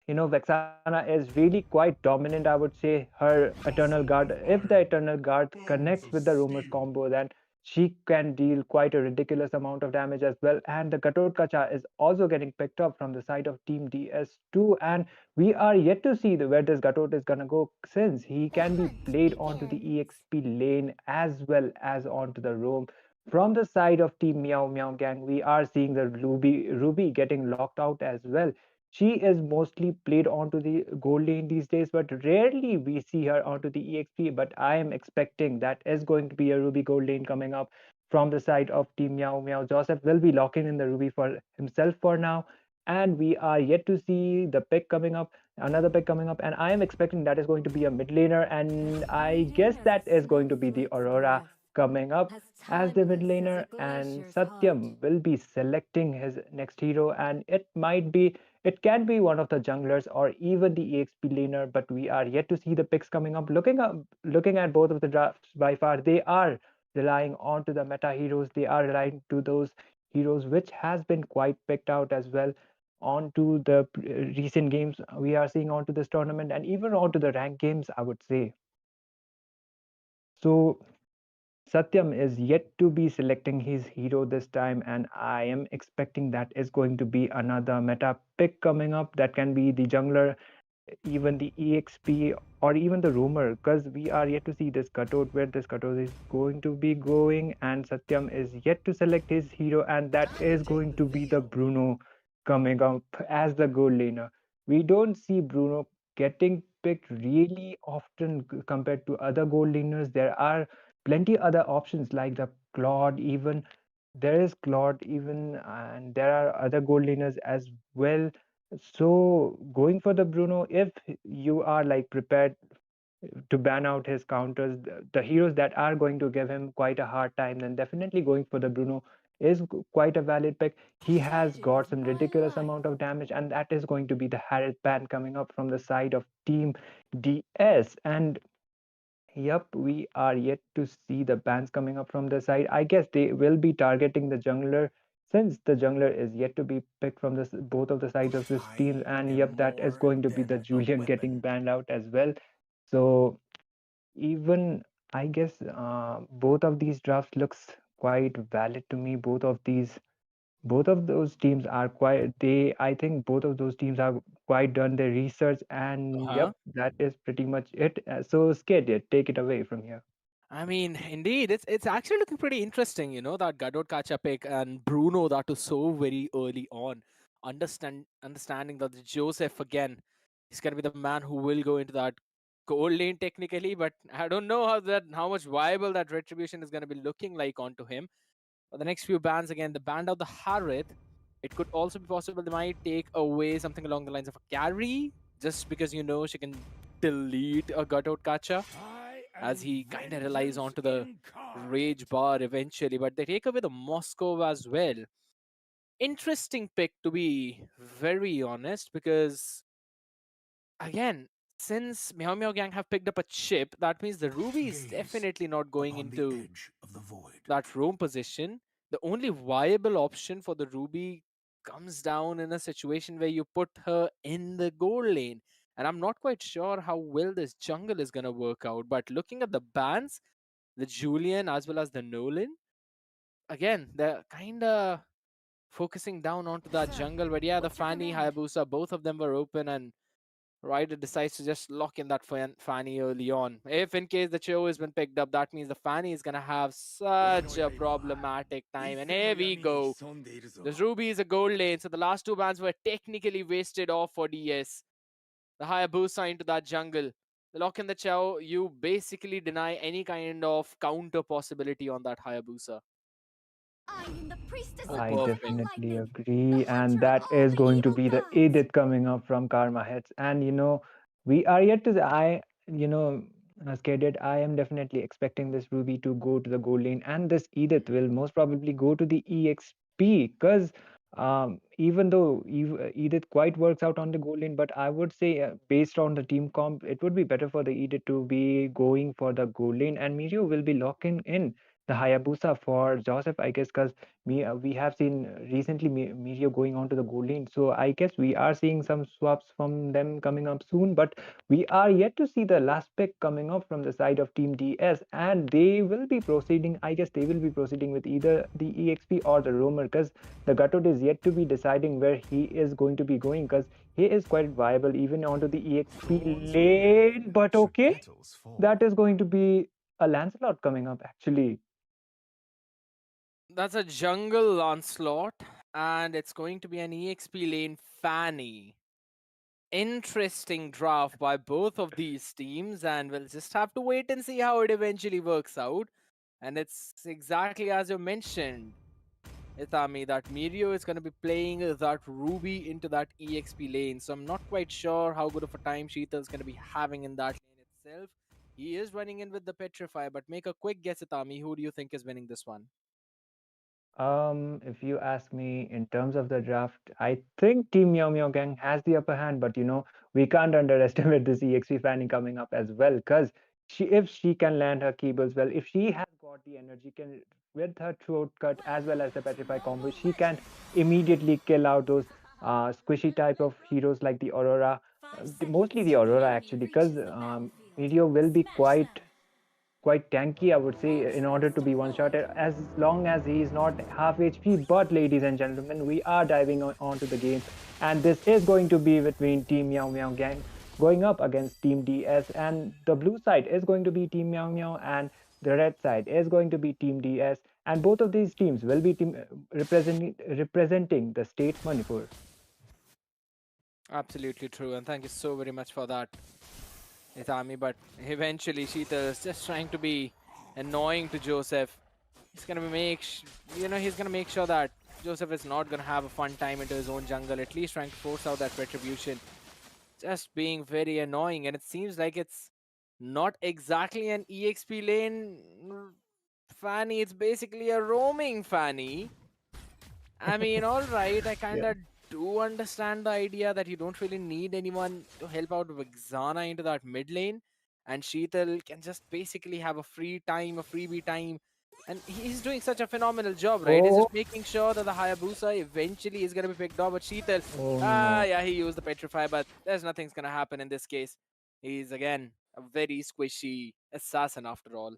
Vexana is really quite dominant, I would say. Her Eternal Guard, if the Eternal Guard connects with the Roamer's combo, then she can deal quite a ridiculous amount of damage as well. And the Gatot Kacha is also getting picked up from the side of Team DS2. And we are yet to see where this Gatot is gonna go, since he can be played onto the EXP lane as well as onto the roam. From the side of Team Meow Meow Gang, we are seeing the Ruby getting locked out as well. She is mostly played onto the gold lane these days, but rarely we see her onto the EXP. But I am expecting that is going to be a Ruby gold lane coming up from the side of Team Meow Meow. Joseph will be locking in the Ruby for himself for now. And we are yet to see the pick coming up, another pick coming up. And I am expecting that is going to be a mid laner. And I guess that is going to be the Aurora coming up as the mid laner. And Satyam will be selecting his next hero. And it can be one of the junglers or even the EXP laner, but we are yet to see the picks coming up. Looking at both of the drafts, by far they are relying on to the meta heroes. They are relying to those heroes which has been quite picked out as well onto the recent games we are seeing onto this tournament, and even onto the rank games, I would say. So Satyam is yet to be selecting his hero this time, and I am expecting that is going to be another meta pick coming up. That can be the jungler, even the EXP, or even the rumor, because we are yet to see this cutout where this cutout is going to be going. And Satyam is yet to select his hero, and that is going to be the Bruno coming up as the gold laner. We don't see Bruno getting picked really often compared to other gold laners. There are plenty other options like the Claude, even there is Claude even, and there are other gold laners as well. So going for the Bruno, if you are like prepared to ban out his counters, the heroes that are going to give him quite a hard time, then definitely going for the Bruno is quite a valid pick. He has got some ridiculous amount of damage, and that is going to be the Harriet ban coming up from the side of Team DS. And Yep, we are yet to see the bans coming up from the side. I guess they will be targeting the jungler since the jungler is yet to be picked from this both of the sides of this team. And yep, that is going to be the Julian getting banned out as well. So even I guess both of these drafts looks quite valid to me. Both of those teams are quite they I think both of those teams have quite done their research, and Uh-huh. yep, that is pretty much it. So scared it, take it away from here. I mean, indeed, it's actually looking pretty interesting, that Gadot Kacha pick and Bruno that was so very early on. Understanding that the Joseph again, he's gonna be the man who will go into that gold lane technically, but I don't know how much viable that retribution is gonna be looking like onto him. For the next few bans again, the band of the Harith, it could also be possible they might take away something along the lines of a carry, just because she can delete a Gadot Kacha as he kind of relies onto the rage bar eventually, but they take away the Moscow as well. Interesting pick, to be very honest, because again, since Meow Meow Gang have picked up a chip, that means the Ruby is definitely not going into that roam position. The only viable option for the Ruby comes down in a situation where you put her in the gold lane. And I'm not quite sure how well this jungle is going to work out. But looking at the bans, the Julian as well as the Nolan, again, they're kind of focusing down onto that jungle. But yeah, the Fanny, Hayabusa, both of them were open, and Ryder decides to just lock in that Fanny early on. If in case the Cho has been picked up, that means the Fanny is gonna have such a problematic time. And here we go. This Ruby is a gold lane, so the last two bans were technically wasted off for DS. The Hayabusa into that jungle. The lock in the Chow, you basically deny any kind of counter possibility on that Hayabusa. Oh, I perfect. definitely agree, and that is going to be the Edith coming up from Karma Heads. And we are yet to. As Cadet, I am definitely expecting this Ruby to go to the gold lane, and this Edith will most probably go to the EXP because even though Edith quite works out on the gold lane, but I would say based on the team comp, it would be better for the Edith to be going for the gold lane, and Mirio will be locking in the Hayabusa for Joseph, I guess, because we have seen recently Mirio going on to the gold lane. So I guess we are seeing some swaps from them coming up soon, but we are yet to see the last pick coming up from the side of Team DS, and they will be proceeding. I guess they will be proceeding with either the EXP or the Roamer, because the Gatot is yet to be deciding where he is going to be going, because he is quite viable even onto the EXP lane. But okay, that is going to be a Lancelot coming up actually. That's a jungle onslaught, and it's going to be an EXP lane Fanny. Interesting draft by both of these teams, and we'll just have to wait and see how it eventually works out. And it's exactly as you mentioned, Itami, that Mirio is going to be playing that Ruby into that EXP lane. So I'm not quite sure how good of a time Sheetal is going to be having in that lane itself. He is running in with the Petrify, but make a quick guess, Itami. Who do you think is winning this one? If you ask me in terms of the draft, I think Team Meow Meow Gang has the upper hand, but we can't underestimate this EXP Fanny coming up as well, because if she can land her keybles well, if she has got the energy, can with her throat cut as well as the petrify combo, she can immediately kill out those squishy type of heroes like the Aurora, mostly the Aurora actually, because Meteor will be quite tanky, I would say, in order to be one shot, as long as he is not half HP. But ladies and gentlemen, we are diving onto the game, and this is going to be between Team Meow Meow Gang going up against Team DS, and the blue side is going to be Team Meow Meow, and the red side is going to be Team DS, and both of these teams will be representing the state Manipur. Absolutely true, and thank you so very much for that, Itami. But eventually, Sheetal is just trying to be annoying to Joseph. He's gonna he's gonna make sure that Joseph is not gonna have a fun time into his own jungle. At least trying to force out that retribution. Just being very annoying, and it seems like it's not exactly an EXP lane Fanny. It's basically a roaming Fanny. I mean, all right, I kind of do understand the idea that you don't really need anyone to help out Vixana into that mid lane. and Sheetal can just basically have a free time, a freebie time. And he's doing such a phenomenal job, right? He's Oh, just making sure that the Hayabusa eventually is going to be picked off. But Sheetal, oh no. yeah, he used the Petrify, but there's nothing's going to happen in this case. He's, again, a very squishy assassin after all.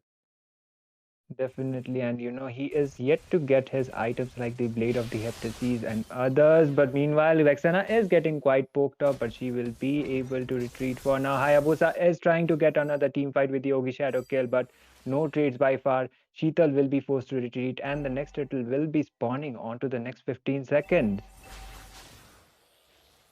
Definitely, and he is yet to get his items like the Blade of the Heptases and others. But meanwhile, Vexana is getting quite poked up, but she will be able to retreat for now. Hayabusa is trying to get another team fight with the Yogi Shadow kill, but no trades by far. Sheetal will be forced to retreat, and the next turtle will be spawning onto the next 15 seconds.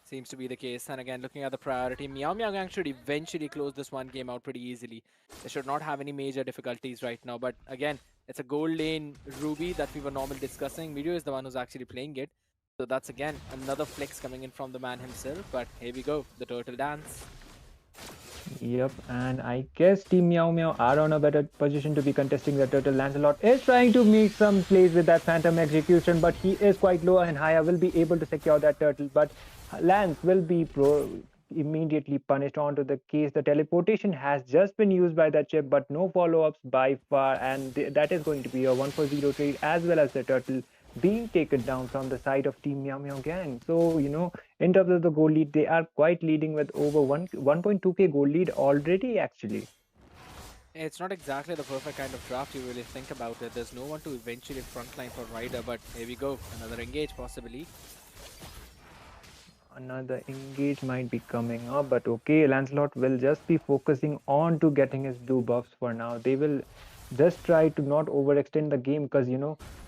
Seems to be the case. And again, looking at the priority, Meow Meow Gang should eventually close this one game out pretty easily. They should not have any major difficulties right now. But again, it's a gold lane Ruby that we were normally discussing. Meteor is the one who's actually playing it. So that's again another flex coming in from the man himself. But here we go, the turtle dance. Yep, and I guess Team Meow Meow are on a better position to be contesting the turtle. Lancelot is trying to make some plays with that Phantom execution, but he is quite low, and Haya will be able to secure that turtle. But Lance will be immediately punished onto the case. The teleportation has just been used by that chip, but no follow-ups by far, and that is going to be a 1-for-0 trade, as well as the turtle being taken down from the side of Team Meow Meow Gang. So, in terms of the goal lead, they are quite leading with over 1.2k goal lead already, actually. It's not exactly the perfect kind of draft you really think about it. There's no one to eventually frontline for Ryder, but here we go. Another engage possibly. Another engage might be coming up, but okay, Lancelot will just be focusing on to getting his blue buffs for now. They will just try to not overextend the game because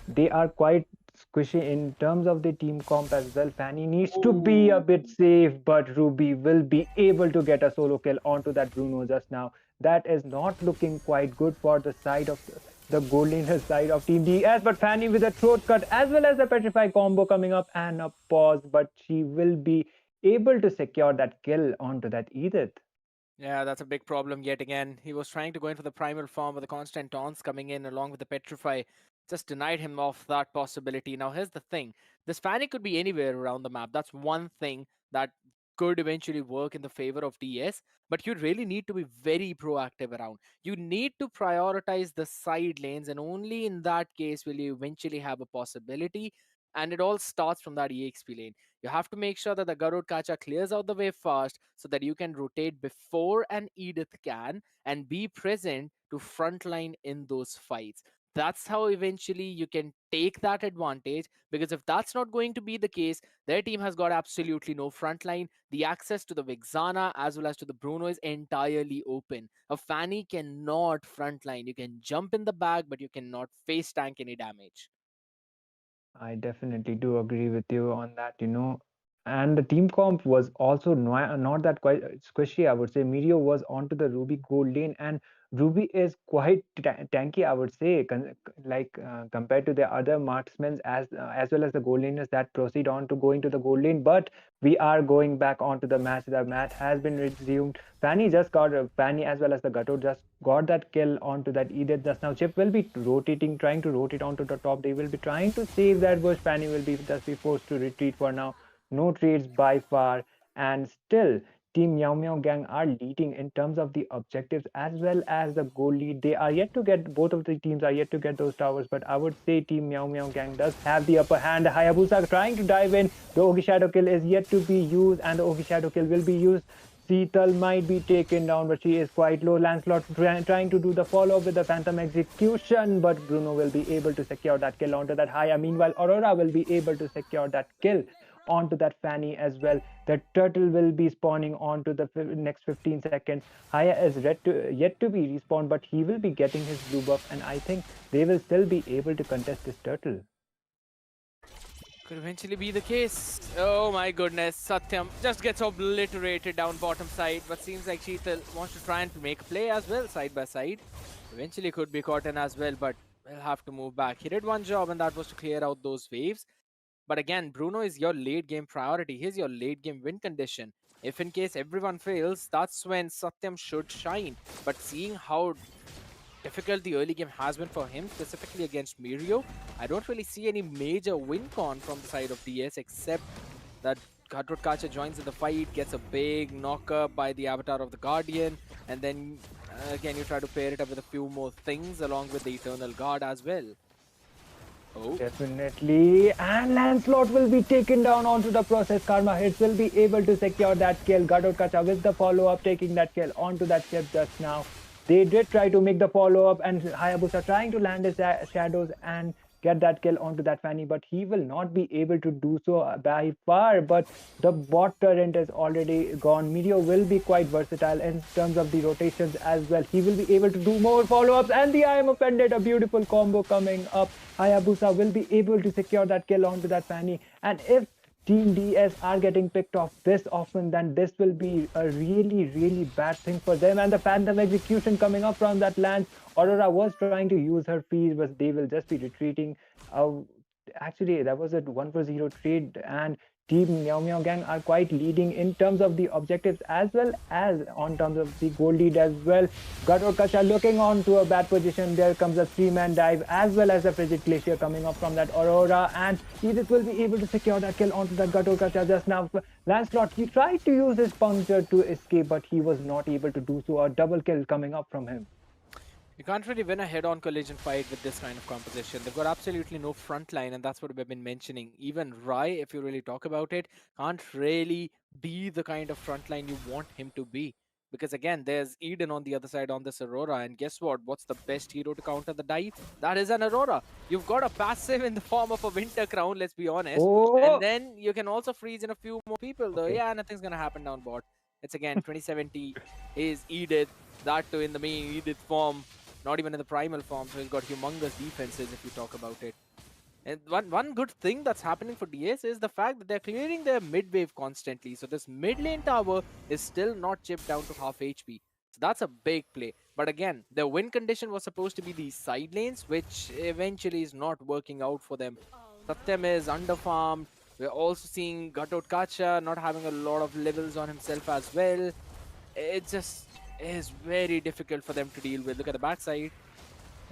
they are quite squishy in terms of the team comp as well. Fanny needs to be a bit safe, but Ruby will be able to get a solo kill onto that Bruno just now. That is not looking quite good for the side of the golden side of Team DS, but Fanny with a throat cut as well as the Petrify combo coming up and a pause, but she will be able to secure that kill onto that Edith. Yeah, that's a big problem yet again. He was trying to go into the primal form with the constant taunts coming in along with the Petrify. Just denied him of that possibility. Now, here's the thing. This Fanny could be anywhere around the map. That's one thing that could eventually work in the favor of DS. But you really need to be very proactive around. You need to prioritize the side lanes, and only in that case will you eventually have a possibility. And it all starts from that EXP lane. You have to make sure that the Garud Kacha clears out the way fast so that you can rotate before an Edith can and be present to frontline in those fights. That's how eventually you can take that advantage, because if that's not going to be the case, their team has got absolutely no frontline. The access to the Vixana as well as to the Bruno is entirely open. A Fanny cannot frontline. You can jump in the back, but you cannot face tank any damage. I definitely do agree with you on that. And the team comp was also not that quite squishy, I would say. Mirio was onto the Ruby gold lane, and Ruby is quite tanky, I would say, compared to the other marksmen as well as the gold laners that proceed on to going to the gold lane. But we are going back onto the match. The match has been resumed. Fanny as well as the Gato just got that kill onto that Edith just now. Chip will be trying to rotate onto the top. They will be trying to save that bush. Fanny will be just be forced to retreat for now. No trades by far, and still Team Meow Meow Gang are leading in terms of the objectives as well as the goal lead. They are yet to get, both of the teams are yet to get those towers, but I would say Team Meow Meow Gang does have the upper hand. Hayabusa trying to dive in. The Ogi Shadow kill is yet to be used, and the Ogi Shadow kill will be used. Seatal might be taken down, but she is quite low. Lancelot trying to do the follow-up with the Phantom execution, but Bruno will be able to secure that kill onto that Haya. Meanwhile, Aurora will be able to secure that kill onto that Fanny as well. The turtle will be spawning onto the next 15 seconds. Haya is yet to be respawned, but he will be getting his blue buff, and I think they will still be able to contest this turtle. Could eventually be the case. Oh my goodness, Satyam just gets obliterated down bottom side, but seems like Sheetal wants to try and make a play as well, side by side. Eventually could be caught in as well, but will have to move back. He did one job, and that was to clear out those waves. But again, Bruno is your late game priority. He's your late game win condition. If in case everyone fails, that's when Satyam should shine. But seeing how difficult the early game has been for him, specifically against Mirio, I don't really see any major win con from the side of DS, except that Katrot Kacha joins in the fight, gets a big knock up by the avatar of the Guardian, and then Again, you try to pair it up with a few more things along with the Eternal Guard as well. Oh. Definitely. And Lancelot will be taken down onto the process. Karma Hits will be able to secure that kill. Gadot Kacha with the follow-up taking that kill onto that ship just now. They did try to make the follow-up and Hayabusa trying to land his shadows and get that kill onto that Fanny, but he will not be able to do so by far. But the bot turret is already gone. Meteor will be quite versatile in terms of the rotations as well. He will be able to do more follow-ups and the I am offended, a beautiful combo coming up. Hayabusa will be able to secure that kill onto that Fanny. And if Team DS are getting picked off this often, then this will be a really, really bad thing for them. And the Phantom execution coming up from that Lance. Aurora was trying to use her freeze, but they will just be retreating. Actually, that was a 1-for-0 trade, and Team Meow Meow Gang are quite leading in terms of the objectives as well as on terms of the goal lead as well. Gator Kacha looking on to a bad position. There comes a 3-man dive as well as a Frigid Glacier coming up from that Aurora, and Edith will be able to secure that kill onto that Gator Kacha just now. Lancelot, he tried to use his puncture to escape, but he was not able to do so. A double kill coming up from him. You can't really win a head-on collision fight with this kind of composition. They've got absolutely no front line, and that's what we've been mentioning. Even Rai, if you really talk about it, can't really be the kind of front line you want him to be. Because again, there's Eden on the other side on this Aurora, and guess what? What's the best hero to counter the dive? That is an Aurora. You've got a passive in the form of a Winter Crown, let's be honest. And then you can also freeze in a few more people, though. Yeah, nothing's gonna happen down bot. It's again 2070 is Edith, that too in the main Edith form. Not even in the primal form, so he's got humongous defenses if you talk about it. And one good thing that's happening for DS is the fact that they're clearing their mid wave constantly. So this mid lane tower is still not chipped down to half HP. So that's a big play. But again, the win condition was supposed to be these side lanes, which eventually is not working out for them. Satyam is underfarmed. We're also seeing Gatot Kacha not having a lot of levels on himself as well. It just is very difficult for them to deal with. Look at the backside.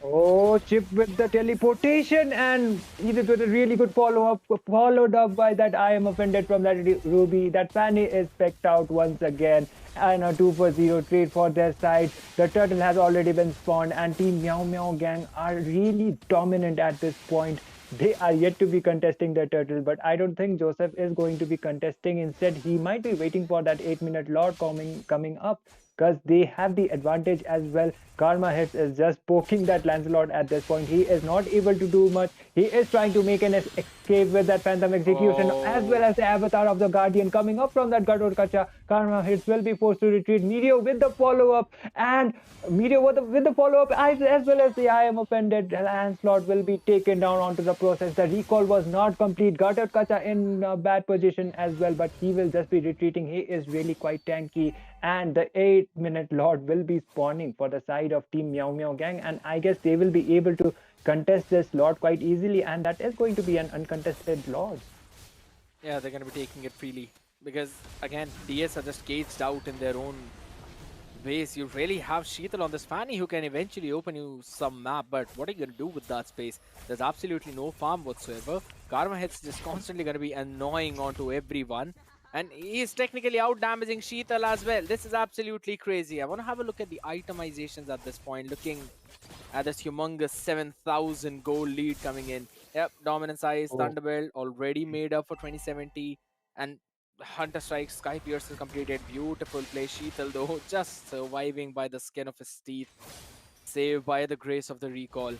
Oh, Chip with the teleportation and Edith with a really good follow-up, followed up by that I am offended from that Ruby. That Fanny is pecked out once again, and a 2-for-0 trade for their side. The turtle has already been spawned, and Team Meow Meow Gang are really dominant at this point. They are yet to be contesting the turtle, but I don't think Joseph is going to be contesting. Instead, he might be waiting for that 8-minute lord coming up, because they have the advantage as well. Karma Hits is just poking that Lancelot at this point. He is not able to do much. He is trying to make an escape with that Phantom execution, as well as the Avatar of the Guardian coming up from that Gator Kacha. Karma Hits will be forced to retreat. Meteor with the follow-up, and Meteor with the follow-up, as well as the I am offended. Lancelot will be taken down onto the process. The recall was not complete. Gator Kacha in a bad position as well, but he will just be retreating. He is really quite tanky, and the 8-minute Lord will be spawning for the side of Team Meow Meow Gang, and I guess they will be able to contest this Lord quite easily, and that is going to be an uncontested Lord. Yeah, they're going to be taking it freely because again, DS are just caged out in their own ways. You really have Sheetal on this Fanny who can eventually open you some map, but what are you going to do with that space? There's absolutely no farm whatsoever. Karma Hits just constantly going to be annoying onto everyone. And he is technically out damaging Sheetal as well. This is absolutely crazy. I want to have a look at the itemizations at this point, looking at this humongous 7,000 gold lead coming in. Yep, Dominance Eyes, Thunderbolt already made up for 2070. And Hunter Strike, Sky Pierce is completed. Beautiful play. Sheetal though, just surviving by the skin of his teeth. Saved by the grace of the recall.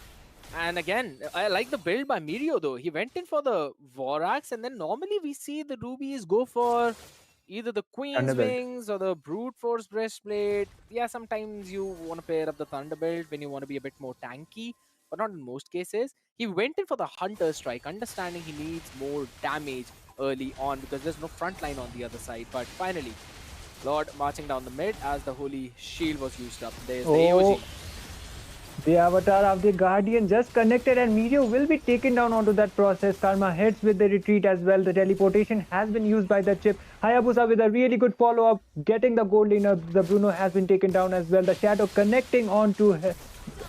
And again, I like the build by Mirio though. He went in for the Vorax, and then normally we see the Rubies go for either the Queen's Thunderbolt. Wings or the Brute Force Breastplate. Yeah, sometimes you want to pair up the Thunderbolt when you want to be a bit more tanky, but not in most cases. He went in for the Hunter Strike, understanding he needs more damage early on because there's no front line on the other side. But finally, Lord marching down the mid as the Holy Shield was used up. There's the AOG. The Avatar of the Guardian just connected, and Mirio will be taken down onto that process. Karma hits with the retreat as well. The teleportation has been used by the chip. Hayabusa with a really good follow-up, getting the gold laner. The Bruno has been taken down as well. The Shadow connecting onto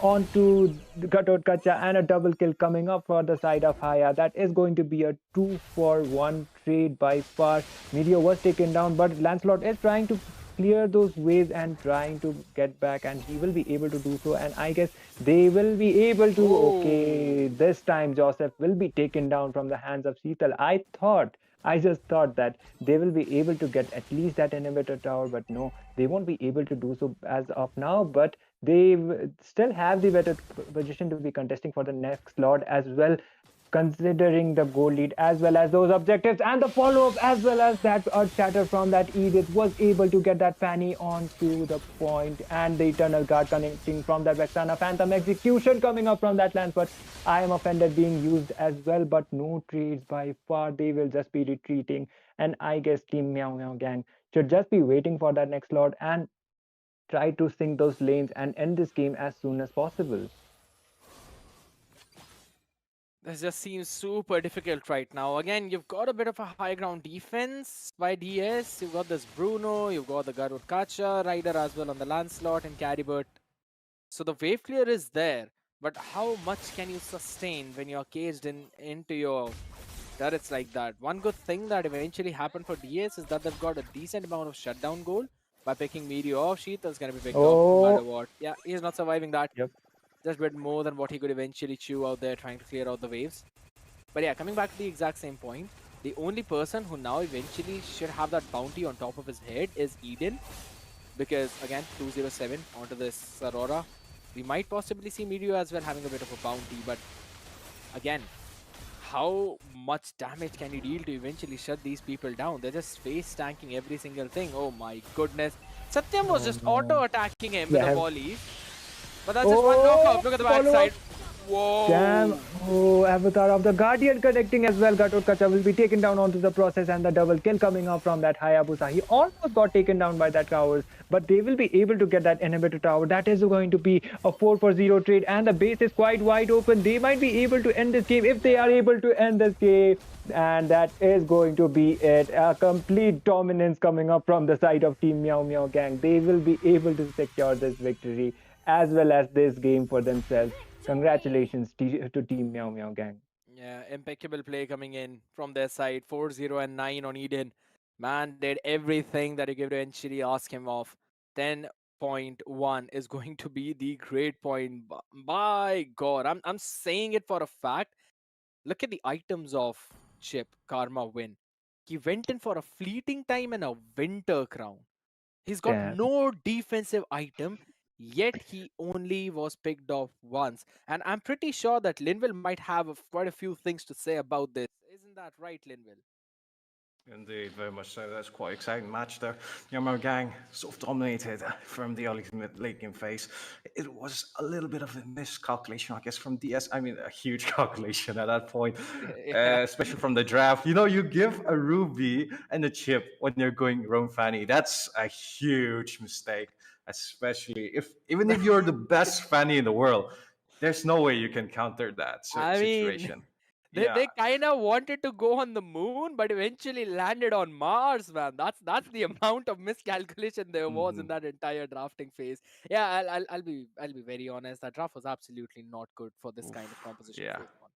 Gatot Kacha, and a double kill coming up for the side of Haya. That is going to be a 2-for-1 trade by far. Mirio was taken down, but Lancelot is trying to clear those waves and trying to get back, and he will be able to do so. And I guess they will be able to. Okay, Oh, this time Joseph will be taken down from the hands of Sheetal. I just thought that they will be able to get at least that inhibitor tower, but no, they won't be able to do so as of now. But they still have the better position to be contesting for the next slot as well, considering the goal lead as well as those objectives and the follow-up, as well as that earth shatter from that Edith was able to get that Fanny onto the point, and the eternal guard connecting from that Vexana Phantom execution coming up from that lance. But I am offended being used as well, but no trades by far. They will just be retreating, and I guess Team Meow Meow Gang should just be waiting for that next lord and try to sink those lanes and end this game as soon as possible. this just seems super difficult right now. Again, you've got a bit of a high ground defense by DS. You've got this Bruno, you've got the Garud Kacha rider as well on the Lancelot and Caribert. So the wave clear is there, but how much can you sustain when you're caged into your turrets like that? One good thing that eventually happened for DS is that they've got a decent amount of shutdown goal by picking Meteor off. Sheetal's gonna be picked off no matter Oh, what. Yeah, he's not surviving that. yep. Just a bit more than what he could eventually chew out there trying to clear out the waves. But yeah, coming back to the exact same point, the only person who now eventually should have that bounty on top of his head is Eden. Because again, 207 onto this Aurora. We might possibly see Meteor as well having a bit of a bounty, but again, how much damage can you deal to eventually shut these people down? They're just face tanking every single thing. Oh my goodness. Satyam was Oh just no. auto attacking him with Yeah. the volleys. But that's just one knockout. Look at the Follow backside. up. Damn. Whoa. Oh, Avatar of the Guardian connecting as well. Gatot Kacha will be taken down onto the process, and the double kill coming up from that Hayabusa. He almost got taken down by that towers, but they will be able to get that inhibitor tower. That is going to be a 4 for 0 trade, and the base is quite wide open. They might be able to end this game if they are able to end this game. And that is going to be it. A complete dominance coming up from the side of Team Meow Meow Gang. They will be able to secure this victory as well as this game for themselves. Congratulations to Team Meow Meow Gang. Yeah, impeccable play coming in from their side. 4-0 and 9 on Eden. Man did everything that you could eventually ask him of. 10.1 is going to be the great point. By God, I'm saying it for a fact. Look at the items of Chip Karma win. He went in for a fleeting time and a winter crown. He's got Damn. no defensive item, yet he only was picked off once. And I'm pretty sure that Linville might have quite a few things to say about this. Isn't that right, Linville? Indeed, very much so. That's quite exciting match there. Yamo Gang sort of dominated from the early to mid late game phase. It was a little bit of a miscalculation, I guess, from DS. I mean, a huge calculation at that point, Yeah. especially from the draft. You know, you give a Ruby and a chip when you're going Roam Fanny. That's a huge mistake, especially if even if you're the best Fanny in the world, there's no way you can counter that I mean, situation. they, Yeah. they kind of wanted to go on the moon, but eventually landed on Mars, man. That's the amount of miscalculation there was in Mhm. that entire drafting phase. Yeah, I'll be very honest. That draft was absolutely not good for this kind of composition Yeah. phase one.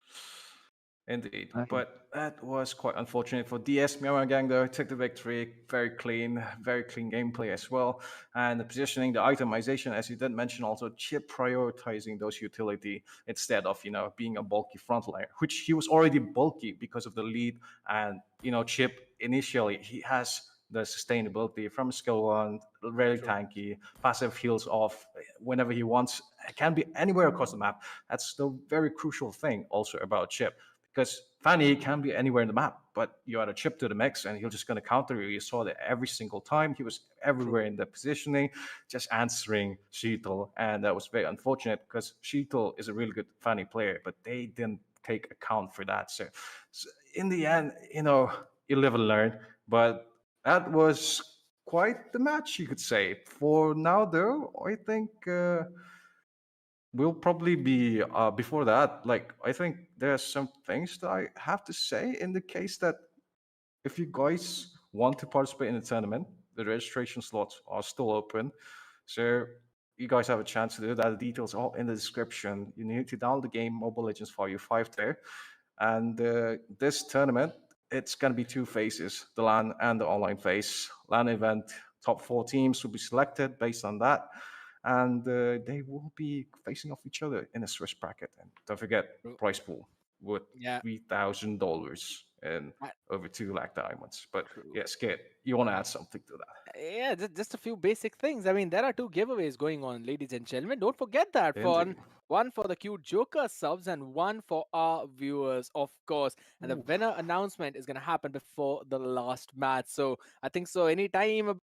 Indeed, I- but that was quite unfortunate for DS. Gang though took the victory, very clean gameplay as well, and the positioning, the itemization, as you did mention, also Chip prioritizing those utility instead of being a bulky frontliner, which he was already bulky because of the lead, and Chip initially he has the sustainability from skill one, very True. tanky, passive heals off whenever he wants. It can be anywhere across the map. That's the very crucial thing also about Chip because Fanny can be anywhere in the map, but you add a chip to the mix and he's just going to counter you. You saw that every single time. He was everywhere in the positioning, just answering Sheetal. And that was very unfortunate because Sheetal is a really good Fanny player, but they didn't take account for that. So in the end, you live and learn. But that was quite the match, you could say. For now, though, I think. Will probably be before that. Like, I think there's some things that I have to say in the case that if you guys want to participate in the tournament, the registration slots are still open. So you guys have a chance to do that. The details are all in the description. You need to download the game Mobile Legends for you 5 there. And this tournament, it's going to be two phases, the LAN and the online phase. LAN event top 4 teams will be selected based on that, and they will be facing off each other in a Swiss bracket. And don't forget, prize pool worth Yeah. $3,000 and over 2 lakh diamonds. But True. yeah, Skid, you want to add something to that? Yeah, just a few basic things. I mean, there are 2 giveaways going on, ladies and gentlemen. Don't forget that. Indeed. One for the cute Joker subs and one for our viewers, of course. And the winner announcement is going to happen before the last match. So I think so. Anytime.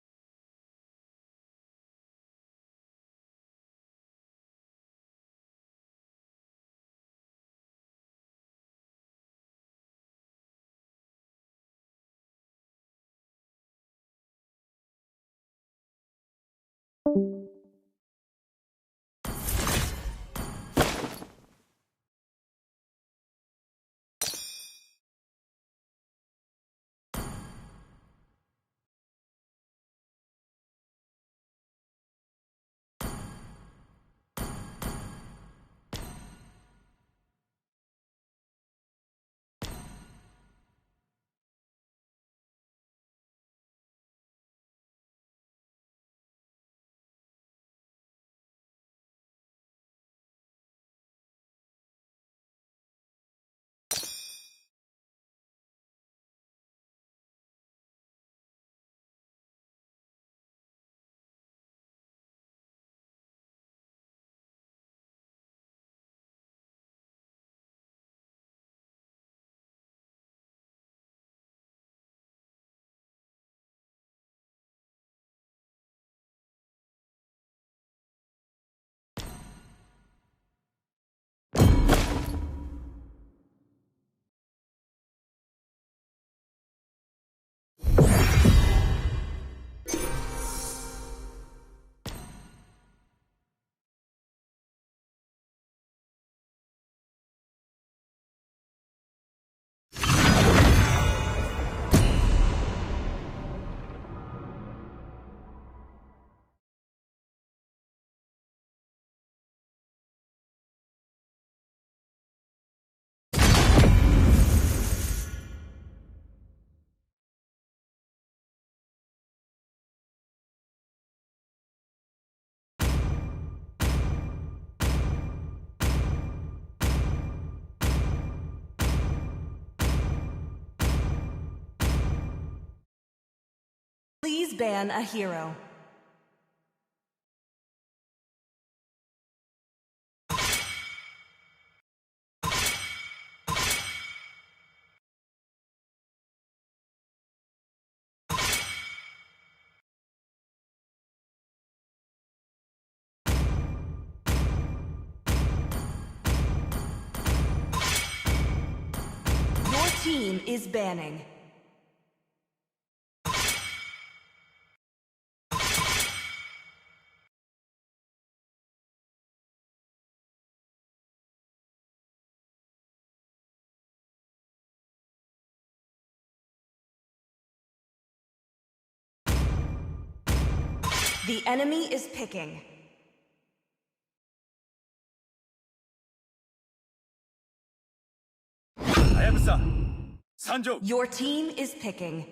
Please ban a hero. Your team is banning. The enemy is picking. Your team is picking.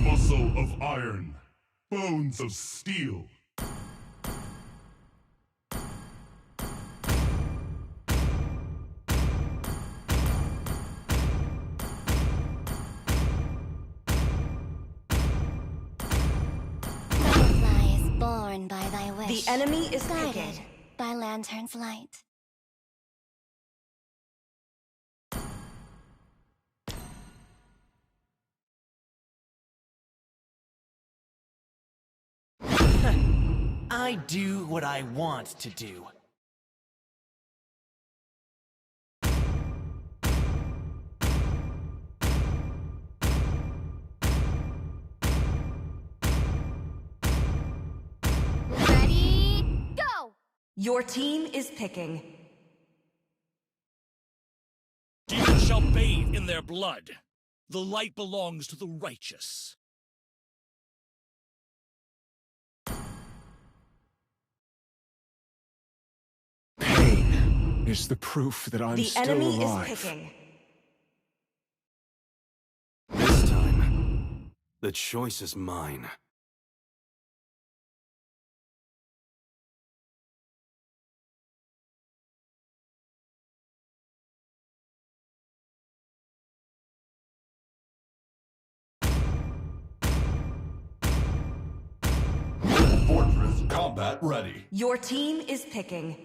Muscle of iron, bones of steel. Firefly is born by thy wish. The enemy is guided picking. by lantern's light. I do what I want to do. Ready, go! Your team is picking. Demons shall bathe in their blood. The light belongs to the righteous. is the proof that I'm The still enemy alive. is picking. This time, the choice is mine. Fortress combat ready. Your team is picking.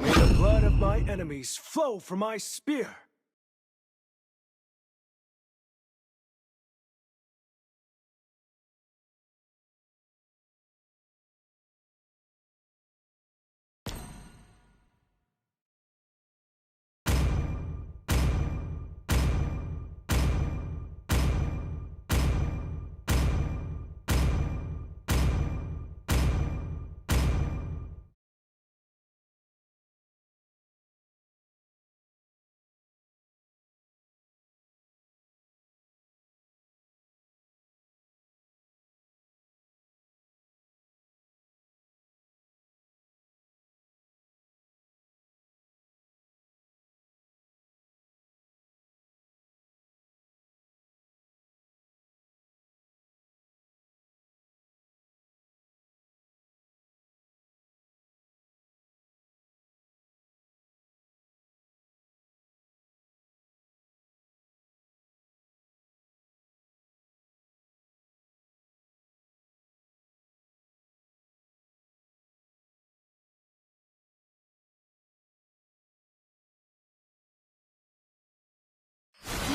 May the blood of my enemies flow from my spear.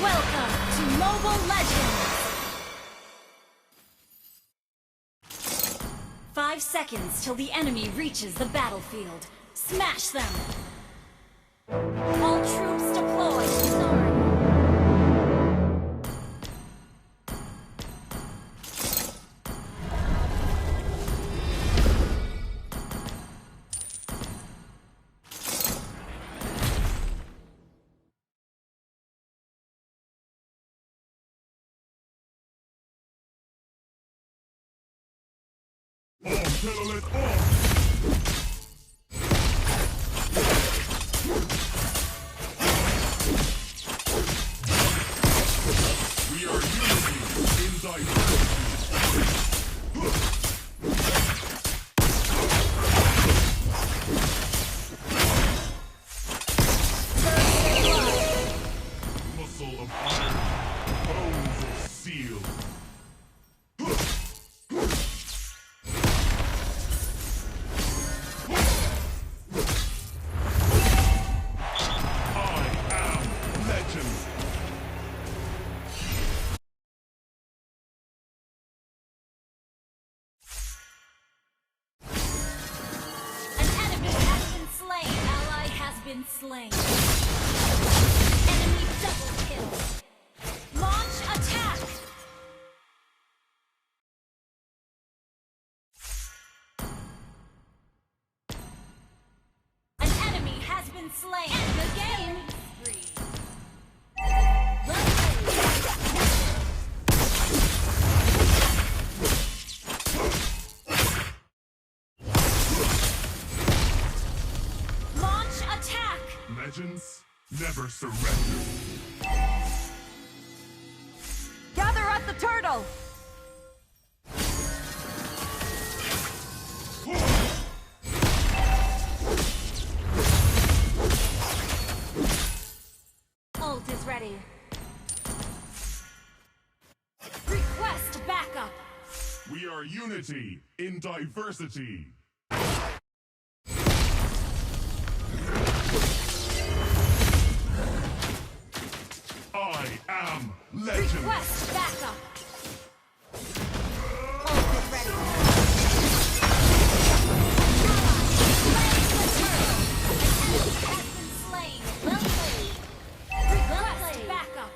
Welcome to Mobile Legends! 5 seconds till the enemy reaches the battlefield. Smash them! All troops deployed. Disarm. Artillery off! We are unity in diversity. Muscle of iron, bones of steel. Slain. Enemy double kill. Launch attack. An enemy has been slain. End the game. Launch attack. Legends never surrender. Gather at the turtle! Ult is ready. Request backup. We are unity in diversity. I am legend. Request backup. Ult is ready. Has been slain. Well played. Request backup.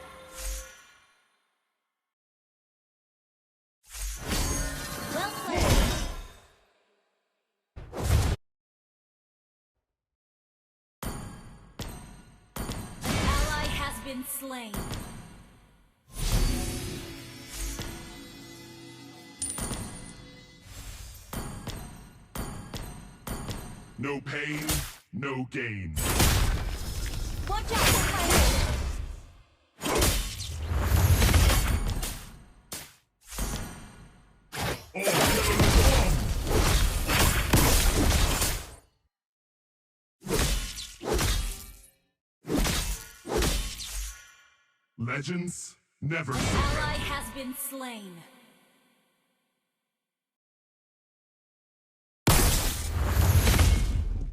been slain. No pain, no gain. Watch out for fighting! Legends never An surrender. ally has been slain.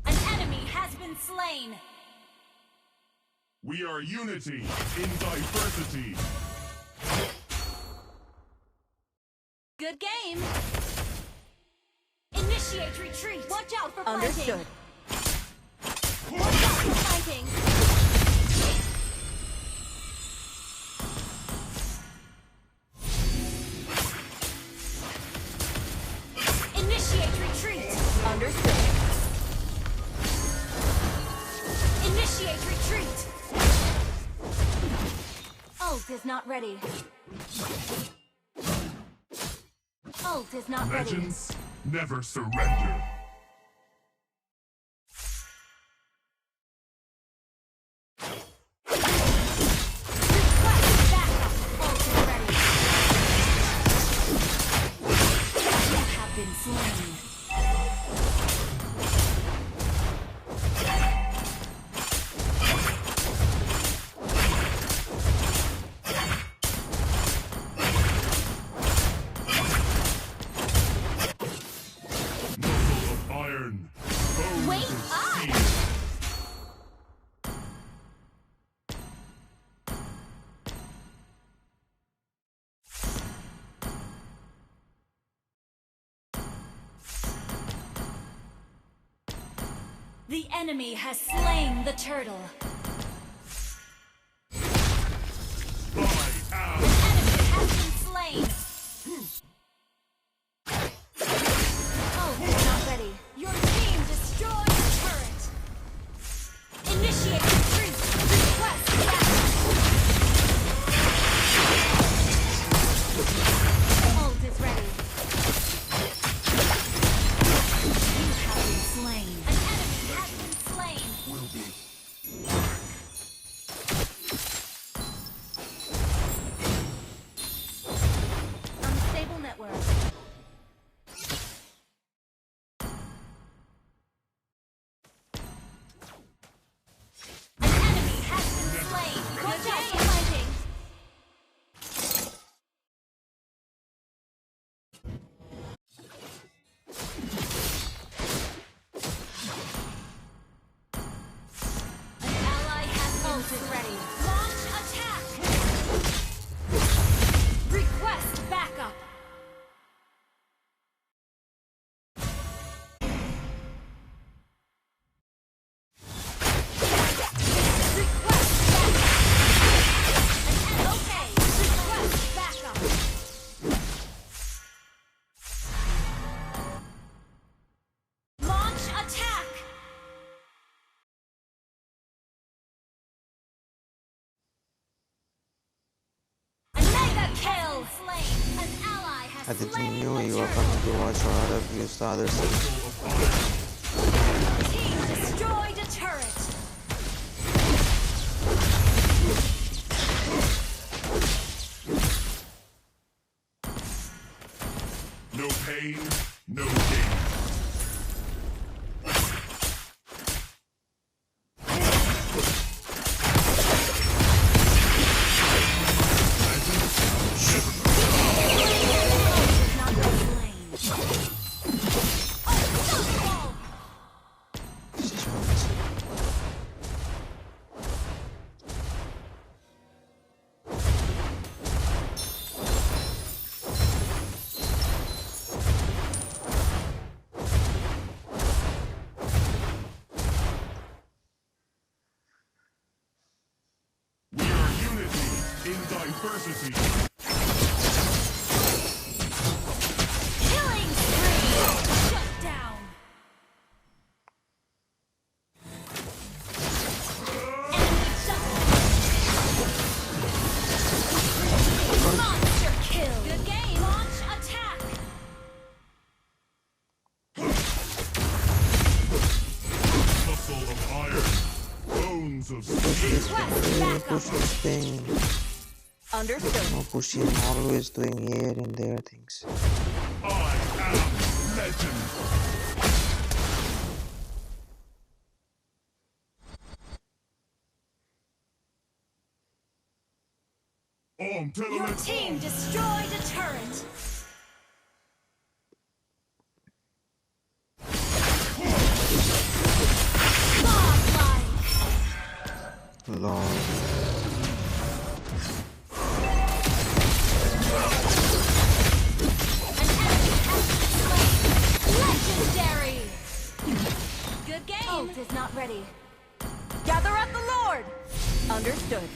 An enemy has been slain! We are unity in diversity. Good game! Initiate retreat! Watch out for Understood. fighting! Watch out for fighting! Initiate retreat! Understood. Initiate retreat! Ult is not ready. Ult is not ready. Legends never surrender. Request backup! Ult is ready. You have been slain. Muscle of iron. Bones Wait of up! steel. The enemy has slain the turtle. By owl. Enemy has been slain! Ult is not ready. Your team destroyed the turret! Initiate retreat! Request backup! Ult is ready. You have been slain. An enemy has been slain! Will be. Unstable network. An enemy has been slain! Watch out for fighting! An ally has been ready. Launch attack! Request backup. Okay, request backup! Launch attack! Mega kill! Slain! An ally has I didn't slain know the you were turtle. coming to watch or I'd have used the other side. Team destroyed a turret! No pain, no gain. We are unity in diversity. Killing spree! Shut down! Enemy double! of Push this steel. thing. Push this thing. Understood. No pushing, always doing here and there things. I am legend. On to the Your next team one. destroyed a turret. Lord. Legendary. Good game. Ult is not ready. Gather at the Lord. Understood.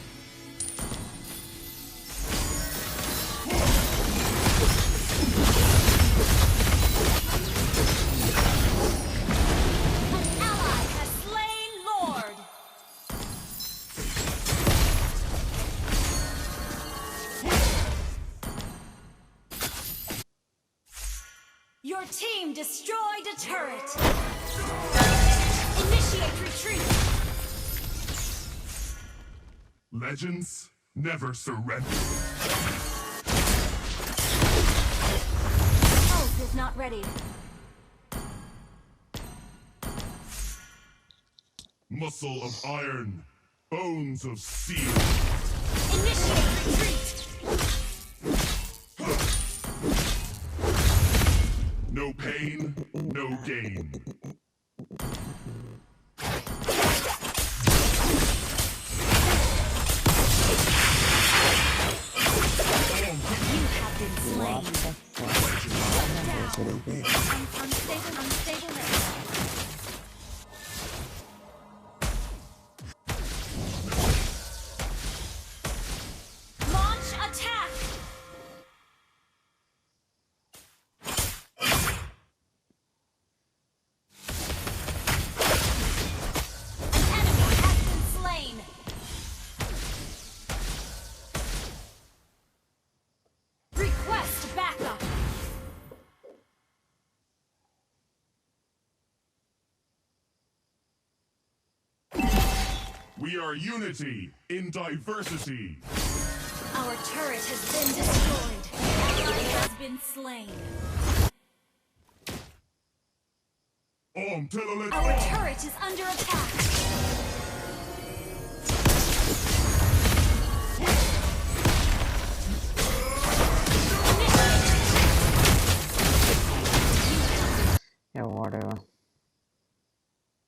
An ally has slain Lord. Your team destroyed a turret. Initiate retreat. Legends never surrender. Ult is not ready. Muscle of iron, bones of steel. Initiate retreat. No pain, no gain. You have been slain. Unstable launch attack. An enemy has been slain. Request backup. We are unity in diversity. Our turret has been destroyed. Ally has been slain. On to the next Our one. turret is under attack. Yeah, whatever.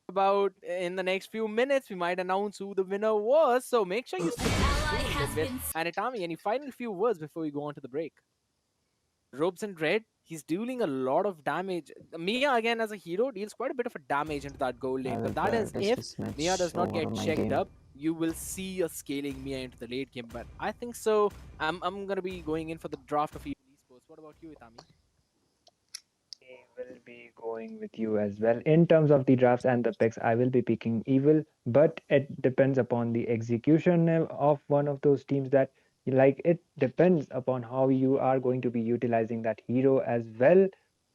About in the next few minutes, we might announce who the winner was. So make sure you stay Ally tuned has with. been And Itami, any final few words before we go on to the break? Robes and Red, he's dealing a lot of damage. Mia, again, as a hero, deals quite a bit of a damage into that gold I lane. will But that is prioritize if this match Mia does not over get my checked game. up, you will see a scaling Mia into the late game. But I think so. I'm gonna be going in for the draft of Evil Esports. What about you, Itami? I will be going with you as well. In terms of the drafts and the picks, I will be picking Evil, but it depends upon the execution of one of those teams that like it depends upon how you are going to be utilizing that hero as well.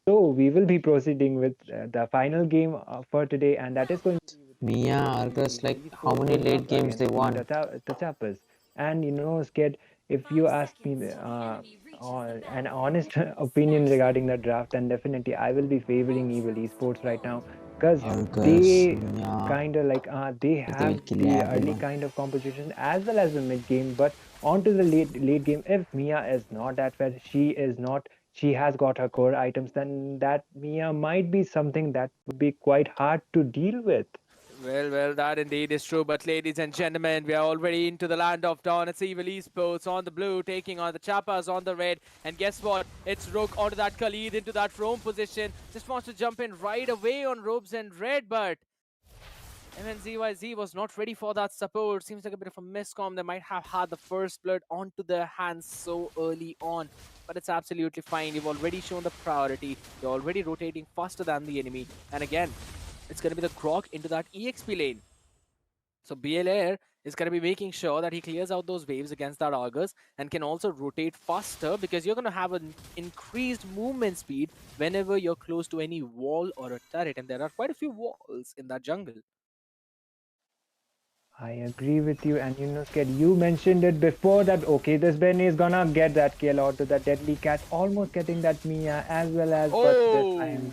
So we will be proceeding with the final game for today, and that is going to be Mia, between Argus, Evil like how Esports many going late up games they against the won? Tachapas. And Sked, if you ask me an honest opinion regarding the draft, then definitely I will be favoring Evil Esports right now because Argus, they Mia, kind of they but they have will kill the early everyone. kind of composition as well as the mid game, but onto the late game, if Mia is not that fed, she has got her core items, then that Mia might be something that would be quite hard to deal with. Well, that indeed is true. But ladies and gentlemen, we are already into the land of dawn. It's Evil Esports on the blue, taking on the Chappas on the red. And guess what? It's Rook onto that Khalid, into that roam position. Just wants to jump in right away on Robes and red, but MNZYZ was not ready for that support. Seems like a bit of a miscom. They might have had the first blood onto their hands so early on. But it's absolutely fine. You've already shown the priority. You're already rotating faster than the enemy. And again, it's going to be the Grok into that EXP lane. So BLR is going to be making sure that he clears out those waves against that Argus and can also rotate faster because you're going to have an increased movement speed whenever you're close to any wall or a turret. And there are quite a few walls in that jungle. I agree with you. And you know, Sked, you mentioned it before that, okay, this Ben is gonna get that kill out to the deadly catch, almost getting that Mia as well as, but this time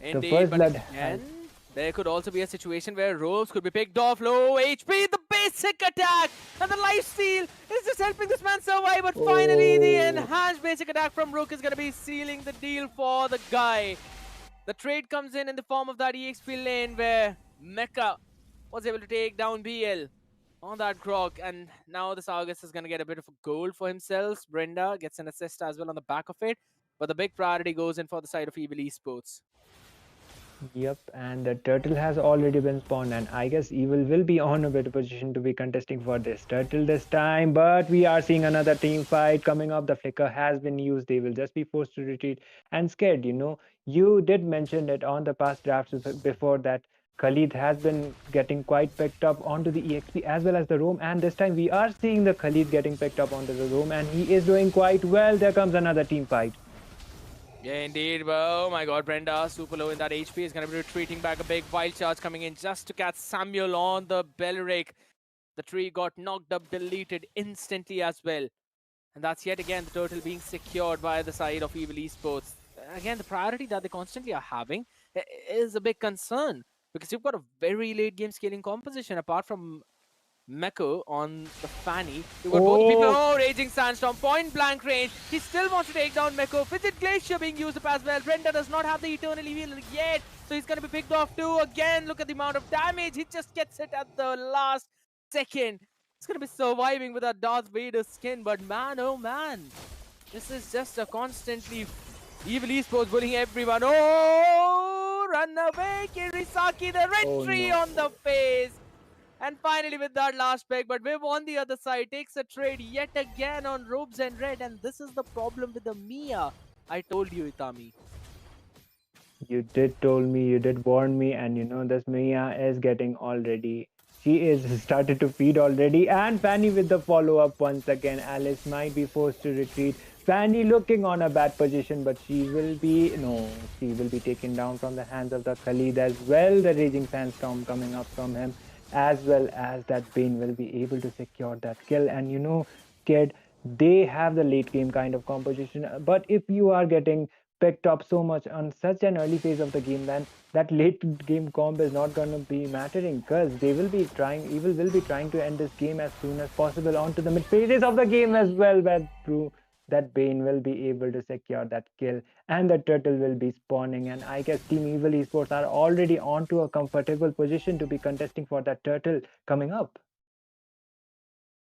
Oh, the indeed. first But blood has. again, there could also be a situation where Robes could be picked off. Low HP, the basic attack, and the life steal is just helping this man survive. But finally, the Oh, enhanced basic attack from Rook is going to be sealing the deal for the guy. The trade comes in the form of that EXP lane where Mecha was able to take down BL on that grog, and now this Argus is going to get a bit of a gold for himself. Brenda gets an assist as well on the back of it, but the big priority goes in for the side of Evil Esports. yep, and the turtle has already been spawned, and I guess Evil will be on a better position to be contesting for this turtle this time. But we are seeing another team fight coming up. The flicker has been used. They will just be forced to retreat and scared. You know, you did mention it on the past drafts before that. Khalid has been getting quite picked up onto the EXP as well as the roam, and this time we are seeing the Khalid getting picked up onto the roam, and he is doing quite well. There comes another team fight. Yeah, indeed. Well, oh my god, Brenda, super low in that HP, is going to be retreating back. A big wild charge coming in just to catch Samuel on the Belleric. The tree got knocked up, deleted instantly as well. And that's yet again the turtle being secured by the side of Evil Esports. Again, the priority that they constantly are having is a big concern because you've got a very late game scaling composition apart from Meko on the Fanny. You've got both the people. Oh, Oh, Raging Sandstorm, point blank range. He still wants to take down Meko. Fidget Glacier being used up as well. Brenda does not have the Eternal Evil yet, so he's going to be picked off too. Again, look at the amount of damage. He just gets it at the last second. He's going to be surviving with that Darth Vader skin, but man, oh man. This is just a constantly Evil Esports bullying everyone. Oh, run away, Kirisaki, the red oh tree no. on the face. And finally, with that last pick, but Viv on the other side takes a trade yet again on Robes and Red, and this is the problem with the Mia. I told you, Itami. You did told me, you did warn me, and you know this Mia is getting already. She is started to feed already, and Fanny with the follow-up once again. Alice might be forced to retreat. Fanny looking on a bad position, but she will be no, she will be taken down from the hands of the Khalid as well. The raging sandstorm coming up from him, as well as that Bane will be able to secure that kill. And you know, kid, they have the late game kind of composition. But if you are getting picked up so much on such an early phase of the game, then that late game comp is not going to be mattering because they will be trying, Evil will be trying to end this game as soon as possible onto the mid phases of the game as well, where through that Bane will be able to secure that kill and the turtle will be spawning. And I guess Team Evil Esports are already onto a comfortable position to be contesting for that turtle coming up.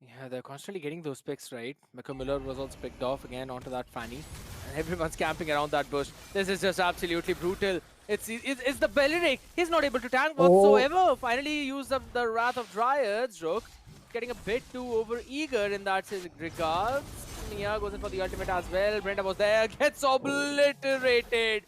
Yeah, they're constantly getting those picks right. Miko Miller was also picked off again onto that Fanny. And everyone's camping around that bush. This is just absolutely brutal. It's the Belleric. He's not able to tank whatsoever. Finally, he used up the Wrath of Dryads. Rook getting a bit too over eager in that regards. Mia goes in for the ultimate as well. Brenda was there, gets obliterated.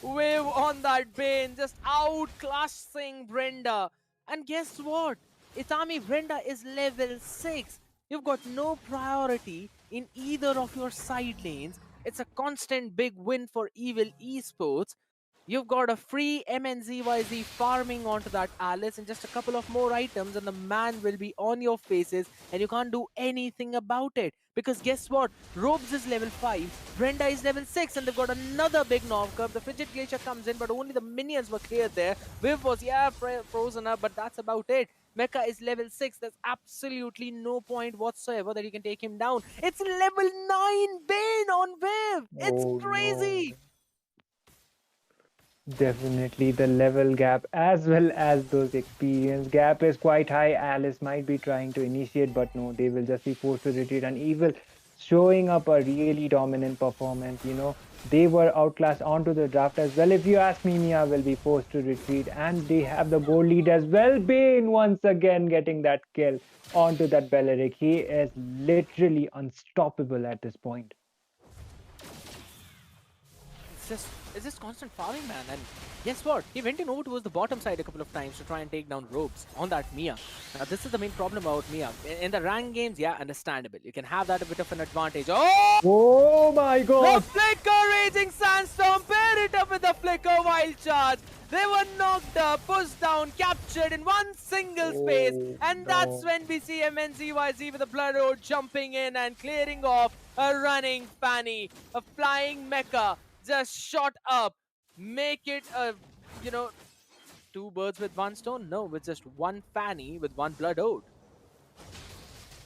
Wave on that Bane, just outclassing Brenda. And guess what? Itami Brenda is level 6. You've got no priority in either of your side lanes. It's a constant big win for Evil Esports. You've got a free MNZYZ farming onto that Alice and just a couple of more items and the man will be on your faces and you can't do anything about it. Because guess what? Robes is level 5, Brenda is level 6 and they've got another big knock-up. The Fidget Glacier comes in but only the minions were cleared there. Viv was, yeah, frozen up, but that's about it. Mecha is level 6. There's absolutely no point whatsoever that you can take him down. It's level 9 Bane on Viv. It's Oh crazy. no. Definitely the level gap as well as those experience gap is quite high. Alice might be trying to initiate, but no, they will just be forced to retreat. And Evil showing up a really dominant performance. You know, they were outclassed onto the draft as well. If you ask me, Mia will be forced to retreat, and they have the gold lead as well. Bane once again getting that kill onto that Belleric. He is literally unstoppable at this point. it's just constant farming, man. And guess what? He went in over towards the bottom side a couple of times to try and take down ropes on that Mia. Now this is the main problem about Mia. In the rank games, yeah, understandable. You can have that a bit of an advantage. Oh! Oh my The god! flicker raging sandstorm paired it up with the flicker wild charge. They were knocked up, pushed down, captured in one single space, Oh and that's no. when we see MNZYZ with the Blood Road jumping in and clearing off a running Fanny, a flying mecha, just shot up, make it a, you know, two birds with one stone. No, with just one Fanny with one Blood Ode.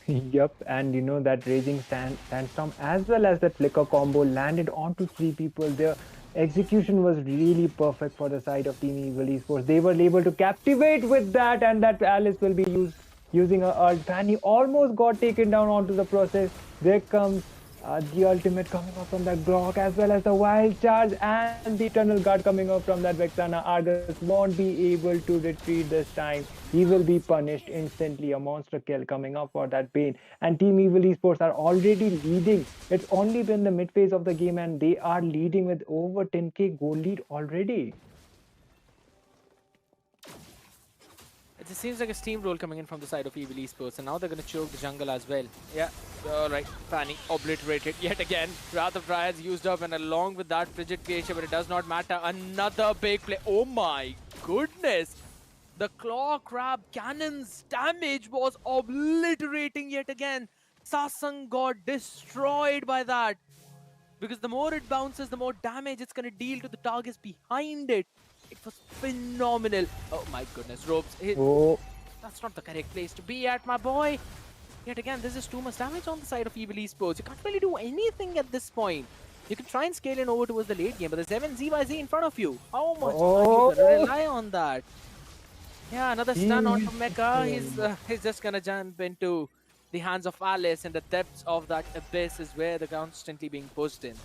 Yup, and that raging sandstorm as well as that flicker combo landed onto three people. Their execution was really perfect for the side of Team Evil Esports. They were able to captivate with that, and that Alice will be using a ult. Fanny almost got taken down onto the process. There comes the ultimate coming up from that Glock as well as the wild charge and the tunnel guard coming up from that Vexana. Argus won't be able to retreat this time. He will be punished instantly. A monster kill coming up for that Bane. And Team Evil Esports are already leading. It's only been the mid phase of the game and they are leading with over 10k goal lead already. It just seems like a steamroll coming in from the side of Evil Esports, and now they're going to choke the jungle as well. Yeah, alright, Fanny obliterated yet again. Wrath of Dryad's used up, and along with that, Frigid Creation, but it does not matter. Another big play. Oh my goodness! The Claw Crab Cannon's damage was obliterating yet again. Sasang got destroyed by that. Because the more it bounces, the more damage it's going to deal to the targets behind it. It was phenomenal. Oh my goodness, ropes. Oh. That's not the correct place to be at, my boy. Yet again, this is too much damage on the side of Evil Esports. You can't really do anything at this point. You can try and scale in over towards the late game, but there's 7 ZYZ in front of you. How much are you going to rely on that? Yeah, another stun onto Mecha. He's just going to jump into the hands of Alice, and the depths of that abyss is where they're constantly being pushed in.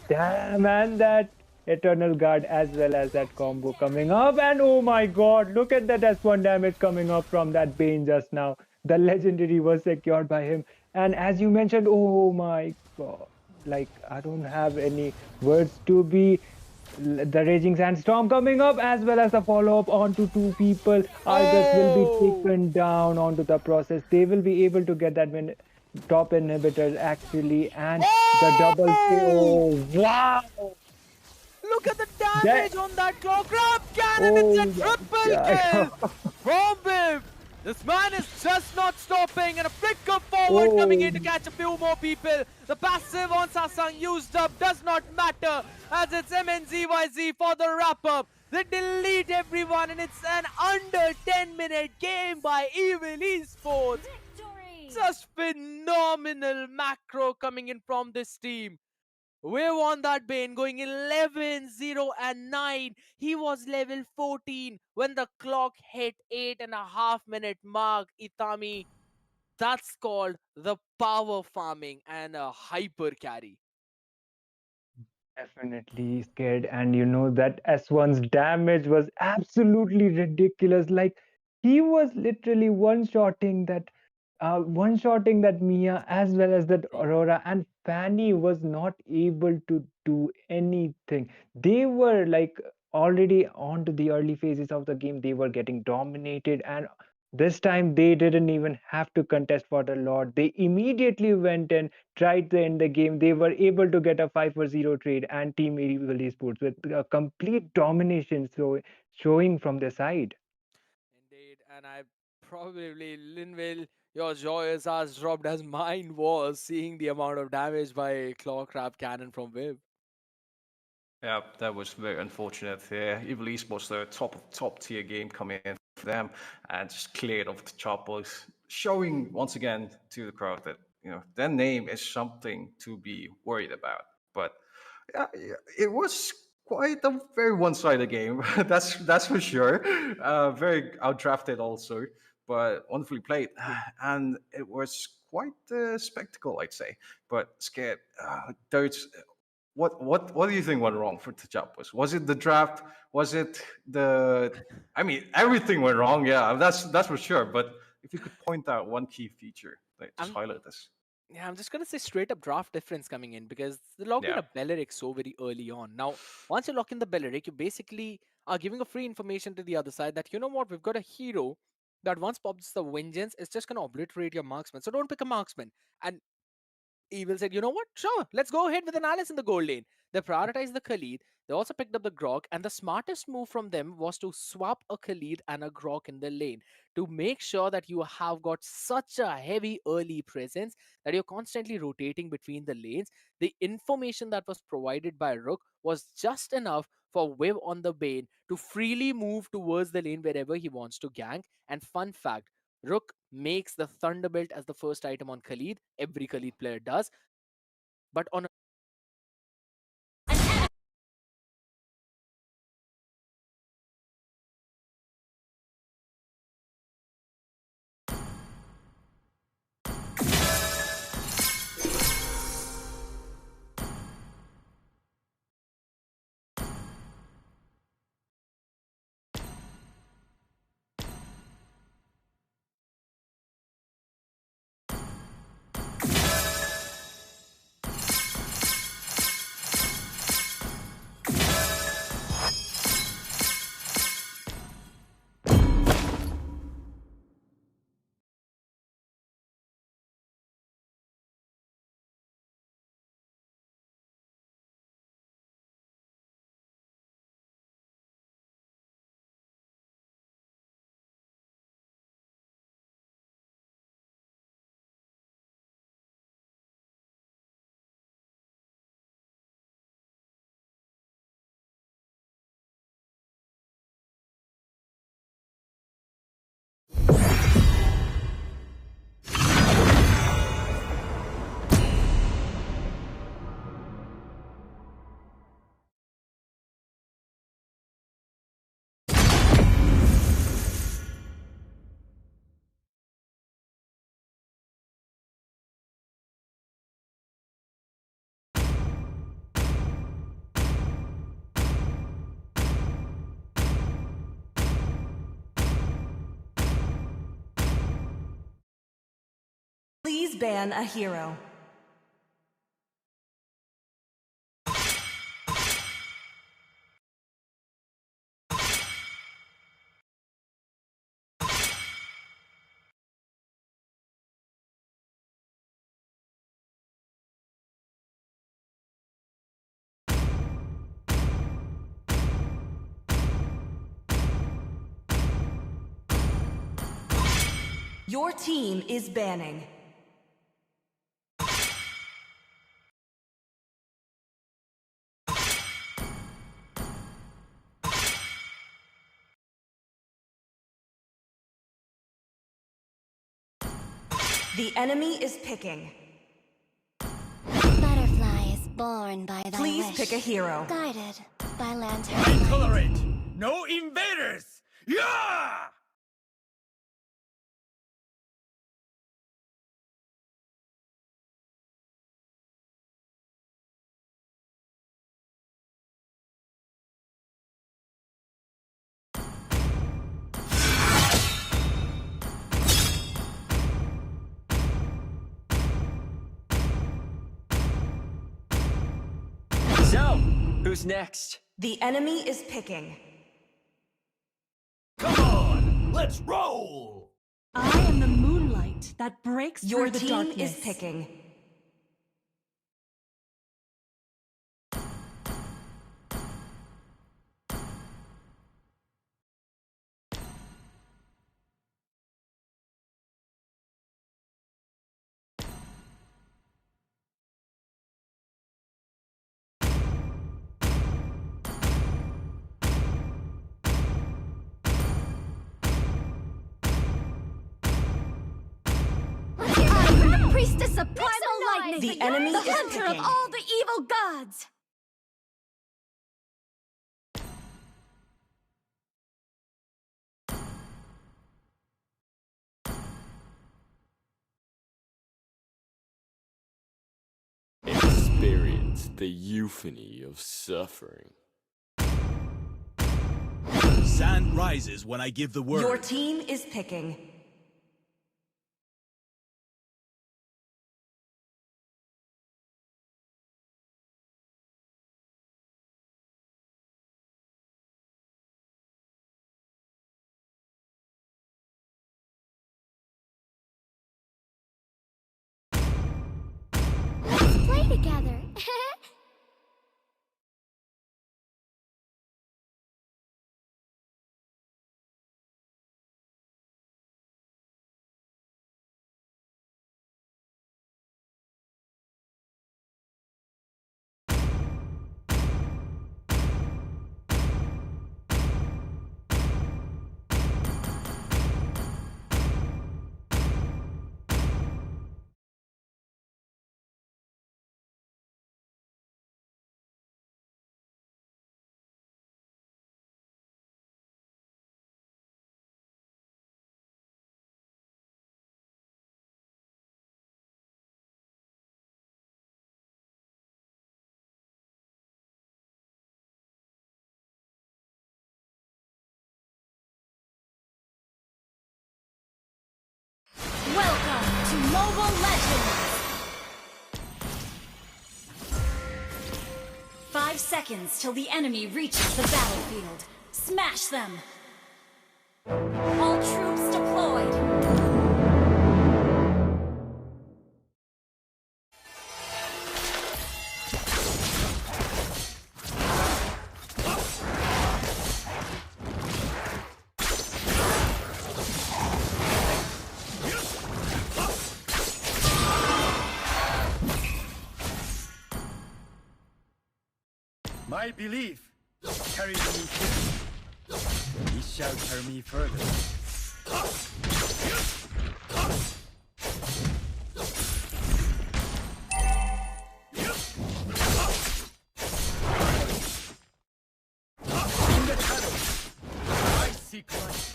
Damn, and that Eternal Guard as well as that combo coming up. And oh my god, look at that S1 damage coming up from that Bane just now. The legendary was secured by him. And as you mentioned, oh my god, like I don't have any words to be. The Raging Sandstorm coming up as well as the follow-up onto two people. Argus will be taken down onto the process. They will be able to get that top inhibitors actually, and the double KO. Wow! Look at the damage on that Claw Crab Cannon. It's a triple kill from him. This man is just not stopping, and a flicker forward coming in to catch a few more people. The passive on Sasang used up does not matter, as it's MNZYZ for the wrap-up. They delete everyone, and it's an under 10-minute game by Evil Esports. Just phenomenal macro coming in from this team. We won that Bane going 11, 0 and 9. He was level 14 when the clock hit 8.5-minute mark. Itami, that's called the power farming and a hyper carry. Definitely scared, and that S1's damage was absolutely ridiculous. Like he was literally one-shotting that Mia as well as that Aurora, and Fanny was not able to do anything. They were like already on to the early phases of the game. They were getting dominated, and this time they didn't even have to contest for the Lord. They immediately went and tried to end the game. They were able to get a 5-0 trade, and Team Evil Esports with a complete domination showing from their side. Indeed, and I probably, Linville, your joy is as dropped as mine was seeing the amount of damage by Claw Crab Cannon from Viv. Yeah, that was very unfortunate. Evil Esports, the top tier game coming in for them, and just cleared off the choppers, showing once again to the crowd that their name is something to be worried about. But yeah, it was quite a very one-sided game. that's for sure. Very outdrafted also, but wonderfully played, and it was quite a spectacle, I'd say. But scared, there's what do you think went wrong for the Chappos? Was it the draft? Was it the? I mean, everything went wrong. Yeah, that's for sure. But if you could point out one key feature, like just highlight this. Yeah, I'm just gonna say straight up draft difference coming in because they locked in Yeah. a Belleric so very early on. Now, once you lock in the Belleric, you basically are giving a free information to the other side that you know what, we've got a hero that once pops the vengeance, it's just gonna obliterate your marksman. So don't pick a marksman. And Evil said, you know what? Sure, let's go ahead with an Alice in the gold lane. They prioritized the Khalid. They also picked up the Grok, and the smartest move from them was to swap a Khalid and a Grok in the lane to make sure that you have got such a heavy early presence that you're constantly rotating between the lanes. The information that was provided by Rook was just enough for Viv on the Bane to freely move towards the lane wherever he wants to gank. And fun fact, Rook makes the Thunderbolt as the first item on Khalid. Every Khalid player does. But on Please ban a hero. Your team is banning. The enemy is picking. Butterfly is born by thy Please wish, pick a hero. guided by lantern. Colorate! No invaders! Yeah! So, who's next? The enemy is picking. Come on! Let's roll! I am the moonlight that breaks Your through the team darkness. is picking. I am the priestess of primal lightning, The enemy the is hunter picking. of all the evil gods. Experience the euphony of suffering. Sand rises when I give the word. Your team is picking. play together. Welcome to MOBA Legends! 5 seconds till the enemy reaches the battlefield. Smash them! All troops deployed! My belief carries me here. It shall carry me further. In the shadows, I seek light.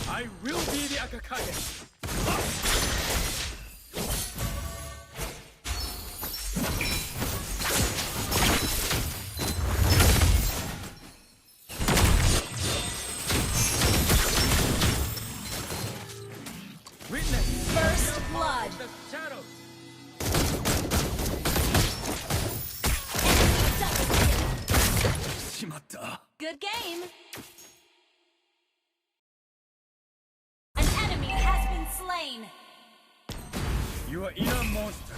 I will be the Akakage. Witness First blood! the shadows. Shimatta. Good game! An enemy has been slain! Your inner monster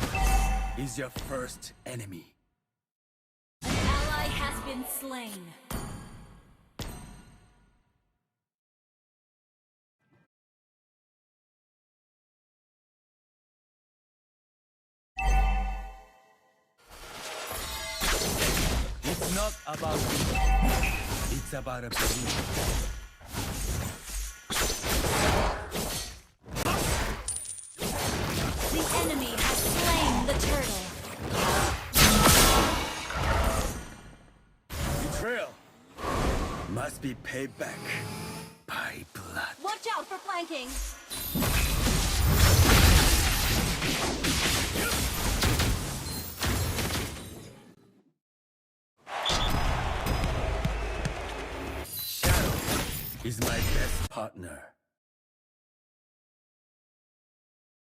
is your first enemy. An ally has been slain. It's not about you. It's about a belief. The enemy has slain the turtle. Betrayal must be paid back by blood. Watch out for flanking. Shadow is my best partner.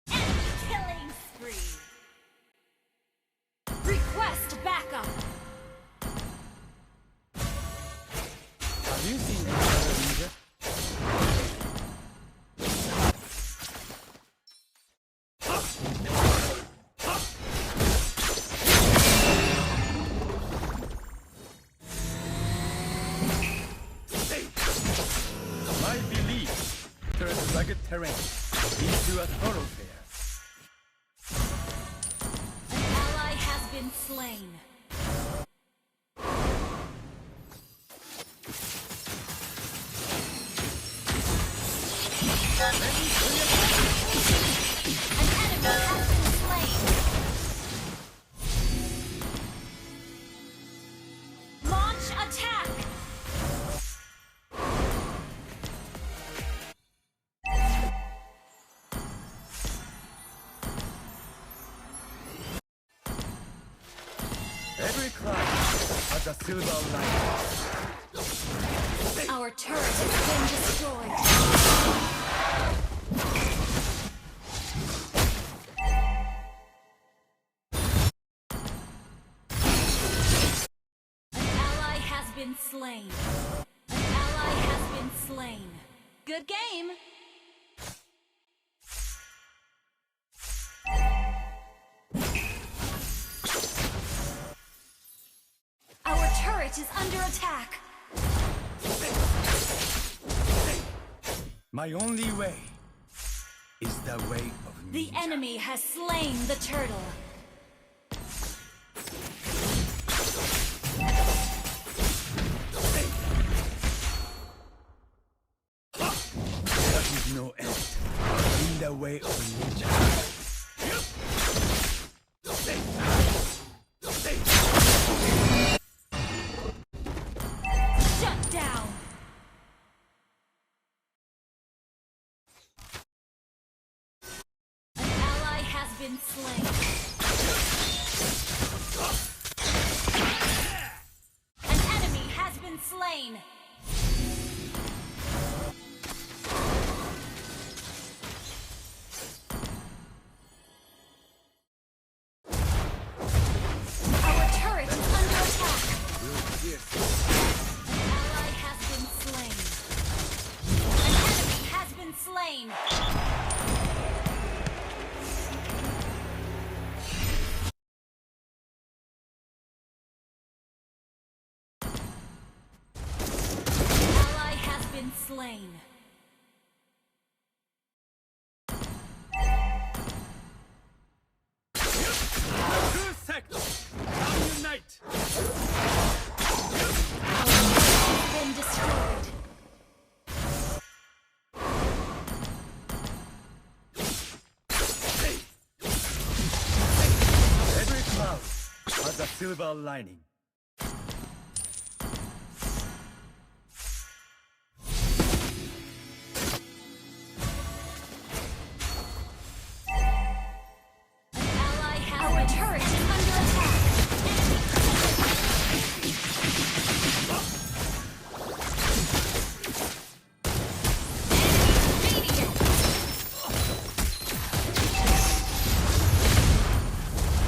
Killing spree. Request backup. Have you seen any other ninja? My belief turns rugged terrain into a thoroughfare. An ally has been slain. An enemy has been slain. Launch attack! Every cloud has a silver lining. Our turret has been destroyed. An ally has been slain. An ally has been slain. Good game. Our turret is under attack. My only way is the way of The enemy has slain the turtle. There is no end in the way of a ninja. Shut down. An ally has been slain. An enemy has been slain. Our turret is under attack. An ally has been slain. An enemy has been slain. Ally has been slain. 2 seconds! Now unite! Been destroyed. Every cloud has a silver lining. Ally has Our turret is under attack.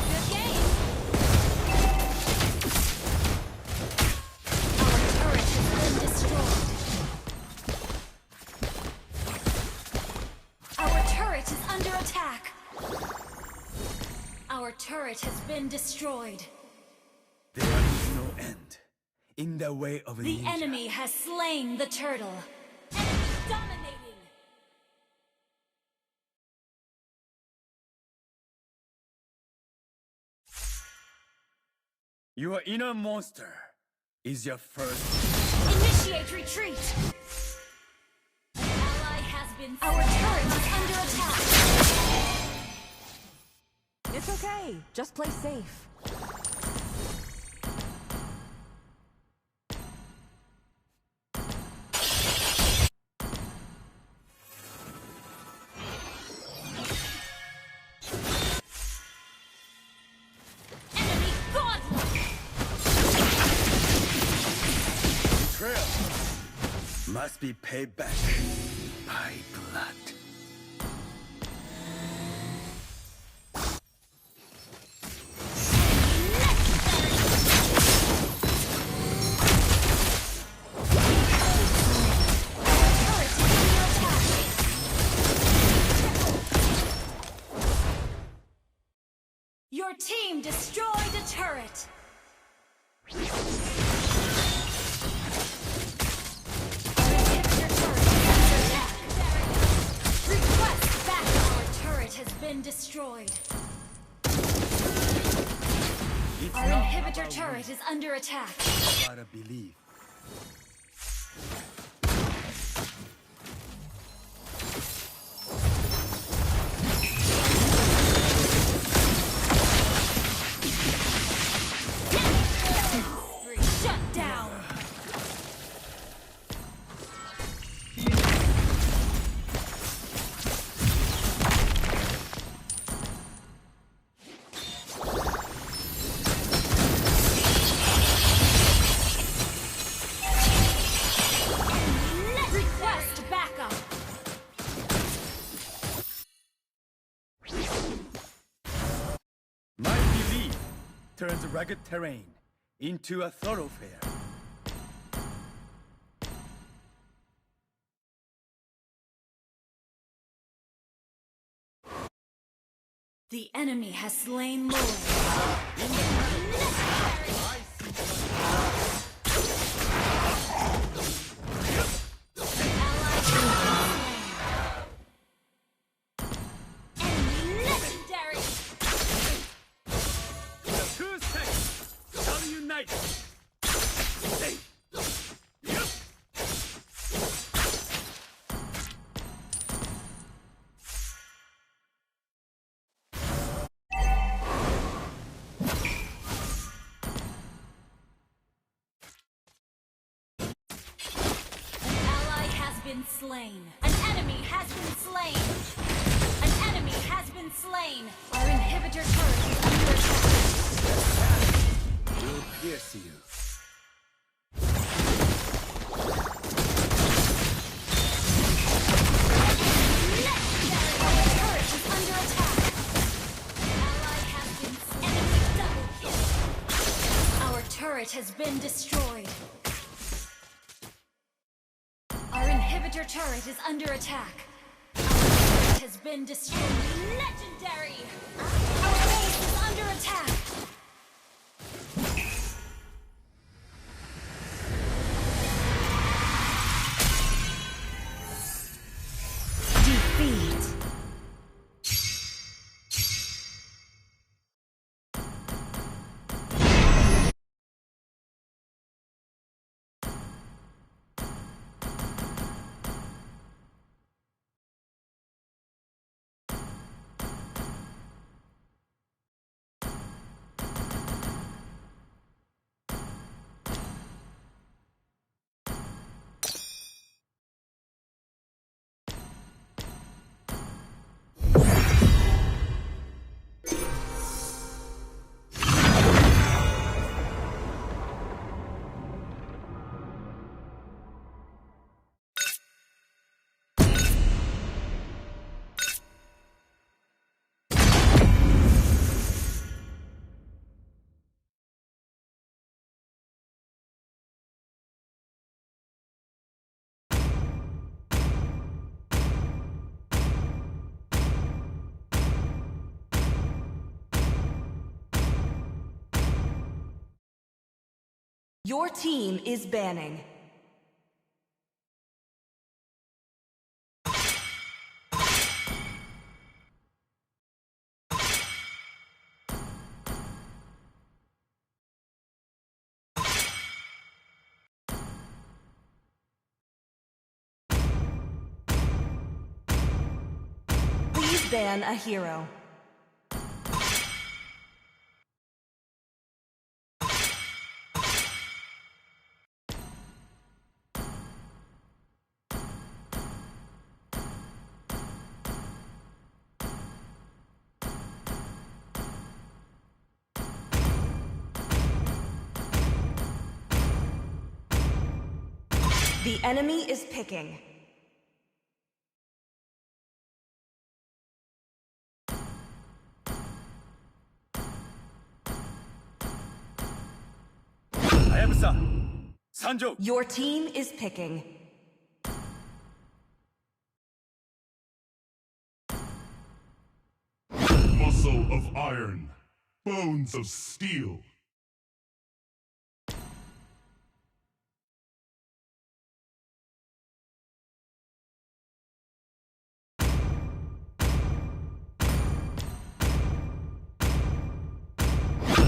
Good game. Our turret has been destroyed. Our turret is under attack. Our turret has been destroyed. There is no end in the way of a The ninja. enemy has slain the turtle. Enemy dominating. Your inner monster is your first. Initiate retreat. An ally has been. Our turret is under attack. It's okay. Just play safe. Enemy godlike. Betrayal must be paid back by blood. Your team destroyed a turret. Request back. Our turret has been destroyed. It's Our not inhibitor about turret is under attack. you gotta believe. Shut down. Request backup. My belief turns rugged terrain into a thoroughfare. The enemy has slain Lord. Been slain. An enemy has been slain. An enemy has been slain. Our inhibitor turret is under attack. We'll pierce you. Our turret is under attack. An ally has been slain. Enemy double kill. Our turret has been destroyed. Our inhibitor turret is under attack. Our turret has been destroyed. Legendary! Our base is under attack. Defeat. Your team is banning. Please ban a hero. The enemy is picking. Your team is picking. Muscle of iron, bones of steel.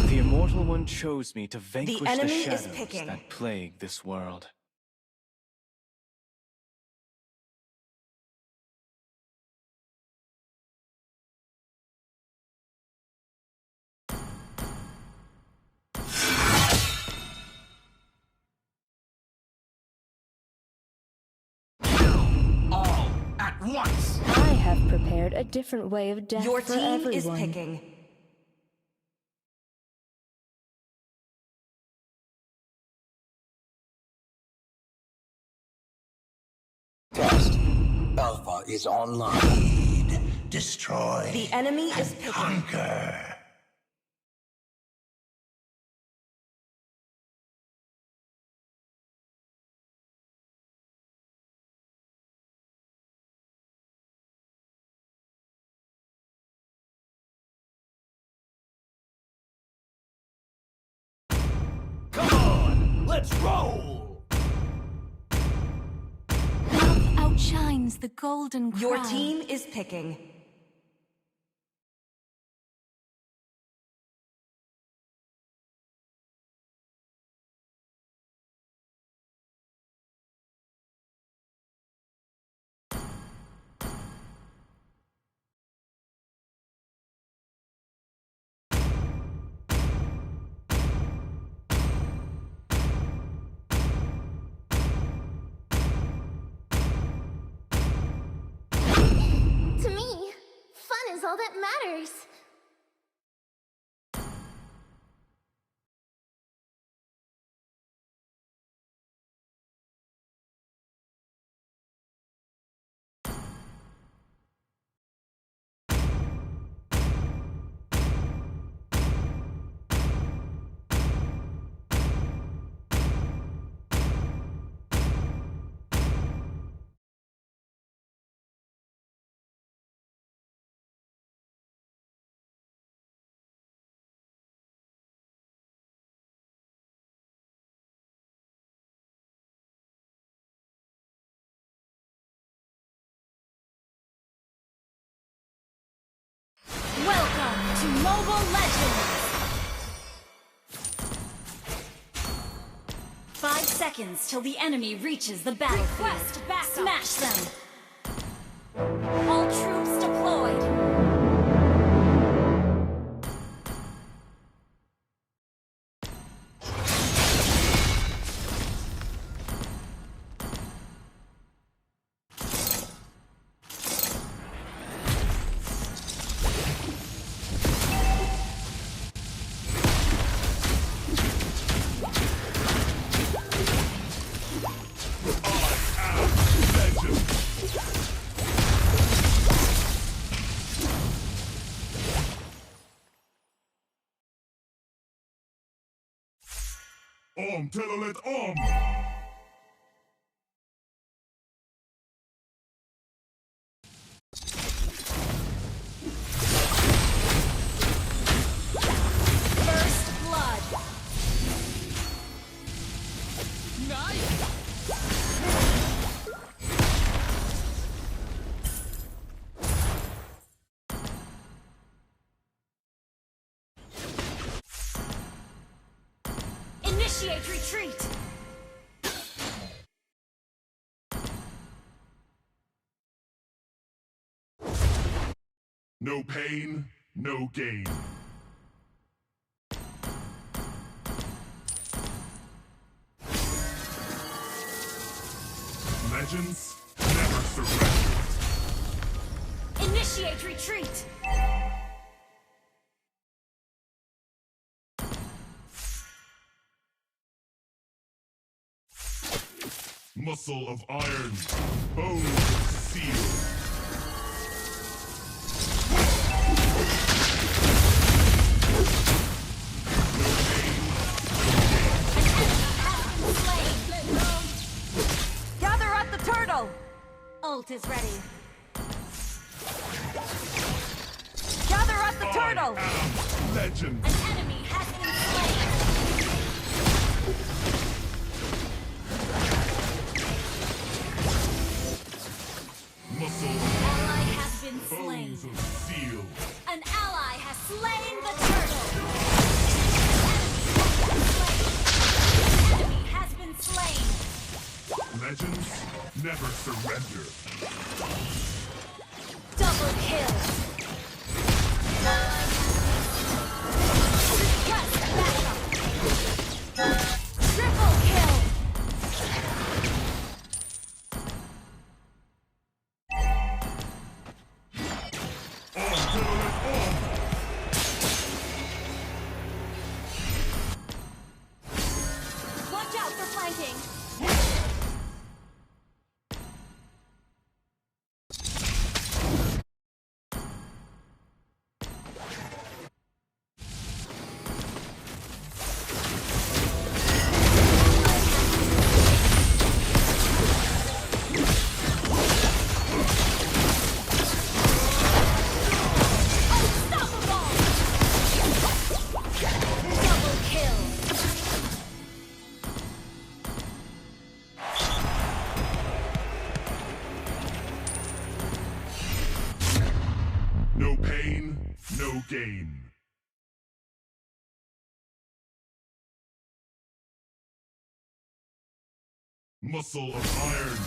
The Immortal One chose me to vanquish the enemy is shadows picking. that plague this world. All at once. I have prepared a different way of death Your for team everyone. is picking. Test. Alpha is online. Destroy. The enemy is picking. Conquer. Let's roll! Love outshines the golden crown. Your team is picking. To me, fun is all that matters. Welcome to Mobile Legends! 5 seconds till the enemy reaches the battlefield. Request backup. Smash them! All troops deployed! Telolet Om! First blood! Initiate retreat! No pain, no gain. Legends never surrender. Initiate retreat! Muscle of iron, bones of steel. Gather at the turtle! Ult is ready. Gather at the turtle! Legend. An enemy has been slain. Muscle An of ally iron, has been slain. bones of steel. An ally has slain the turtle. An enemy has been slain. Legends never surrender. Double kill. Request backup. Triple kill. Watch out for flanking. No pain, no gain. Muscle of iron,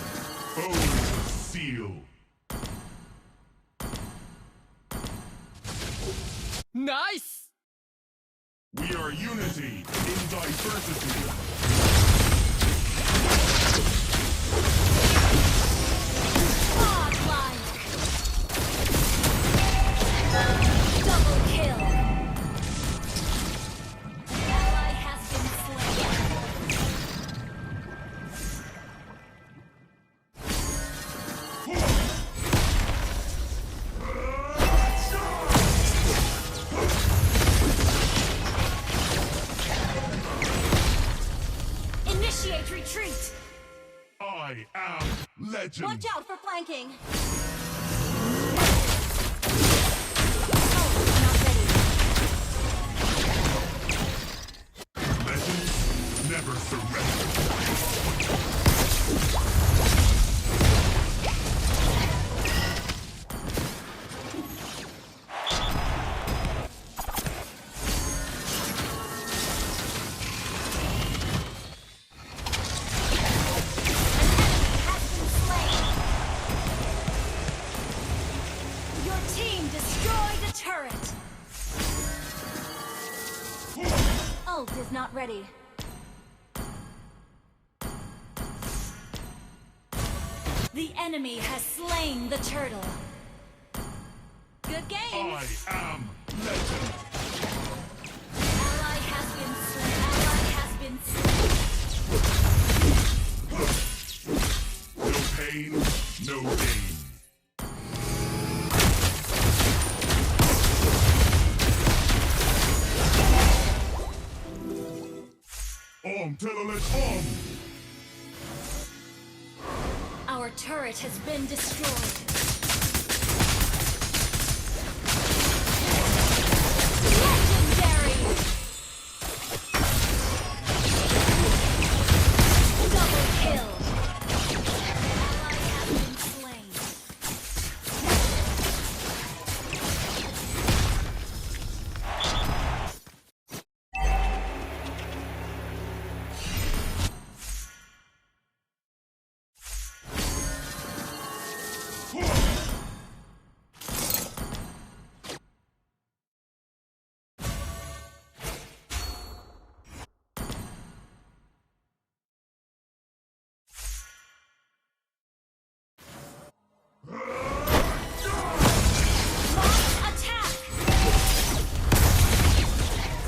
bones of steel. Nice! We are unity in diversity. Double kill. An ally has been slain. Initiate retreat. I am legend. Watch out for flanking. Legends never surrender. Your team destroyed a turret. Ult is not ready. The enemy has slain the turtle. Good game. I am legend. Ally has been slain. Ally has been slain. No pain, no gain. Our turret has been destroyed. Legendary! Double kill! Ally has been slain.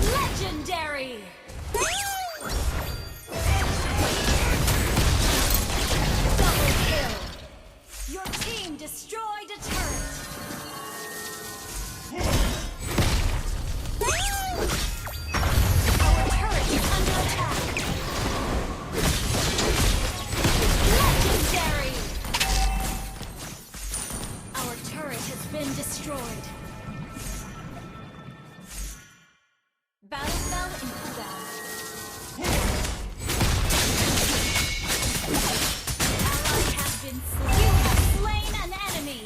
Legendary! Double kill! Your team destroyed a turret! Our turret is under attack! Legendary! Our turret has been destroyed. Battle spell in cooldown. Ally has been slain. You have slain an enemy.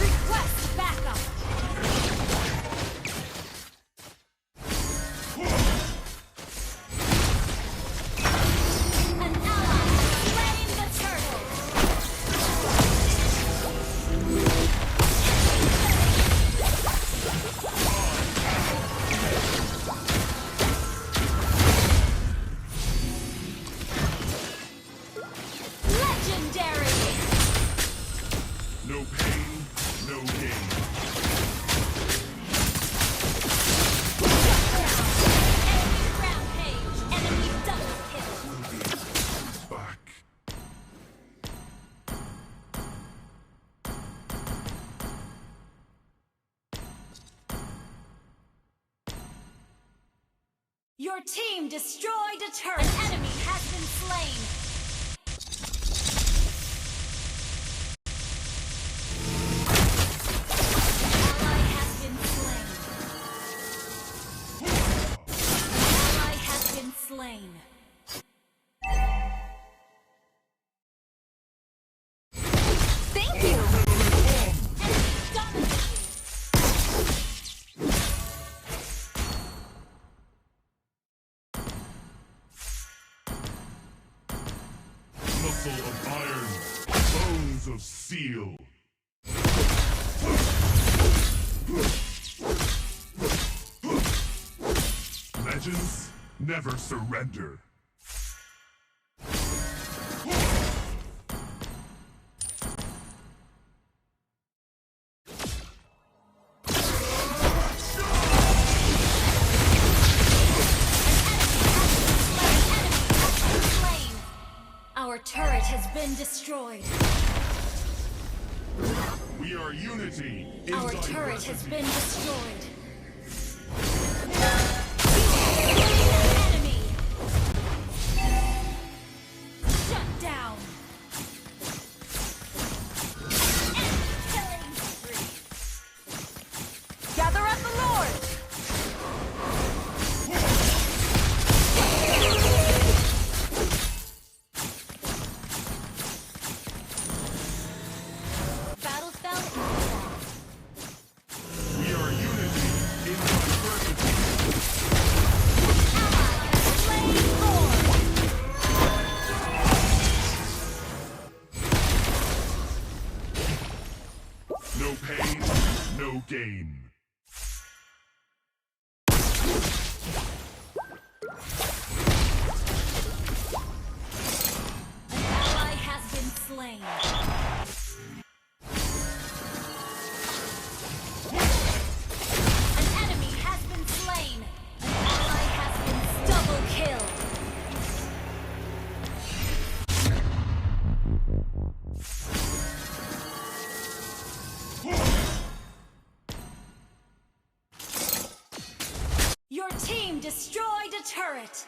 Request backup. An ally has slain the turtle. Legendary! No pain, no gain. Enemy rampage! Enemy double kill! Back. Your team destroyed a turret! An enemy has been slain! Ally has been slain. Ally has been slain. Muscle of iron, bones of steel. Legends never surrender. Our turret has been destroyed. We are unity in Our diversity. turret has been destroyed. Enemy. Shut down. Killing spree. Gather at the Lord! Battle fell into battle. We are unity in diversity. No pain, no gain. An ally has been slain. An enemy has been slain. An ally has been double kill. Your team destroyed a turret.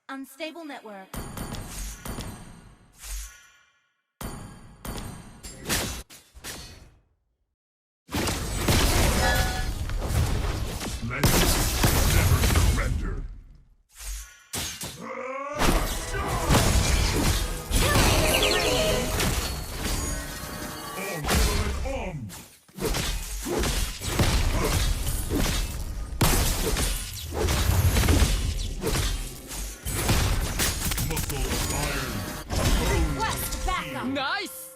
Unstable network. Legends never surrender. Muscle of iron, bones Request backup. Nice!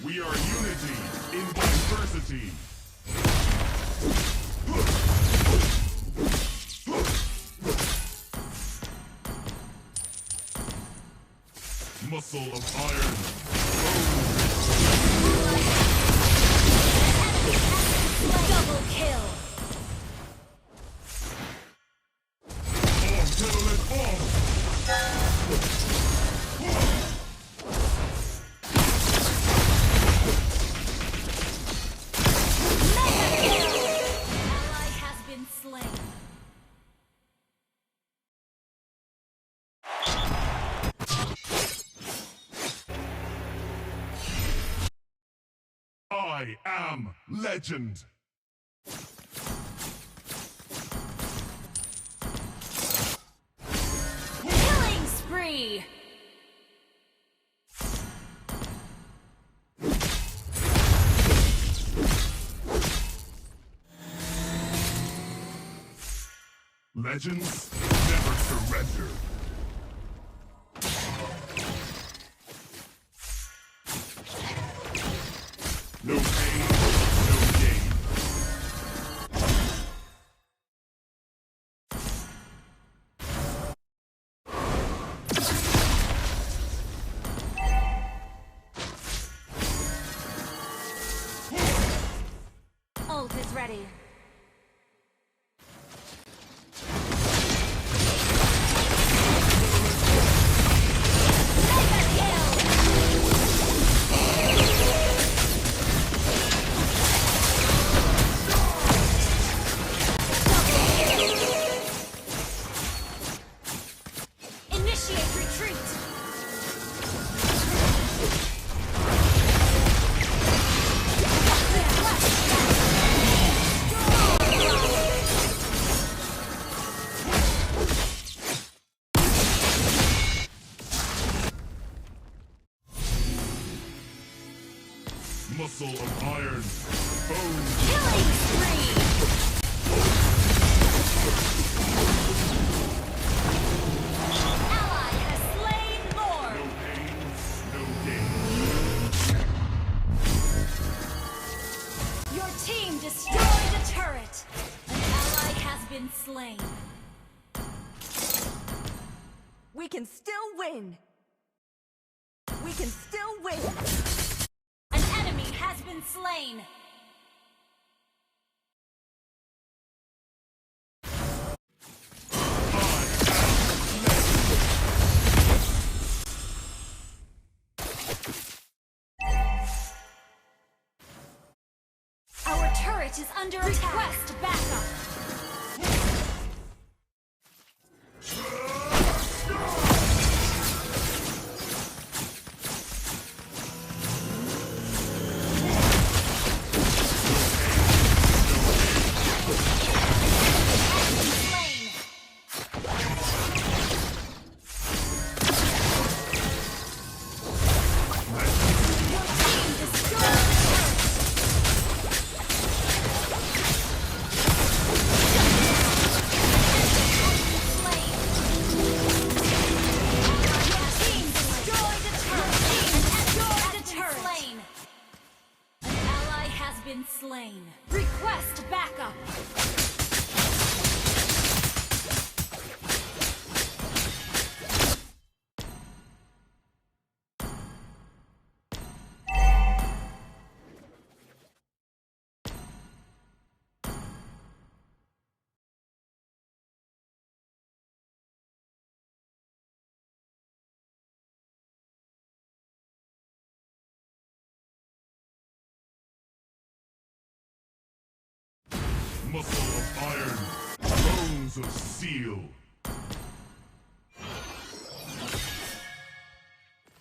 We are unity in diversity. Muscle of iron. Double kill. Mega kill. Ally has been slain. I am legend. Killing spree. Legends never surrender. No pain, no gain. Ult is ready. Initiate retreat. Muscle of iron, bones. Killing spree. been slain. We can still win. We can still win. An enemy has been slain. Our turret is under attack. Request backup. Been slain. Request backup. Muscle of iron, bones of steel.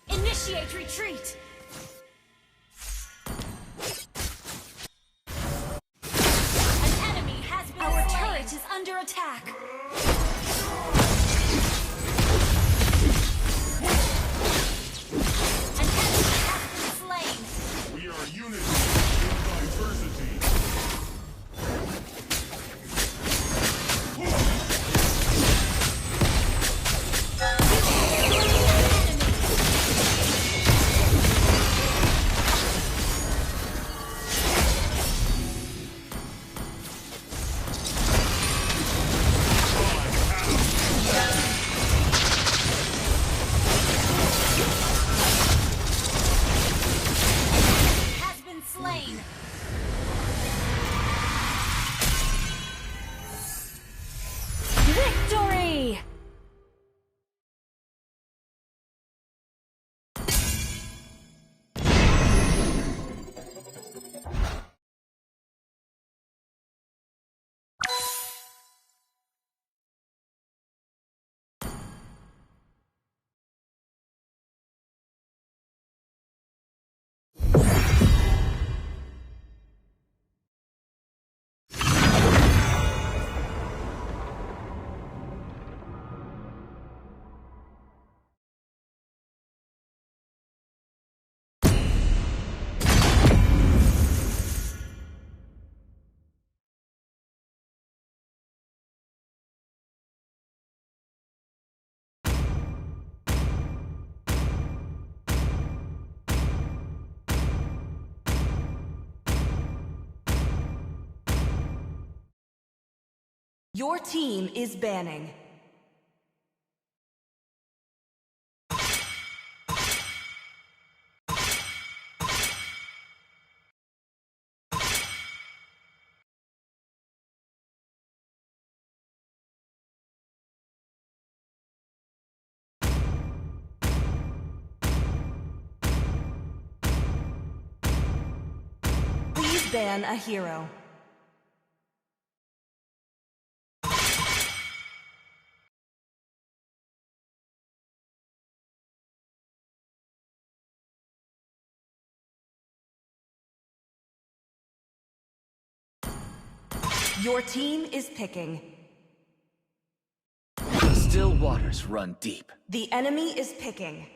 Initiate retreat. An enemy has been slain. Our turret is under attack. An enemy has been slain. We are unity in diversity. Victory! Your team is banning. Please ban a hero. Your team is picking. Still waters run deep. The enemy is picking.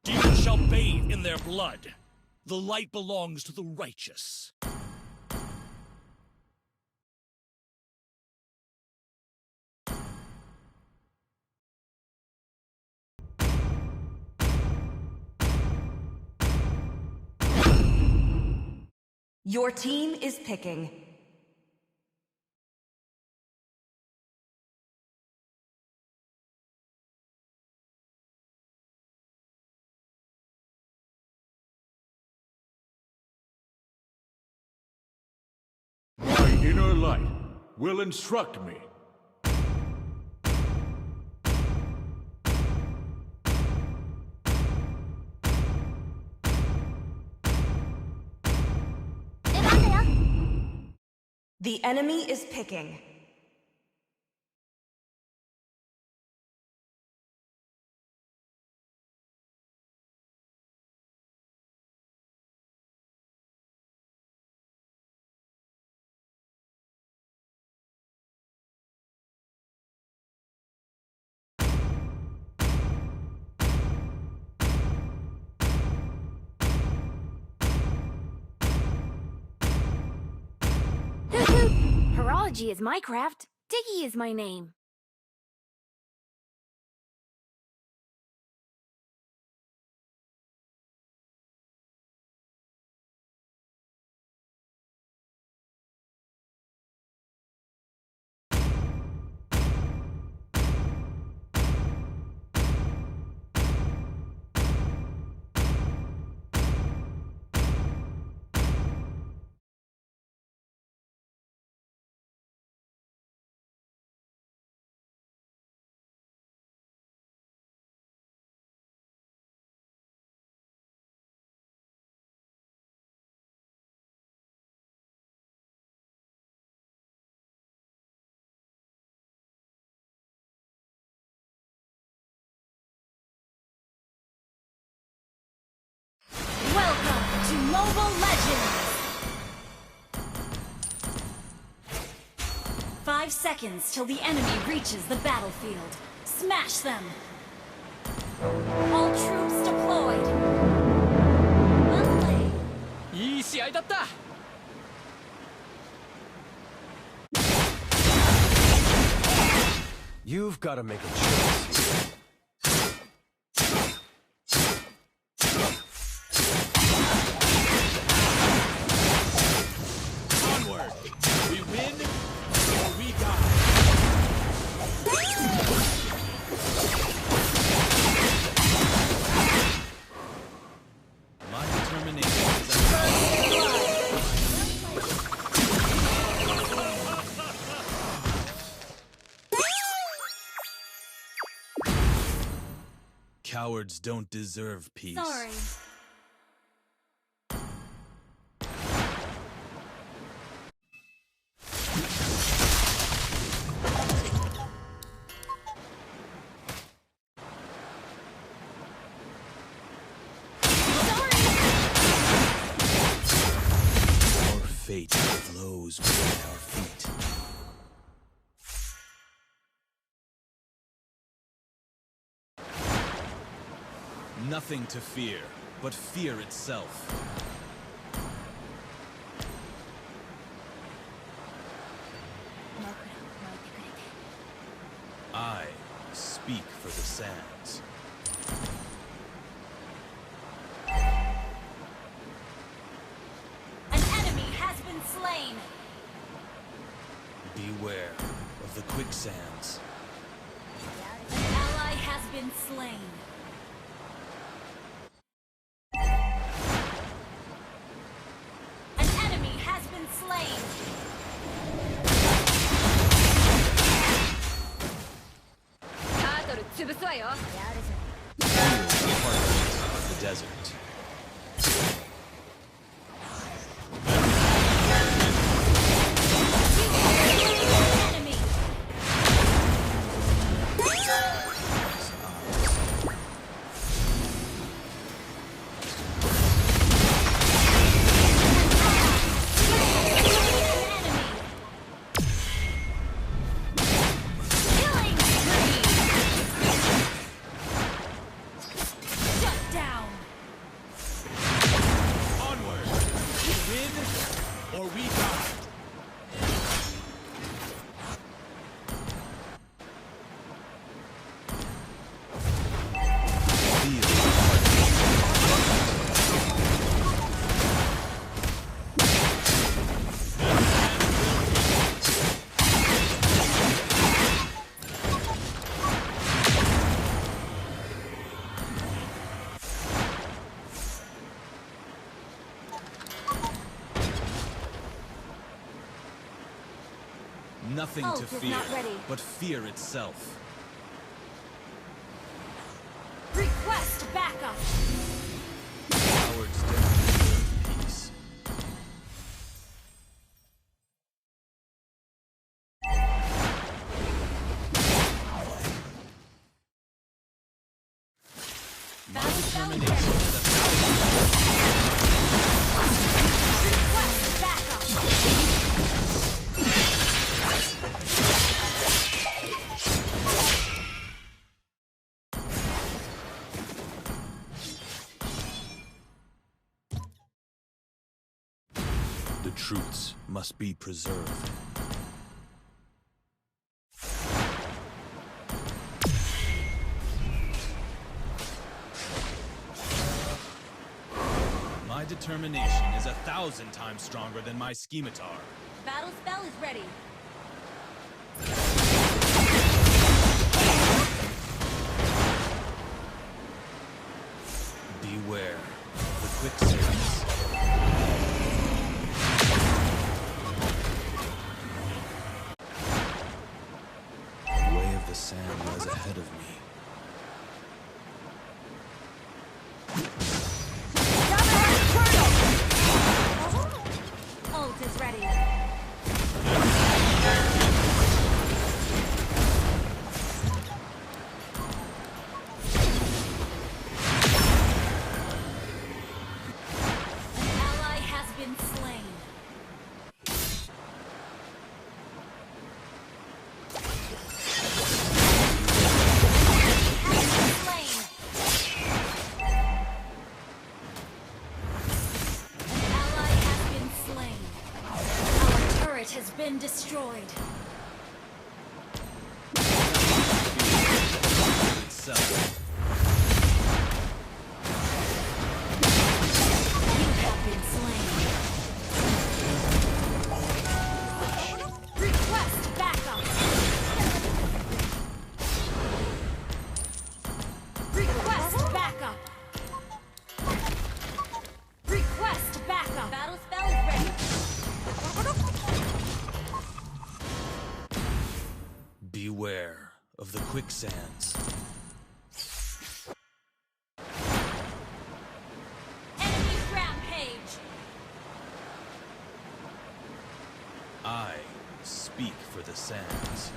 Demons shall bathe in their blood. The light belongs to the righteous. Your team is picking. inner light will instruct me. The enemy is picking. Horology is my craft. Diggy is my name. Welcome to Mobile Legends! 5 seconds till the enemy reaches the battlefield. Smash them! All troops deployed! Well played. いい試合だった。You've got to make a choice. Onward! We win or we die. My determination is Cowards don't deserve peace. Sorry. Our fate flows within our feet. Nothing to fear, but fear itself. I speak for the sands. An enemy has been slain! Beware of the quicksands. An ally has been slain. An enemy has been slain! The heartbeat of the desert. Enemy! Killing spree! Shut down! Onward! We win or we die. Feel the Nothing Ult to is fear, not ready. but fear itself. Request backup. Cowards don't deserve peace. My determination is a Request backup. The truths must be preserved. My determination is 1,000 times stronger than my scimitar. Battle spell is ready. Beware of the quicksands. The way of the sand lies ahead of me. Ult is ready. An ally has been slain. Has been destroyed. Itself. You have been slain. Request backup. Request backup. Request backup. Battle spell is ready. Beware of the quicksands. Enemy rampage. I speak for the sands.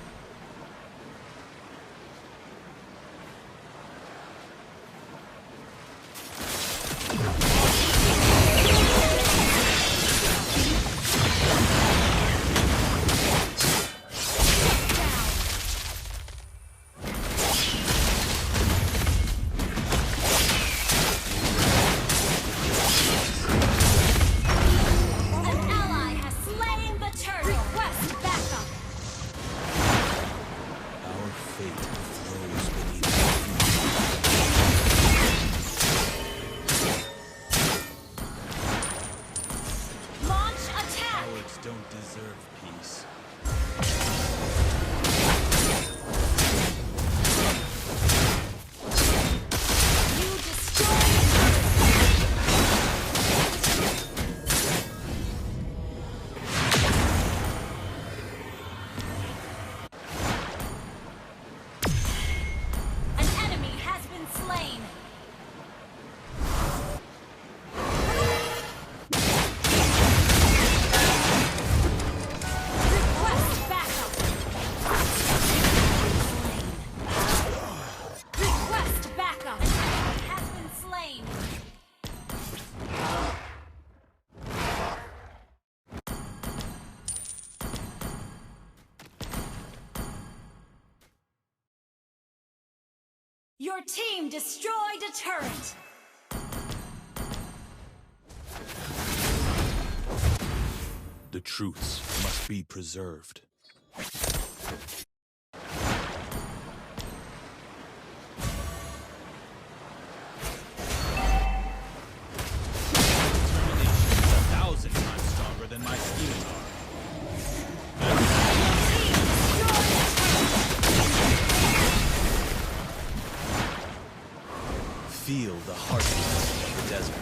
Don't deserve peace. You destroyed. An enemy has been slain. Request backup. Request backup. An enemy has been slain. Your team destroyed a turret. The truths must be preserved. Determination is 1,000 times stronger than my scimitar. Feel the heartbeat of the desert.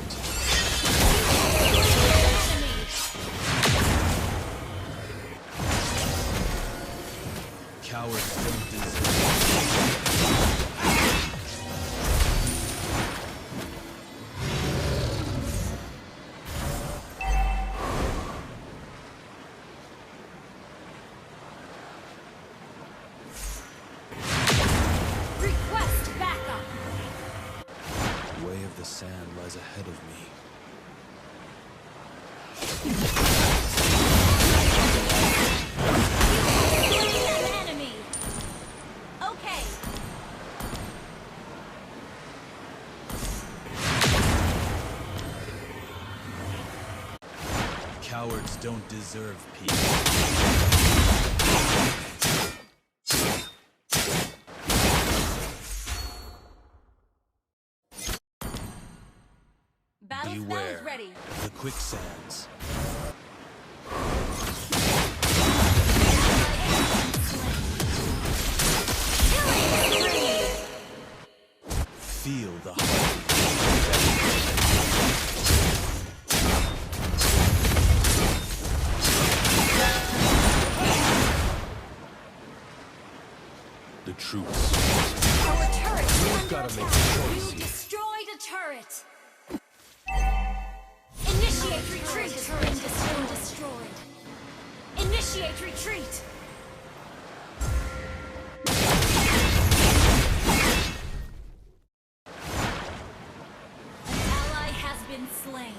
Cowards don't deserve. Request backup. Way of the sand lies ahead of me. An enemy. Okay. Cowards don't deserve peace. Battle spell Beware is ready. of the quicksands. Feel the heartbeat. The troops. Our turret is You've under gotta make a attack. choice You here. destroyed a turret. Initiate retreat. Turret has been destroyed. Initiate retreat. An ally has been slain.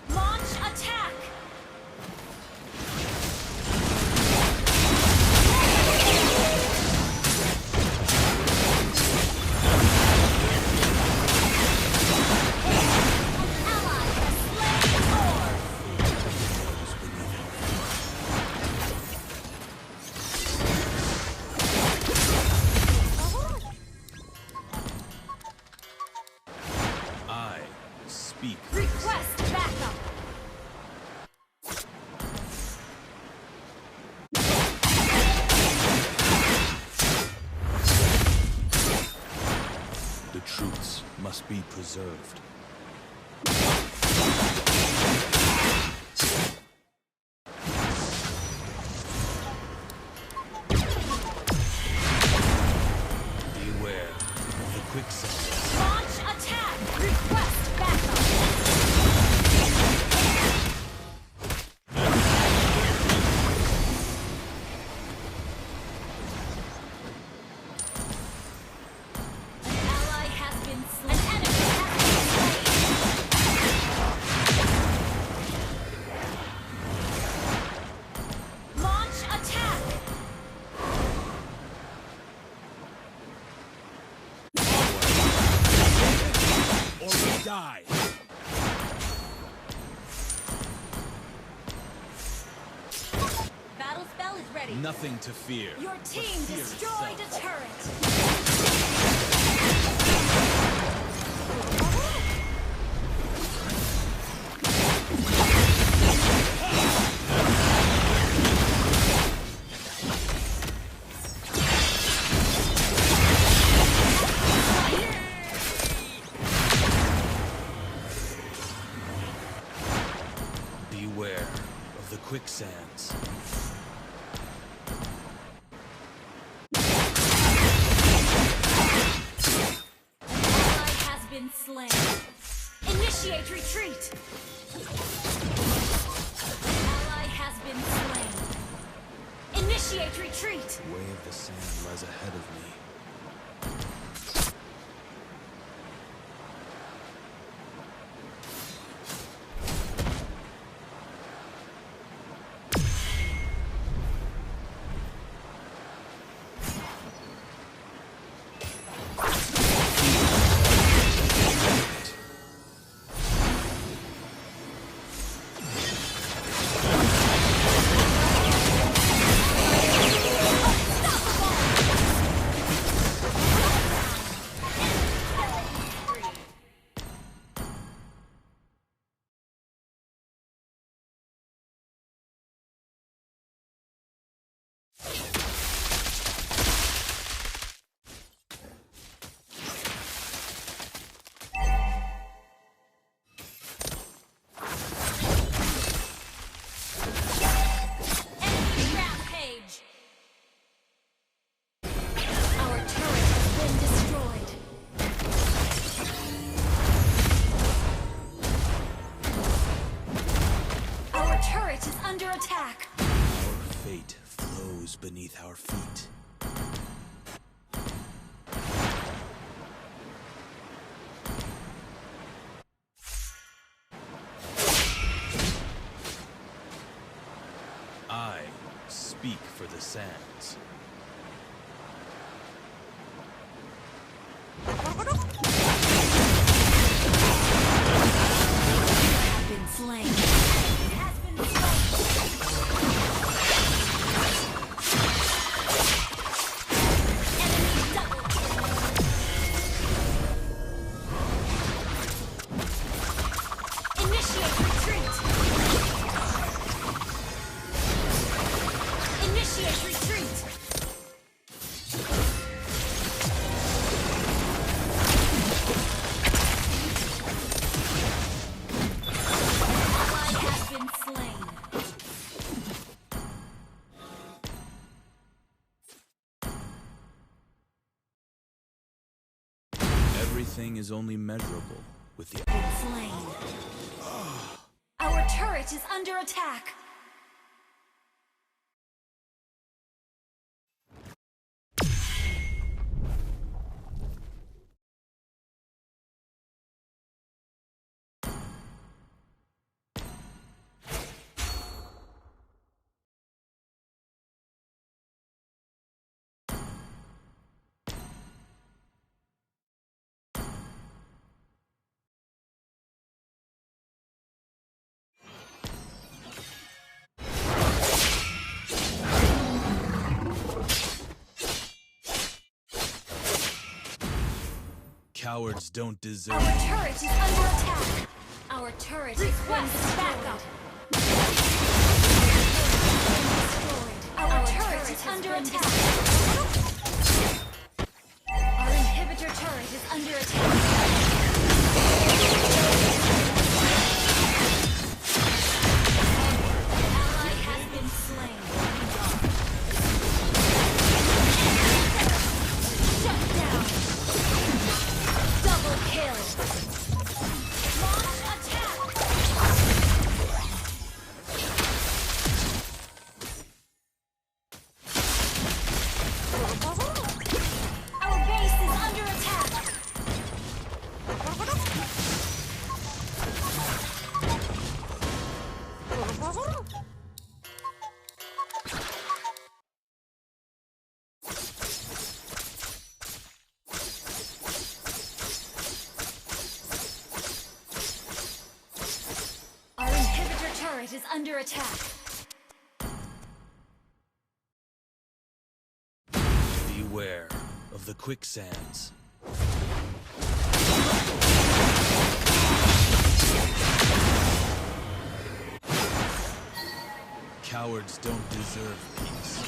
Launch attack. I speak. Request backup. The truths must be preserved. Beware of the quicksand. Launch attack. Request backup. An ally has been slain. An enemy has been slain. Launch attack. Or we die. Battle spell is ready. Nothing to fear. Your but team fear destroyed itself. a turret. Beware of the quicksands. Ally has been slain. Initiate retreat. Ally has been slain. Initiate retreat. Way of the sand lies ahead of me. speak for the sands. Have been slain. Has been Enemy double kill. Initiate retreat. Initiate retreat. Ally has been slain. Everything is only measurable with the Been slain. Our turret is under attack. cowards don't deserve. Our turret is under attack. Our turret is request backup. Our turret is under attack. Our inhibitor turret is under attack. Ally has been slain. Shut down. Double kill. Launch attack. Our base is under attack. Our inhibitor turret is under attack. Beware of the quicksands. Cowards don't deserve peace.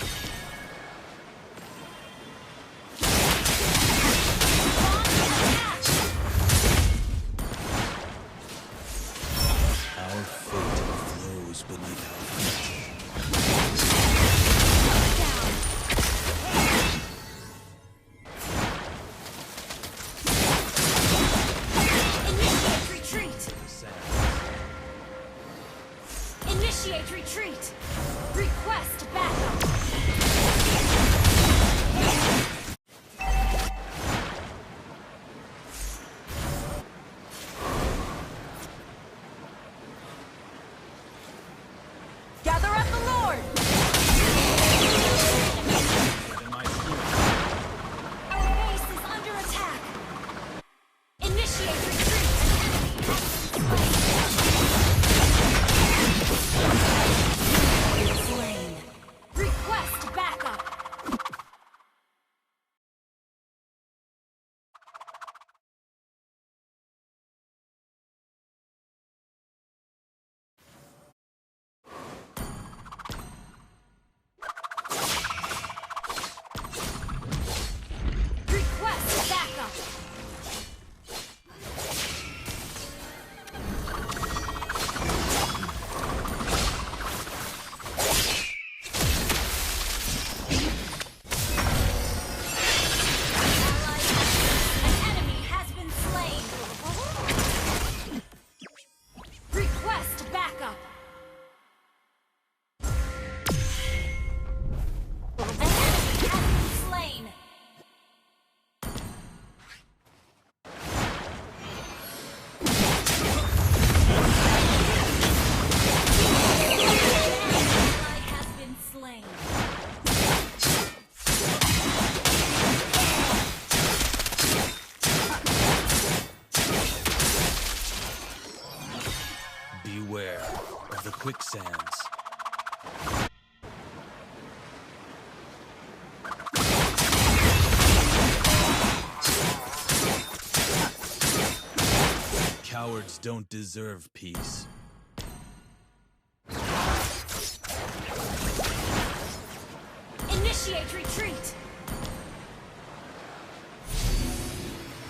Our fate flows beneath our feet. Initiate retreat. Initiate retreat. Request backup. Gather up the Lord! Our base is under attack. Initiate retreat. Slain. Request quicksands. Cowards don't deserve peace. Initiate retreat.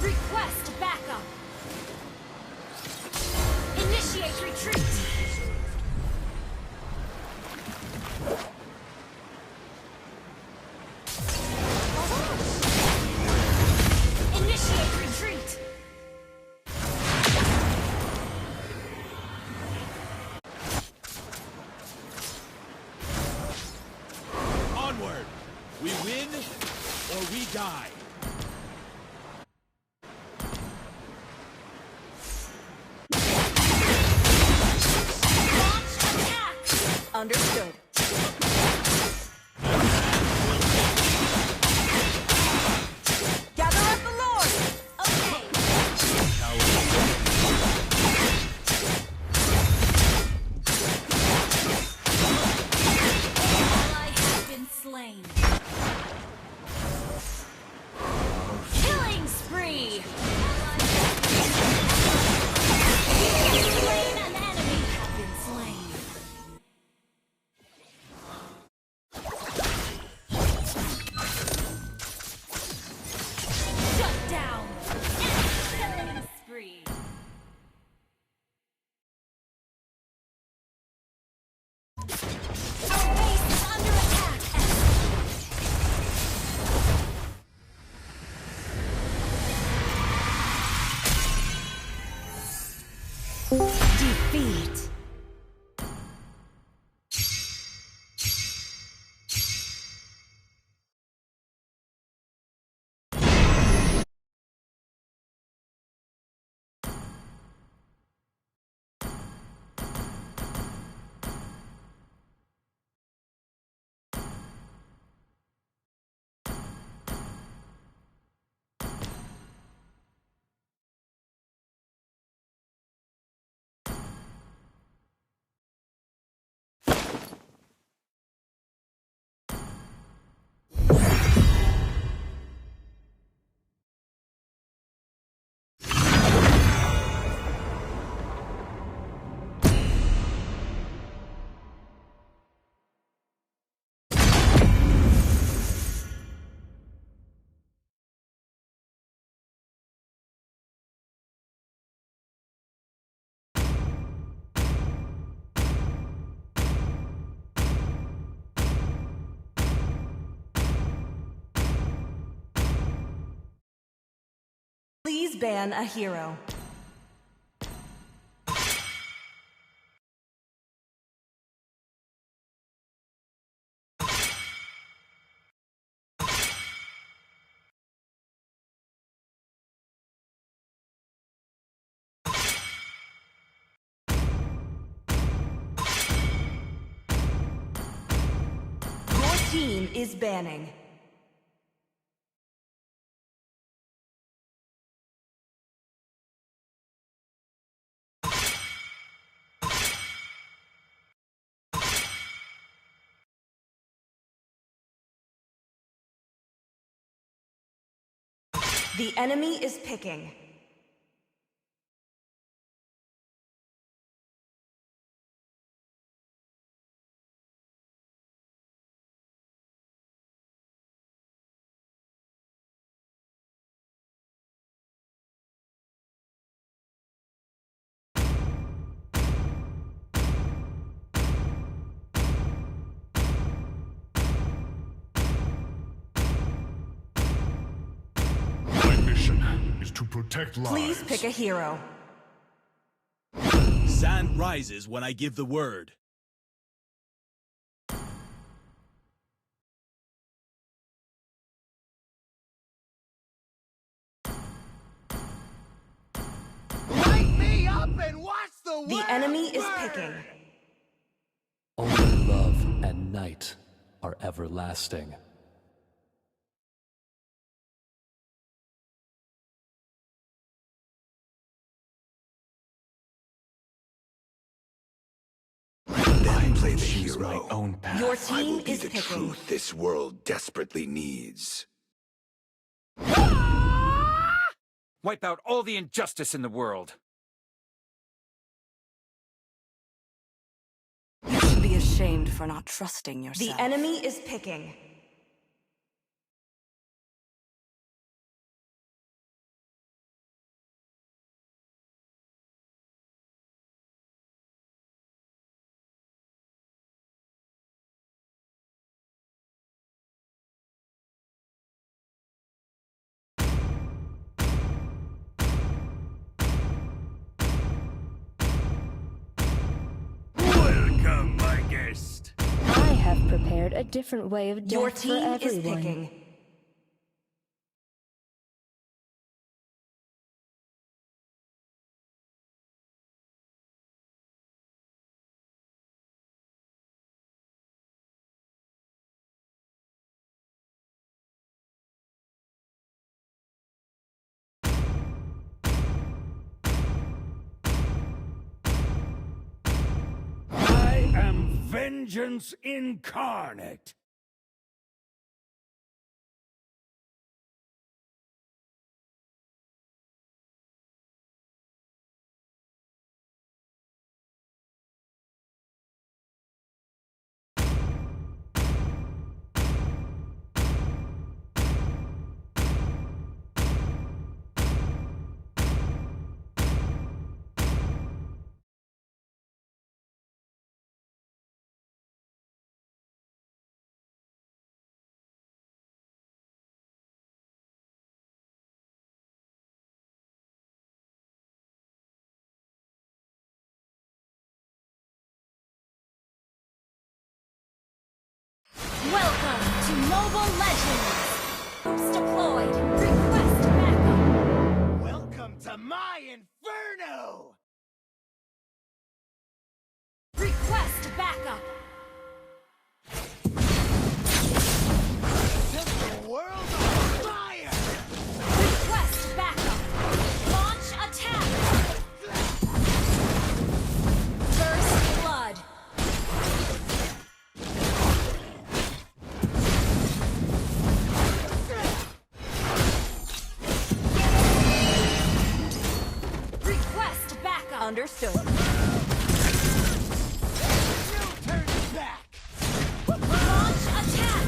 Request backup. Initiate retreat. Initiate retreat. Onward! We win or we die. Understood. Gather up the Lord! Okay. Ally has been slain. Killing spree. Slain an enemy have been slain. Shut down. Killing spree. Our base is under attack. Defeat. Please ban a hero. Your team is banning. The enemy is picking. My mission is to protect lives. Please pick a hero. Sand rises when I give the word. Light me up and watch the The enemy is picking. Only love and night are everlasting. play the choose hero. my own path. Your I team will be is the picking. truth this world desperately needs. Wipe out all the injustice in the world. You should be ashamed for not trusting yourself. The enemy is picking. Welcome, my guest. I have prepared a different way of death Your for team is everyone. picking. I am vengeance incarnate. Welcome to Mobile Legends! Troops deployed. Request backup. Welcome to my inferno! Request backup. Set the world on fire! Request backup. Launch attack. First blood. Request backup. Understood. No turning back! Launch attack.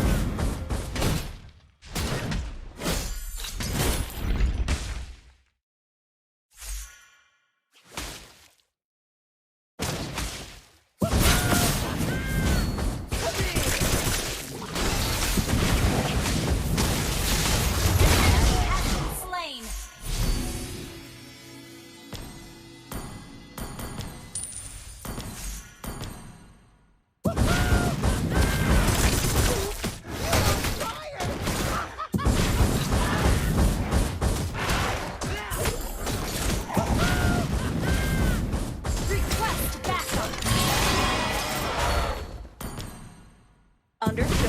Slain. Request backup. Understood.